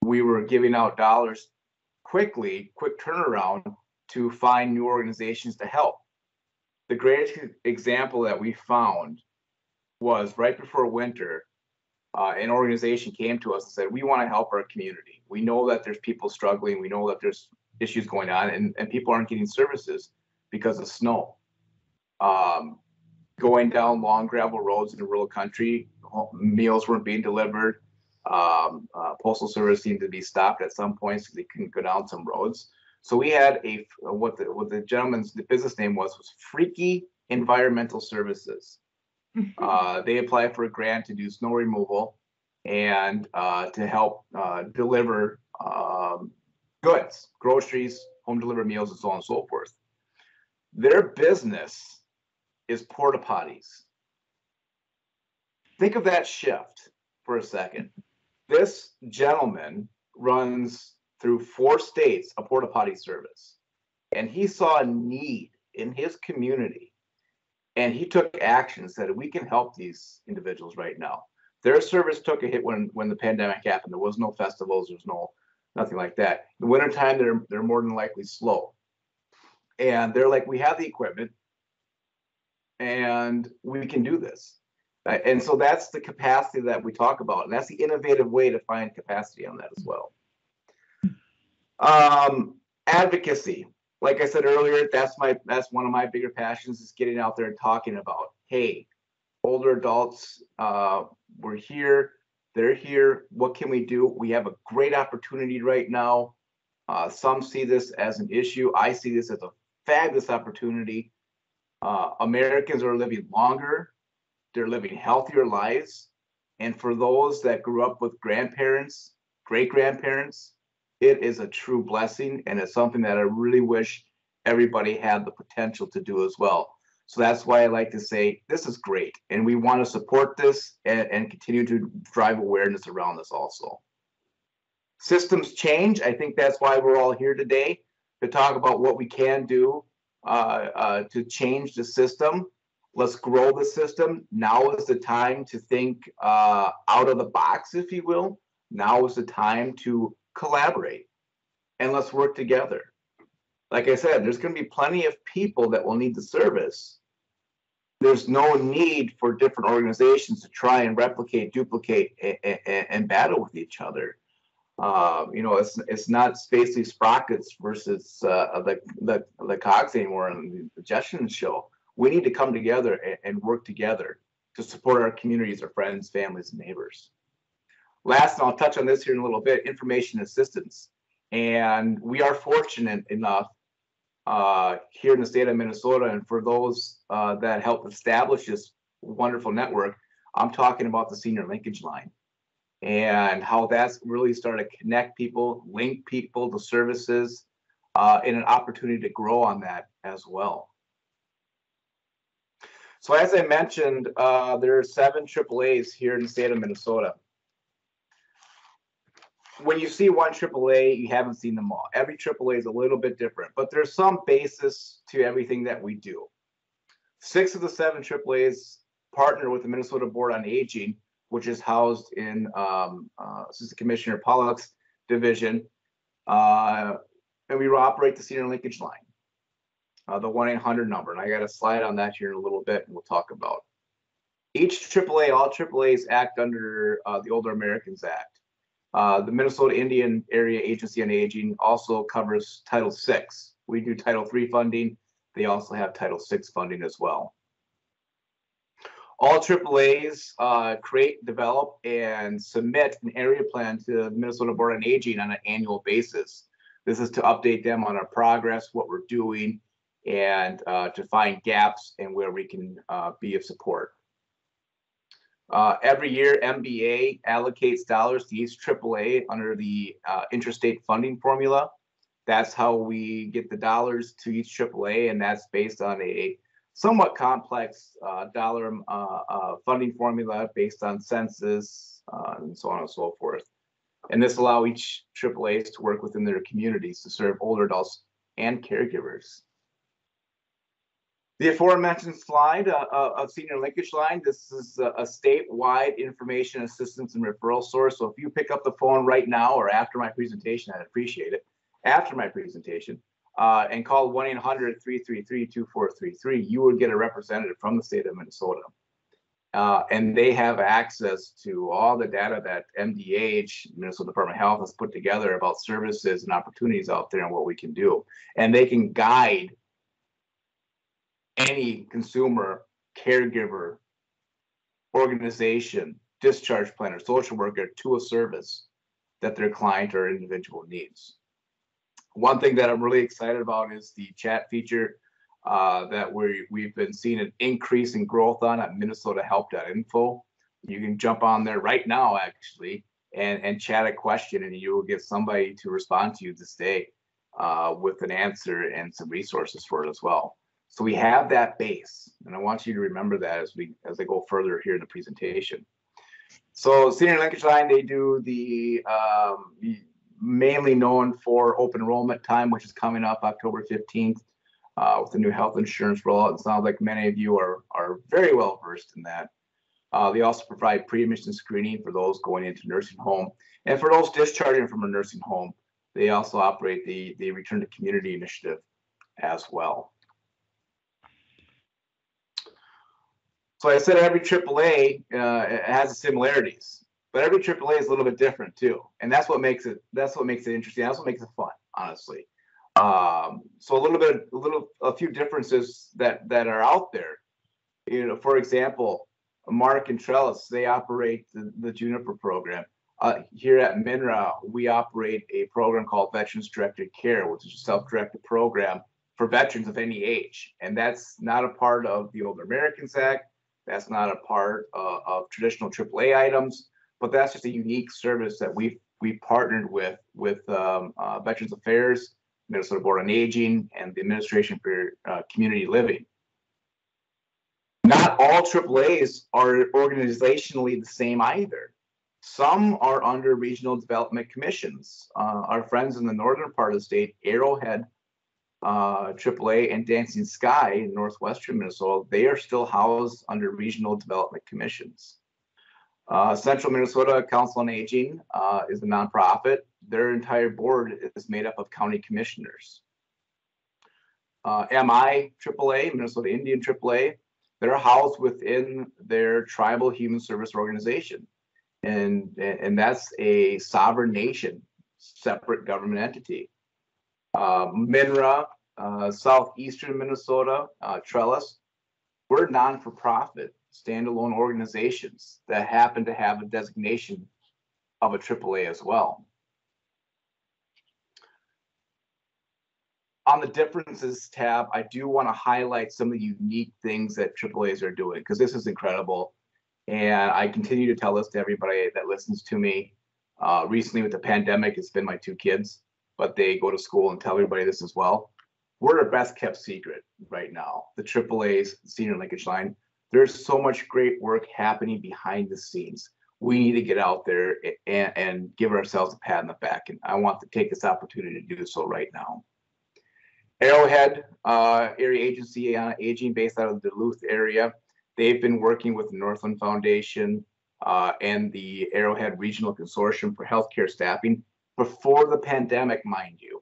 we were giving out dollars quick turnaround to find new organizations to help. The greatest example that we found was right before winter, an organization came to us and said, we want to help our community. We know that there's people struggling. We know that there's issues going on, and people aren't getting services because of snow. Going down long gravel roads in the rural country, meals weren't being delivered. Postal service seemed to be stopped at some points because they couldn't go down some roads. So we had what the gentleman's business name was Freaky Environmental Services. They applied for a grant to do snow removal and to help deliver goods, groceries, home delivered meals, and so on and so forth. Their business is porta potties. Think of that shift for a second. This gentleman runs through 4 states a porta potty service, and he saw a need in his community, and he took action, said we can help these individuals right now. Their service took a hit when the pandemic happened. There was no festivals, there's nothing like that. In the wintertime, they're more than likely slow, and they're like, we have the equipment and we can do this. And so that's the capacity that we talk about, and that's the innovative way to find capacity on that as well. Advocacy, like I said earlier, that's one of my bigger passions, is getting out there and talking about, hey, older adults, we're here, they're here, what can we do? We have a great opportunity right now. Some see this as an issue. I see this as a fabulous opportunity. Americans are living longer, they're living healthier lives. And for those that grew up with grandparents, great-grandparents, it is a true blessing, and it's something that I really wish everybody had the potential to do as well. So that's why I like to say this is great, and we want to support this and continue to drive awareness around this also. Systems change. I think that's why we're all here today, to talk about what we can do to change the system. Let's grow the system. Now is the time to think out of the box, if you will. Now is the time to collaborate, and let's work together. Like I said, there's going to be plenty of people that will need the service. There's no need for different organizations to try and replicate, duplicate, and battle with each other. It's not Spacely Sprockets versus the Cogs anymore on the Jetson show. We need to come together and work together to support our communities, our friends, families, and neighbors. Last, and I'll touch on this here in a little bit, information assistance. And we are fortunate enough here in the state of Minnesota, and for those that helped establish this wonderful network, I'm talking about the Senior Linkage Line and how that's really started to connect people, link people to services, and an opportunity to grow on that as well. So as I mentioned, there are 7 AAAs here in the state of Minnesota. When you see one AAA, you haven't seen them all. Every AAA is a little bit different, but there's some basis to everything that we do. 6 of the 7 AAAs partner with the Minnesota Board on Aging, which is housed in Assistant Commissioner Pollock's division, and we operate the Senior Linkage Line, the 1-800 number. And I got a slide on that here in a little bit, and we'll talk about. Each AAA, all AAAs act under the Older Americans Act. The Minnesota Indian Area Agency on Aging also covers Title VI. We do Title III funding. They also have Title VI funding as well. All AAAs create, develop, and submit an area plan to the Minnesota Board on Aging on an annual basis. This is to update them on our progress, what we're doing, and to find gaps and where we can be of support. Every year, MBA allocates dollars to each AAA under the interstate funding formula. That's how we get the dollars to each AAA, and that's based on a somewhat complex dollar funding formula based on census and so on and so forth. And this allows each AAAs to work within their communities to serve older adults and caregivers. The aforementioned slide of Senior Linkage Line, this is a statewide information assistance and referral source. So if you pick up the phone right now or after my presentation, I'd appreciate it. After my presentation, and call 1-800-333-2433, you would get a representative from the state of Minnesota. And they have access to all the data that MDH, Minnesota Department of Health, has put together about services and opportunities out there and what we can do. And they can guide any consumer, caregiver, organization, discharge planner, social worker to a service that their client or individual needs. One thing that I'm really excited about is the chat feature that we've been seeing an increase in growth on at minnesotahelp.info. You can jump on there right now, actually, and chat a question, and you will get somebody to respond to you this day with an answer and some resources for it as well. So we have that base, and I want you to remember that as I go further here in the presentation. So Senior Linkage Line, they do the mainly known for open enrollment time, which is coming up October 15th. With the new health insurance rollout. It sounds like many of you are very well versed in that. They also provide pre-admission screening for those going into nursing home. And for those discharging from a nursing home, they also operate the Return to Community initiative as well. So I said every AAA has similarities, but every AAA is a little bit different too. And that's what makes it interesting. That's what makes it fun, honestly. So a few differences that are out there. You know, for example, Mark and Trellis, they operate the Juniper program. Here at MINRA, we operate a program called Veterans Directed Care, which is a self-directed program for veterans of any age. And that's not a part of the Older Americans Act. That's not a part of traditional AAA items, but that's just a unique service that we partnered with Veterans Affairs, Minnesota Board on Aging, and the Administration for Community Living. Not all AAAs are organizationally the same either. Some are under regional development commissions. Our friends in the northern part of the state, Arrowhead AAA and Dancing Sky in northwestern Minnesota, they are still housed under regional development commissions. Central Minnesota Council on Aging is a nonprofit. Their entire board is made up of county commissioners. MI AAA, Minnesota Indian AAA, they're housed within their tribal human service organization. And that's a sovereign nation, separate government entity. MINRA, Southeastern Minnesota, Trellis, we're non-for-profit, standalone organizations that happen to have a designation of a AAA as well. On the differences tab, I do want to highlight some of the unique things that AAAs are doing, because this is incredible. And I continue to tell this to everybody that listens to me. Recently with the pandemic, it's been my two kids, but they go to school and tell everybody this as well. We're the best kept secret right now. The AAA's Senior Linkage Line, there's so much great work happening behind the scenes. We need to get out there and give ourselves a pat on the back. And I want to take this opportunity to do so right now. Arrowhead, Area Agency on Aging based out of the Duluth area. They've been working with the Northland Foundation and the Arrowhead Regional Consortium for Healthcare Staffing before the pandemic, mind you,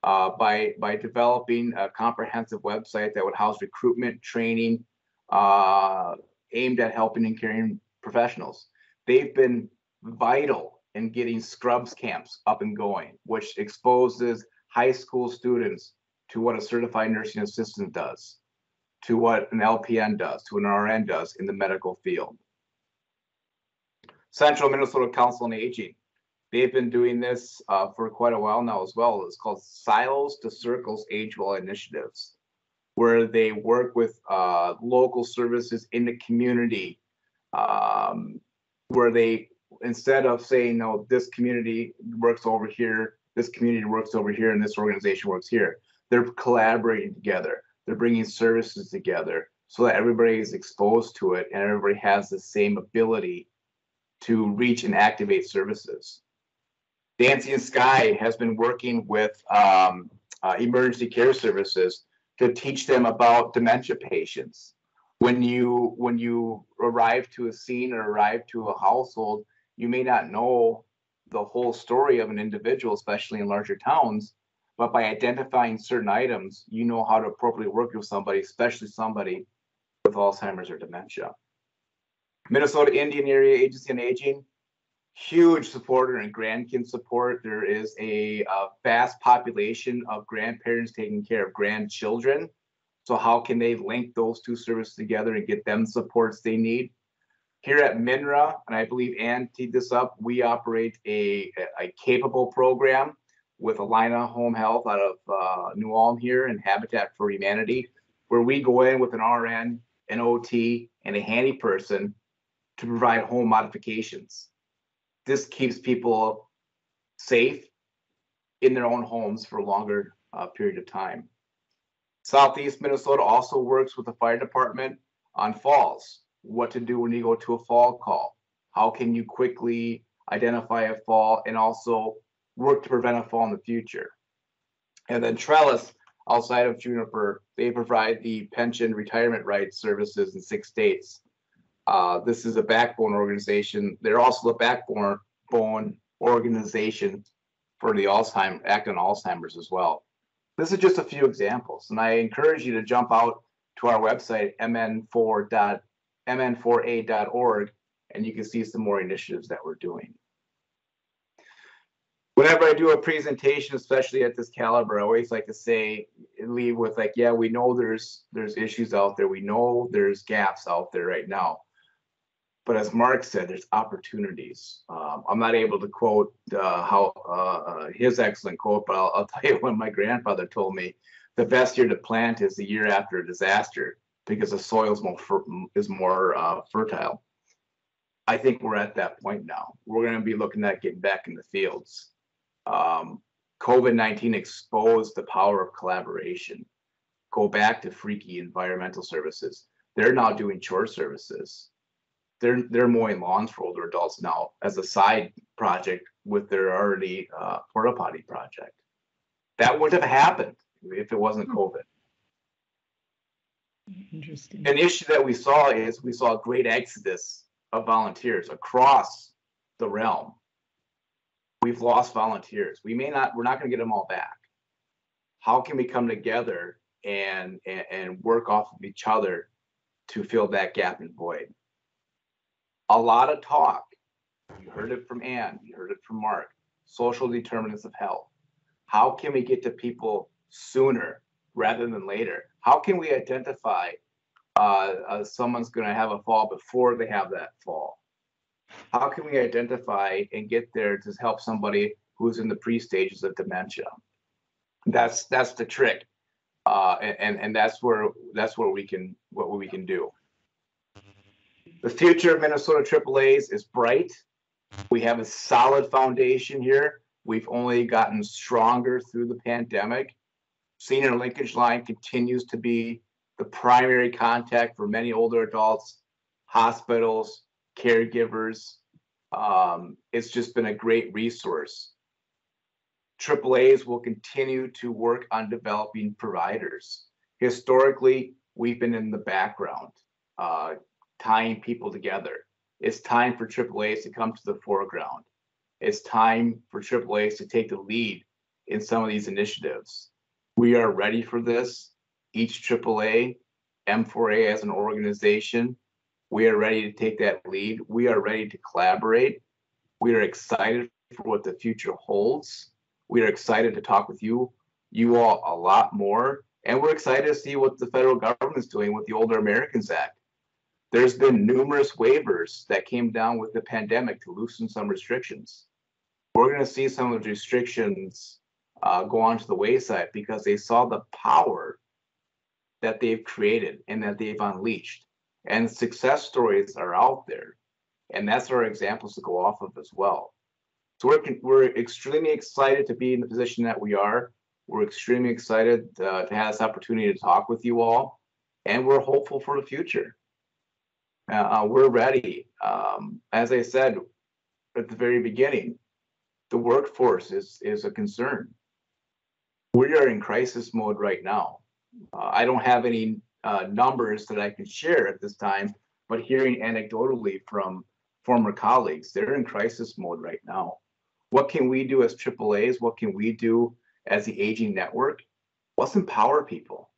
by developing a comprehensive website that would house recruitment, training, aimed at helping and caring professionals. They've been vital in getting scrubs camps up and going, which exposes high school students to what a certified nursing assistant does, to what an LPN does, to an RN does in the medical field. Central Minnesota Council on Aging, they've been doing this for quite a while now as well. It's called Silos to Circles Age-Well Initiatives, where they work with local services in the community, where they, instead of saying, no, this community works over here, this community works over here, and this organization works here, they're collaborating together. They're bringing services together so that everybody is exposed to it and everybody has the same ability to reach and activate services. Dancing Sky has been working with emergency care services to teach them about dementia patients. When you arrive to a scene or arrive to a household, you may not know the whole story of an individual, especially in larger towns, but by identifying certain items, you know how to appropriately work with somebody, especially somebody with Alzheimer's or dementia. Minnesota Indian Area Agency on Aging, huge supporter and grandkind support. There is a vast population of grandparents taking care of grandchildren. So how can they link those two services together and get them supports they need? Here at MINRA, and I believe Ann teed this up, we operate a capable program with Alina Home Health out of New Ulm here and Habitat for Humanity, where we go in with an RN, an OT, and a handy person to provide home modifications. This keeps people safe in their own homes for a longer period of time. Southeast Minnesota also works with the fire department on falls, what to do when you go to a fall call. How can you quickly identify a fall and also work to prevent a fall in the future? And then Trellis, outside of Juniper, they provide the pension retirement rights services in 6 states. This is a backbone organization. They're also the backbone organization for the Act on Alzheimer's as well. This is just a few examples, and I encourage you to jump out to our website, mn4a.org, and you can see some more initiatives that we're doing. Whenever I do a presentation, especially at this caliber, I always like to leave with like, yeah, we know there's issues out there. We know there's gaps out there right now. But as Mark said, there's opportunities. I'm not able to quote his excellent quote, but I'll tell you what my grandfather told me. The best year to plant is the year after a disaster because the soil is more fertile. I think we're at that point now. We're going to be looking at getting back in the fields. COVID-19 exposed the power of collaboration. Go back to freaky environmental services. They're now doing chore services. They're mowing lawns for older adults now as a side project with their already porta potty project. That wouldn't have happened if it wasn't COVID. Interesting. An issue that we saw is we saw a great exodus of volunteers across the realm. We've lost volunteers. We're not going to get them all back. How can we come together and work off of each other to fill that gap and void? A lot of talk. You heard it from Ann, you heard it from Mark. Social determinants of health. How can we get to people sooner rather than later? How can we identify someone's going to have a fall before they have that fall? How can we identify and get there to help somebody who's in the pre-stages of dementia? That's the trick, and that's what we can do. The future of Minnesota AAAs is bright. We have a solid foundation here. We've only gotten stronger through the pandemic. Senior Linkage Line continues to be the primary contact for many older adults, hospitals, caregivers. It's just been a great resource. AAAs will continue to work on developing providers. Historically, we've been in the background, tying people together. It's time for AAAs to come to the foreground. It's time for AAAs to take the lead in some of these initiatives. We are ready for this. Each AAA, M4A as an organization, we are ready to take that lead. We are ready to collaborate. We are excited for what the future holds. We are excited to talk with you all a lot more. And we're excited to see what the federal government is doing with the Older Americans Act. There's been numerous waivers that came down with the pandemic to loosen some restrictions. We're going to see some of the restrictions go onto the wayside because they saw the power that they've created and that they've unleashed. And success stories are out there. And that's our examples to go off of as well. So we're extremely excited to be in the position that we are. We're extremely excited to have this opportunity to talk with you all. And we're hopeful for the future. We're ready. As I said at the very beginning, the workforce is a concern. We are in crisis mode right now. I don't have any numbers that I can share at this time, but hearing anecdotally from former colleagues, they're in crisis mode right now. What can we do as AAAs? What can we do as the aging network, let's empower people.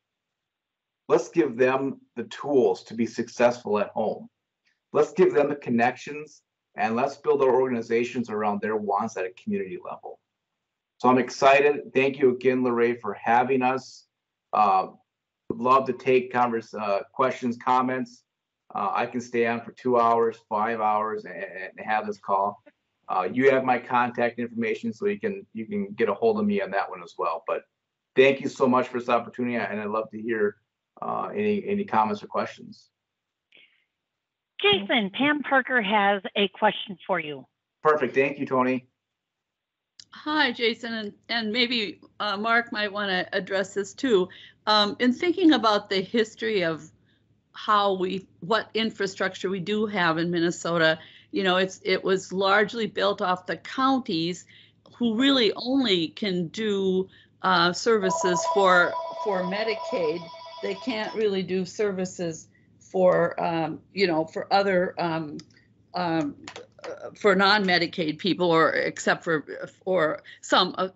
Let's give them the tools to be successful at home. Let's give them the connections, and let's build our organizations around their wants at a community level. So I'm excited. Thank you again, Lorraine, for having us. Would love to take questions, comments. I can stay on for 2 hours, 5 hours, and have this call. You have my contact information, so you can get a hold of me on that one as well. But thank you so much for this opportunity, and I'd love to hear any comments or questions. Jason, Pam Parker has a question for you. Perfect. Thank you, Tony. Hi, Jason, and maybe Mark might want to address this too. In thinking about the history of what infrastructure we do have in Minnesota, you know, it was largely built off the counties, who really only can do services for Medicaid. They can't really do services for you know, for other for non-Medicaid people, or except for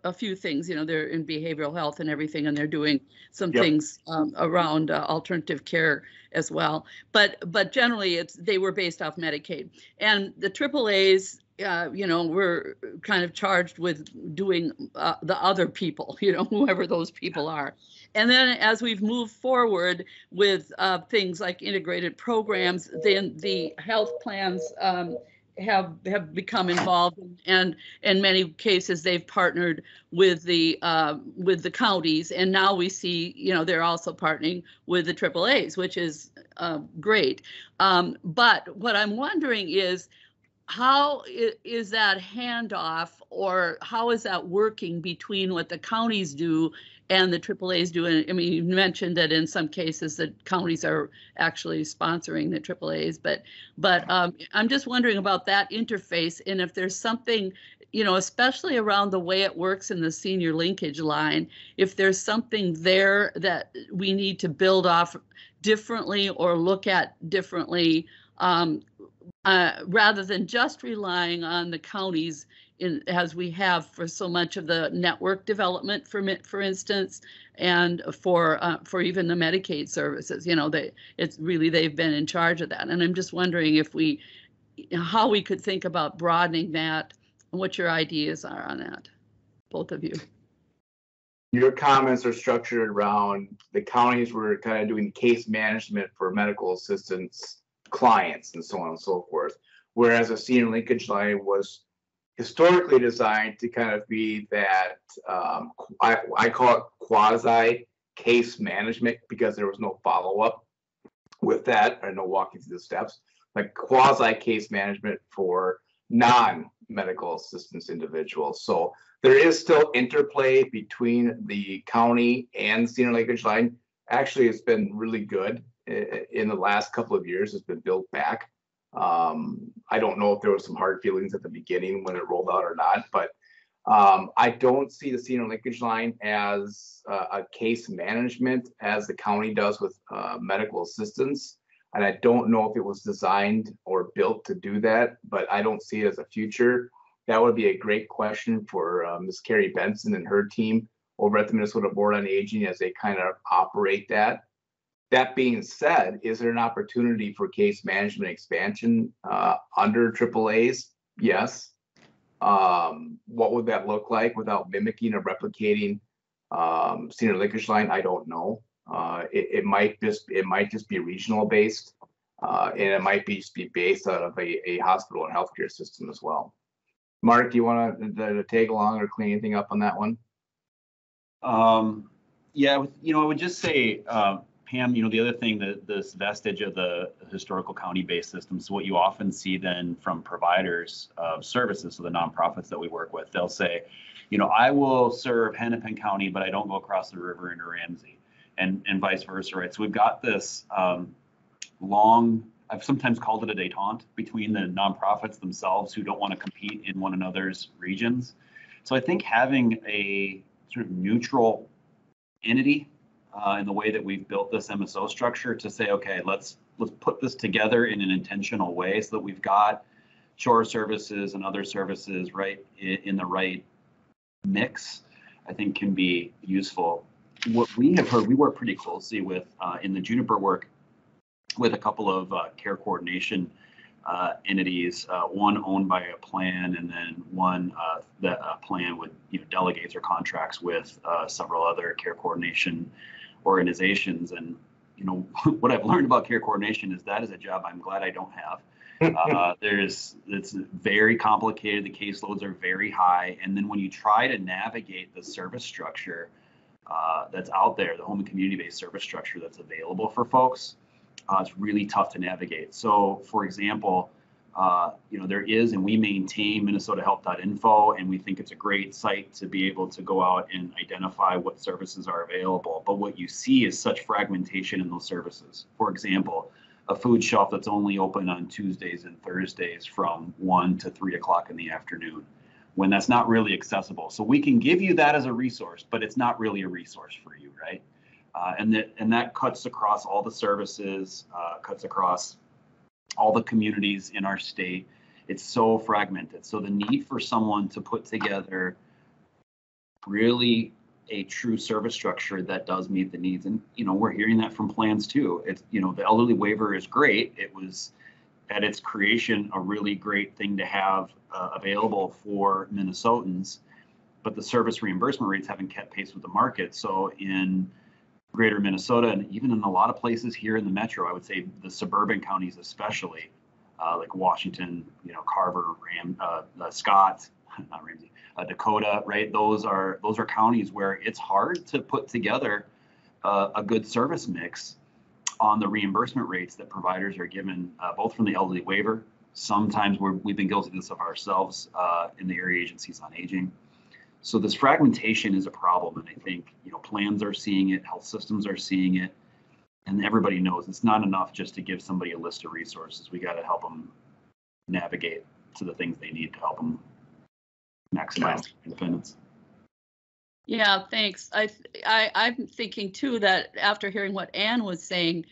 a few things. You know, they're in behavioral health and everything, and they're doing some things around alternative care as well. But generally, they were based off Medicaid, and the AAAs. You know, were kind of charged with doing the other people, you know, whoever those people are. And then as we've moved forward with things like integrated programs, then the health plans have become involved, and in many cases they've partnered with the counties, and now we see, you know, they're also partnering with the AAAs, which is great. But what I'm wondering is, how is that handoff, or how is that working between what the counties do and the AAAs do? And I mean, you mentioned that in some cases the counties are actually sponsoring the AAAs, but I'm just wondering about that interface, and if there's something, you know, especially around the way it works in the senior linkage line, if there's something there that we need to build off differently or look at differently, rather than just relying on the counties as we have for so much of the network development, for instance, and for even the Medicaid services. You know, they've been in charge of that, and I'm just wondering how we could think about broadening that, and what your ideas are on that, both of you. Your comments are structured around the counties were kind of doing case management for medical assistance clients and so on and so forth, whereas a senior linkage line was historically designed to kind of be that I call it quasi case management, because there was no follow-up with that, or no walking through the steps, like quasi case management for non-medical assistance individuals. So there is still interplay between the county and senior linkage line. Actually, it's been really good. In the last couple of years, it's been built back. I don't know if there was some hard feelings at the beginning when it rolled out or not, but I don't see the senior linkage line as a case management as the county does with medical assistance. And I don't know if it was designed or built to do that, but I don't see it as a future. That would be a great question for Ms. Carrie Benson and her team over at the Minnesota Board on Aging as they kind of operate that. That being said, is there an opportunity for case management expansion under AAAs? Yes. What would that look like without mimicking or replicating senior linkage line? I don't know. It might just be regional based, and it might be based out of a hospital and healthcare system as well. Mark, do you want to tag along or clean anything up on that one? Yeah, you know, I would just say, Pam, you know, the other thing, that this vestige of the historical county-based systems, what you often see then from providers of services, so the nonprofits that we work with, they'll say, you know, I will serve Hennepin County, but I don't go across the river into Ramsey, and vice versa, right? So we've got this long, I've sometimes called it a détente between the nonprofits themselves who don't want to compete in one another's regions. So I think having a sort of neutral entity in the way that we've built this MSO structure to say, okay, let's put this together in an intentional way so that we've got chore services and other services right in the right mix. I think can be useful. What we have heard, we work pretty closely with, in the Juniper work, with a couple of care coordination entities, one owned by a plan, and then one that plan with delegates or contracts with several other care coordination organizations. And what I've learned about care coordination is that is a job I'm glad I don't have. It's very complicated. The caseloads are very high, and then when you try to navigate the service structure that's out there, the home and community-based service structure that's available for folks, it's really tough to navigate. So, for example, there is, and we maintain minnesotahealth.info, and we think it's a great site to be able to go out and identify what services are available. But what you see is such fragmentation in those services. For example, a food shelf that's only open on Tuesdays and Thursdays from 1 to 3 o'clock in the afternoon, when that's not really accessible. So we can give you that as a resource, but it's not really a resource for you, right? And that cuts across all the services, cuts across all the communities in our state. It's so fragmented. So the need for someone to put together really a true service structure that does meet the needs. And, we're hearing that from plans too. It's, the elderly waiver is great. It was at its creation a really great thing to have available for Minnesotans, but the service reimbursement rates haven't kept pace with the market. So in greater Minnesota, and even in a lot of places here in the metro, I would say the suburban counties especially, like Washington, Carver, Scott, not Ramsey, Dakota, right? Those are counties where it's hard to put together a good service mix on the reimbursement rates that providers are given, both from the elderly waiver. Sometimes we've been guilty of this of ourselves in the area agencies on aging. So this fragmentation is a problem, and I think plans are seeing it, health systems are seeing it, and everybody knows it's not enough just to give somebody a list of resources. We got to help them navigate to the things they need to help them maximize independence. Yeah, thanks. I'm thinking too that after hearing what Ann was saying,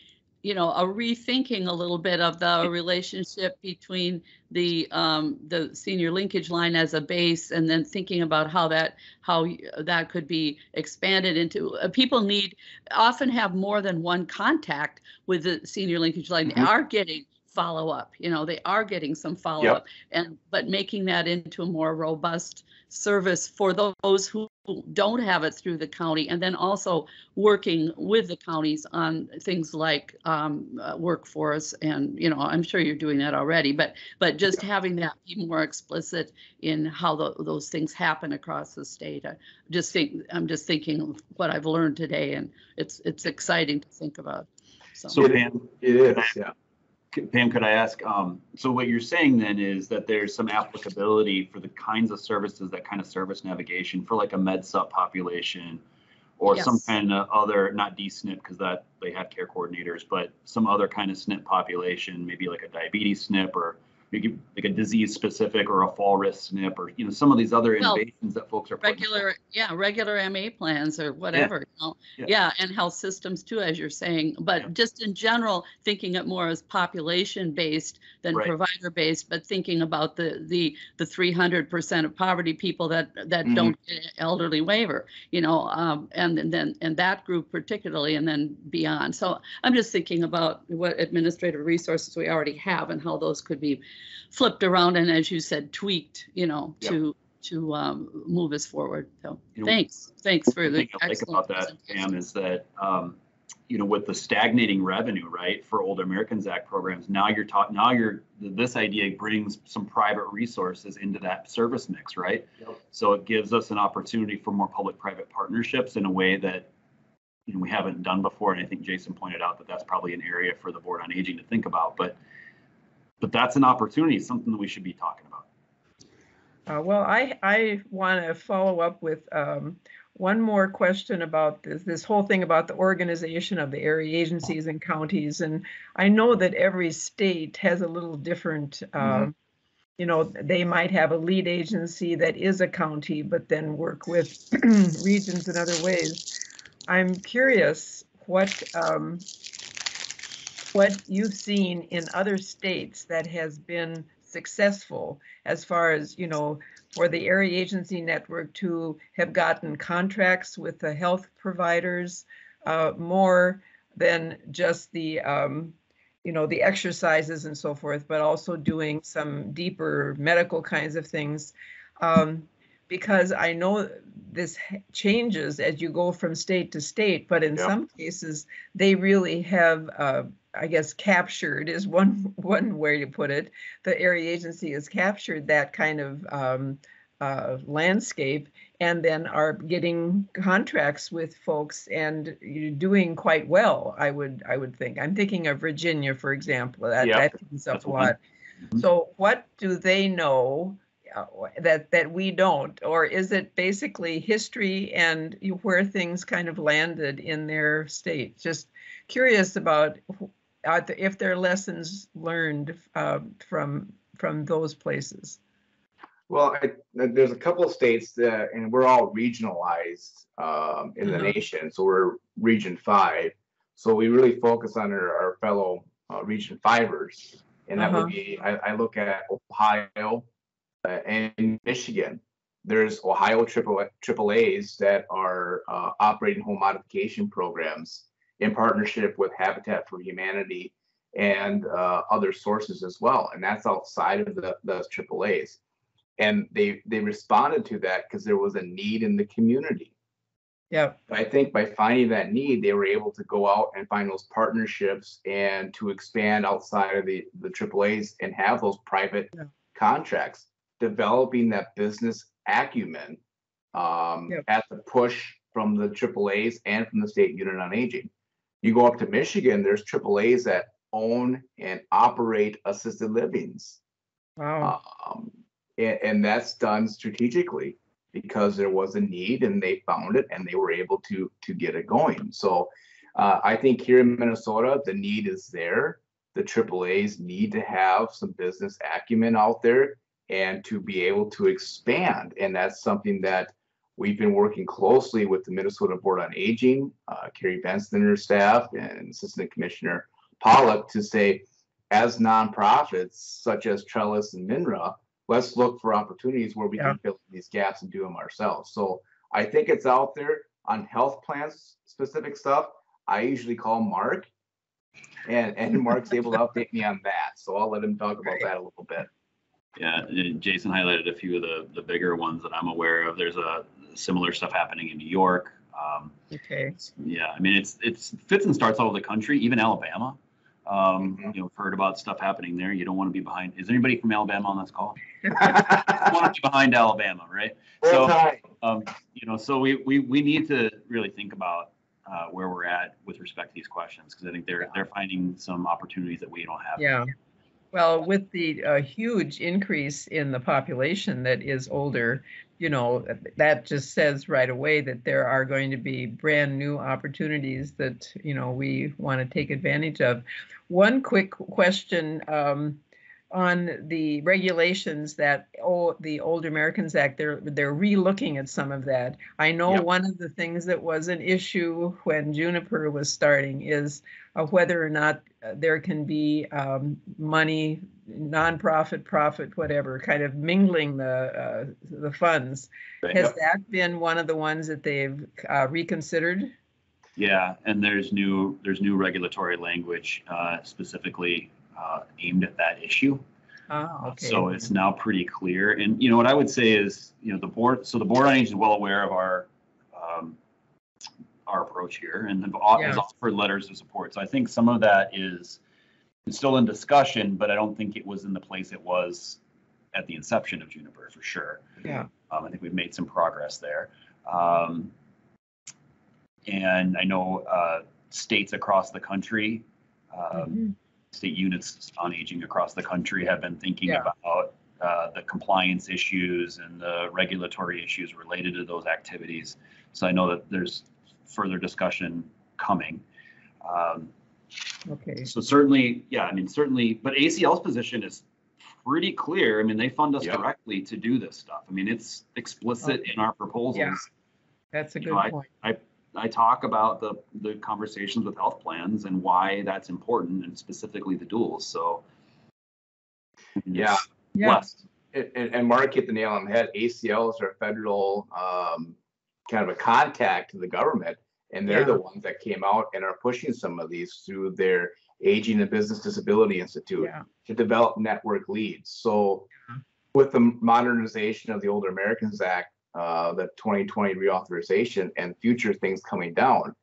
a rethinking a little bit of the relationship between the senior linkage line as a base, and then thinking about how that could be expanded into people often have more than one contact with the senior linkage line. They are getting follow-up, they are getting some follow-up, but making that into a more robust service for those who don't have it through the county, and then also working with the counties on things like workforce, and I'm sure you're doing that already, but just having that be more explicit in how those things happen across the state. I'm just thinking of what I've learned today, and it's exciting to think about. So Pam, it is, yeah. Pam, could I ask, so what you're saying then is that there's some applicability for the kinds of services that kind of service navigation for like a med-sup population, or some kind of other, not D-SNP because that they have care coordinators, but some other kind of SNP population, maybe like a diabetes SNP, or maybe like a disease specific or a fall risk SNP, or some of these other innovations that folks are regular MA plans or whatever. And health systems too, as you're saying, but just in general, thinking it more as population based than provider based, but thinking about the 300% of poverty people that don't get elderly waiver, and that group particularly, and then beyond. So I'm just thinking about what administrative resources we already have and how those could be flipped around and, as you said, tweaked, to move us forward. So thanks for the excellent think about that, Pam, is that with the stagnating revenue, right, for Older Americans Act programs, this idea brings some private resources into that service mix, right? So it gives us an opportunity for more public-private partnerships in a way that we haven't done before, and I think Jason pointed out that that's probably an area for the Board on Aging to think about, but that's an opportunity, something that we should be talking about. Well, I want to follow up with one more question about this whole thing about the organization of the area agencies and counties. And I know that every state has a little different, they might have a lead agency that is a county, but then work with regions in other ways. I'm curious what you've seen in other states that has been successful as far as, for the area agency network to have gotten contracts with the health providers more than just the the exercises and so forth, but also doing some deeper medical kinds of things. Because I know this changes as you go from state to state, but in some cases they really have, I guess, captured is one way to put it. The area agency has captured that kind of landscape, and then are getting contracts with folks and doing quite well. I would think. I'm thinking of Virginia, for example. That comes up a lot. So what do they know that we don't, or is it basically history and where things kind of landed in their state? Just curious about if there are lessons learned from those places. Well, there's a couple of states that, and we're all regionalized in the nation. So we're Region 5. So we really focus on our fellow Region 5ers. And that would be, I look at Ohio and Michigan. There's Ohio AAAs that are operating home modification programs in partnership with Habitat for Humanity and other sources as well. And that's outside of those AAAs. And they responded to that because there was a need in the community. Yeah. I think by finding that need, they were able to go out and find those partnerships and to expand outside of the AAAs and have those private contracts, developing that business acumen at the push from the AAAs and from the State Unit on Aging. You go up to Michigan, there's AAAs that own and operate assisted livings. Wow. And that's done strategically because there was a need and they found it and they were able to get it going. So I think here in Minnesota, the need is there. The AAAs need to have some business acumen out there and to be able to expand. And that's something that we've been working closely with the Minnesota Board on Aging, Carrie Benson and her staff, and Assistant Commissioner Pollock to say, as nonprofits such as Trellis and MINRA, let's look for opportunities where we can fill these gaps and do them ourselves. So I think it's out there. On health plans specific stuff, I usually call Mark, and Mark's able to update me on that. So I'll let him talk about that a little bit. Yeah, Jason highlighted a few of the bigger ones that I'm aware of. There's a similar stuff happening in New York. Yeah, I mean, it's fits and starts all over the country, even Alabama. We've heard about stuff happening there. You don't want to be behind. Is there anybody from Alabama on this call? You want to be behind Alabama, right? So we need to really think about where we're at with respect to these questions, because I think they're finding some opportunities that we don't have. Yeah. Well, with the huge increase in the population that is older, that just says right away that there are going to be brand new opportunities that, we want to take advantage of. One quick question on the regulations that the Older Americans Act, they're re-looking at some of that. I know one of the things that was an issue when Juniper was starting is whether or not there can be money, nonprofit, profit, whatever, kind of mingling the funds. Has that been one of the ones that they've reconsidered? Yeah, and there's new regulatory language specifically aimed at that issue. Oh, okay. So it's now pretty clear. And what I would say is, the board on Aging is well aware of our approach here and has offered letters of support. So I think some of that is still in discussion, but I don't think it was in the place it was at the inception of Juniper for sure. Yeah. I think we've made some progress there. And I know states across the country, state units on aging across the country have been thinking about the compliance issues and the regulatory issues related to those activities. So I know that there's further discussion coming. Okay. So certainly, but ACL's position is pretty clear. I mean, they fund us directly to do this stuff. I mean, it's explicit in our proposals. Yeah. That's a good point. I talk about the conversations with health plans and why that's important, and specifically the duals. So yeah. Blessed. and Mark hit the nail on the head. ACLs are federal kind of a contact to the government, and they're the ones that came out and are pushing some of these through their Aging and Business Disability Institute to develop network leads. So with the modernization of the Older Americans Act, the 2020 reauthorization, and future things coming down,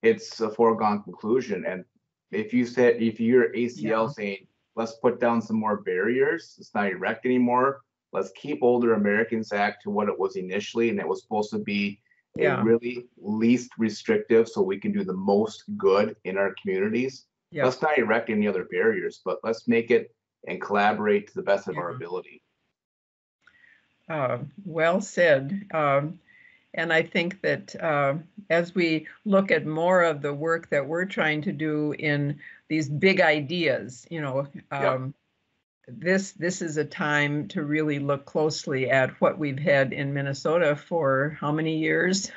it's a foregone conclusion. And if you're ACL saying, let's put down some more barriers, it's not erect anymore, let's keep Older Americans Act to what it was initially, and it was supposed to be a really least restrictive so we can do the most good in our communities. Let's not erect any other barriers, but let's make it and collaborate to the best of our ability. Well said. And I think that as we look at more of the work that we're trying to do in these big ideas, you know, this is a time to really look closely at what we've had in Minnesota for how many years?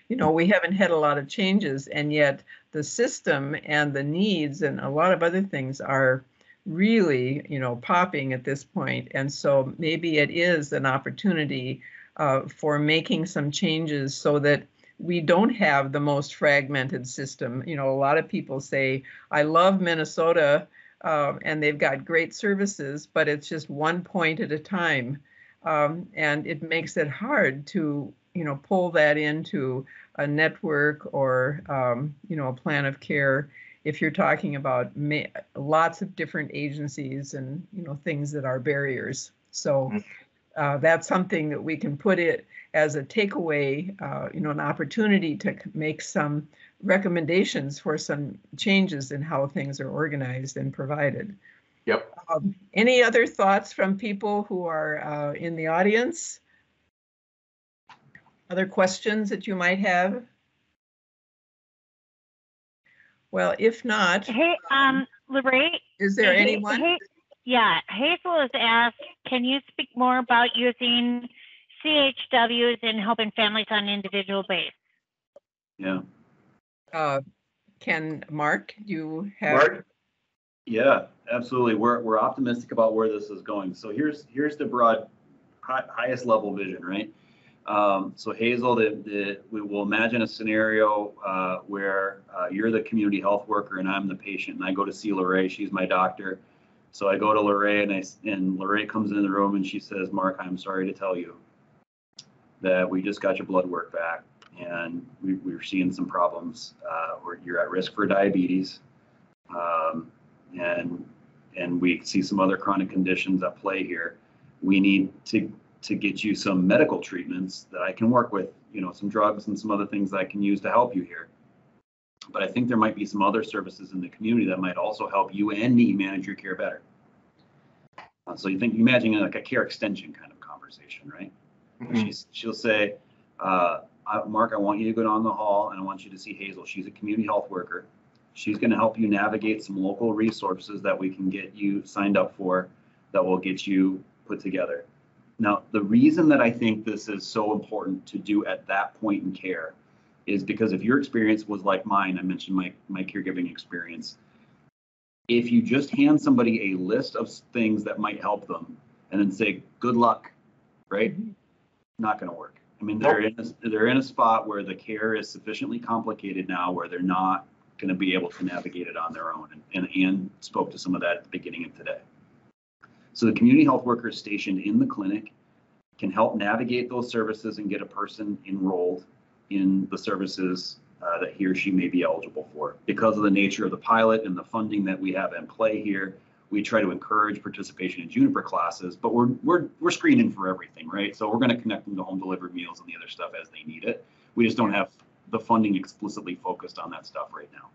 You know, we haven't had a lot of changes, and yet the system and the needs and a lot of other things are really, you know, popping at this point. And so maybe it is an opportunity for making some changes so that we don't have the most fragmented system. You know, a lot of people say, I love Minnesota, and they've got great services, but it's just one point at a time. And it makes it hard to, you know, pull that into a network or, you know, a plan of care if you're talking about lots of different agencies and, you know, things that are barriers. So that's something that we can put it as a takeaway, you know, an opportunity to make some recommendations for some changes in how things are organized and provided. Yep. Any other thoughts from people who are in the audience? Other questions that you might have? Well, if not. Hey, Lorraine. Is there anyone? Yeah, Hazel has asked, can you speak more about using CHWs in helping families on an individual basis? Yeah. Can Mark, you have? Mark? Yeah, absolutely. We're optimistic about where this is going. So here's the broad, highest level vision, right? So Hazel, we will imagine a scenario where you're the community health worker and I'm the patient, and I go to see Lorraine. She's my doctor. So I go to Lorraine, and Lorraine comes in the room and she says, Mark, I'm sorry to tell you that we just got your blood work back, and we're seeing some problems. Where you're at risk for diabetes, and we see some other chronic conditions at play here. We need to get you some medical treatments that I can work with, you know, some drugs and some other things that I can use to help you here. But I think there might be some other services in the community that might also help you and me manage your care better. So you imagine like a care extension kind of conversation, right? Mm-hmm. She'll say, Mark, I want you to go down the hall and I want you to see Hazel. She's a community health worker. She's going to help you navigate some local resources that we can get you signed up for, that will get you put together. Now, the reason that I think this is so important to do at that point in care is because if your experience was like mine, I mentioned my caregiving experience. If you just hand somebody a list of things that might help them and then say, good luck, right? Not going to work. I mean, they're in a spot where the care is sufficiently complicated now where they're not going to be able to navigate it on their own. And Ann spoke to some of that at the beginning of today. So the community health workers stationed in the clinic can help navigate those services and get a person enrolled in the services that he or she may be eligible for. Because of the nature of the pilot and the funding that we have in play here, we try to encourage participation in Juniper classes, but we're screening for everything, right? So we're going to connect them to home delivered meals and the other stuff as they need it. We just don't have the funding explicitly focused on that stuff right now,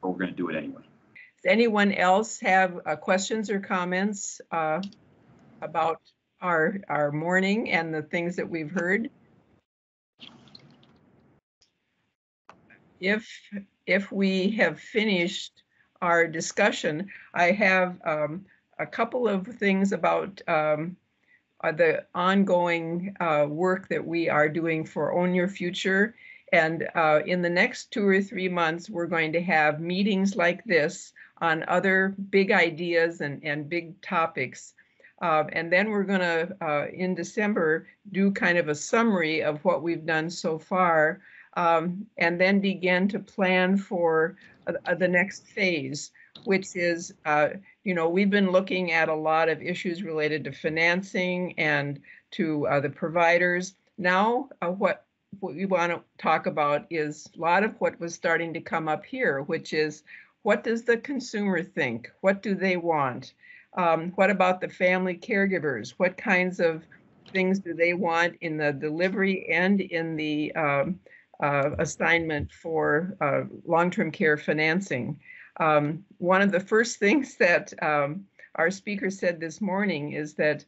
but we're going to do it anyway. Does anyone else have questions or comments about our morning and the things that we've heard? If we have finished our discussion, I have a couple of things about the ongoing work that we are doing for Own Your Future. And in the next 2 or 3 months, we're going to have meetings like this on other big ideas and big topics. And then we're going to, in December, do kind of a summary of what we've done so far, and then begin to plan for the next phase, which is, we've been looking at a lot of issues related to financing and to the providers. Now, what we want to talk about is a lot of what was starting to come up here, which is, what does the consumer think? What do they want? What about the family caregivers? What kinds of things do they want in the delivery and in the assignment for long-term care financing? One of the first things that our speaker said this morning is that,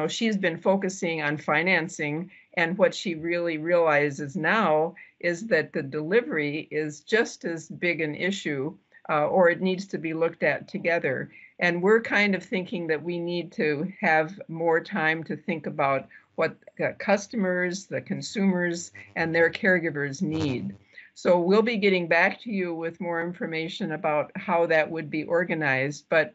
she's been focusing on financing, and what she really realizes now is that the delivery is just as big an issue, or it needs to be looked at together. And we're kind of thinking that we need to have more time to think about what the customers, the consumers, and their caregivers need. So we'll be getting back to you with more information about how that would be organized. But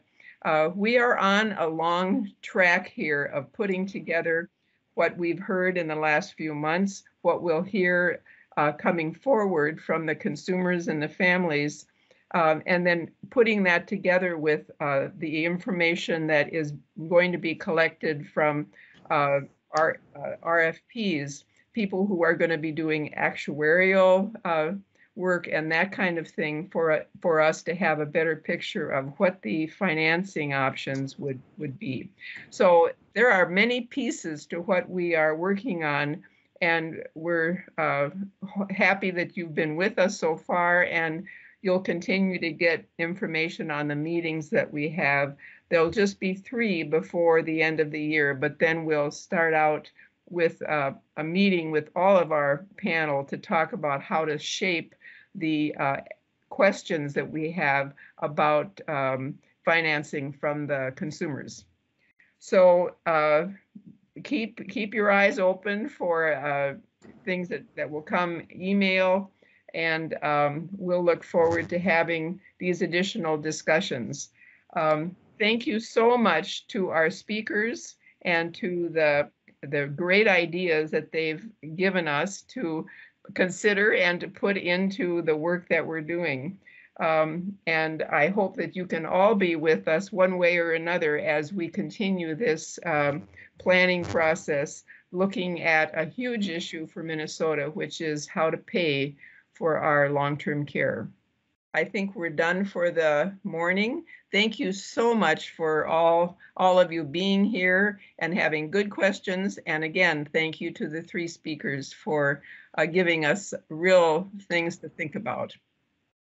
we are on a long track here of putting together what we've heard in the last few months, what we'll hear coming forward from the consumers and the families, and then putting that together with the information that is going to be collected from our RFPs, people who are going to be doing actuarial work and that kind of thing for us to have a better picture of what the financing options would be. So there are many pieces to what we are working on, and we're happy that you've been with us so far, and you'll continue to get information on the meetings that we have. There'll just be 3 before the end of the year, but then we'll start out with a meeting with all of our panel to talk about how to shape the questions that we have about financing from the consumers. So keep your eyes open for things that will come email, and we'll look forward to having these additional discussions. Thank you so much to our speakers and to the great ideas that they've given us to consider and to put into the work that we're doing. And I hope that you can all be with us one way or another as we continue this planning process, looking at a huge issue for Minnesota, which is how to pay for our long-term care. I think we're done for the morning. Thank you so much for all of you being here and having good questions. And again, thank you to the 3 speakers for giving us real things to think about.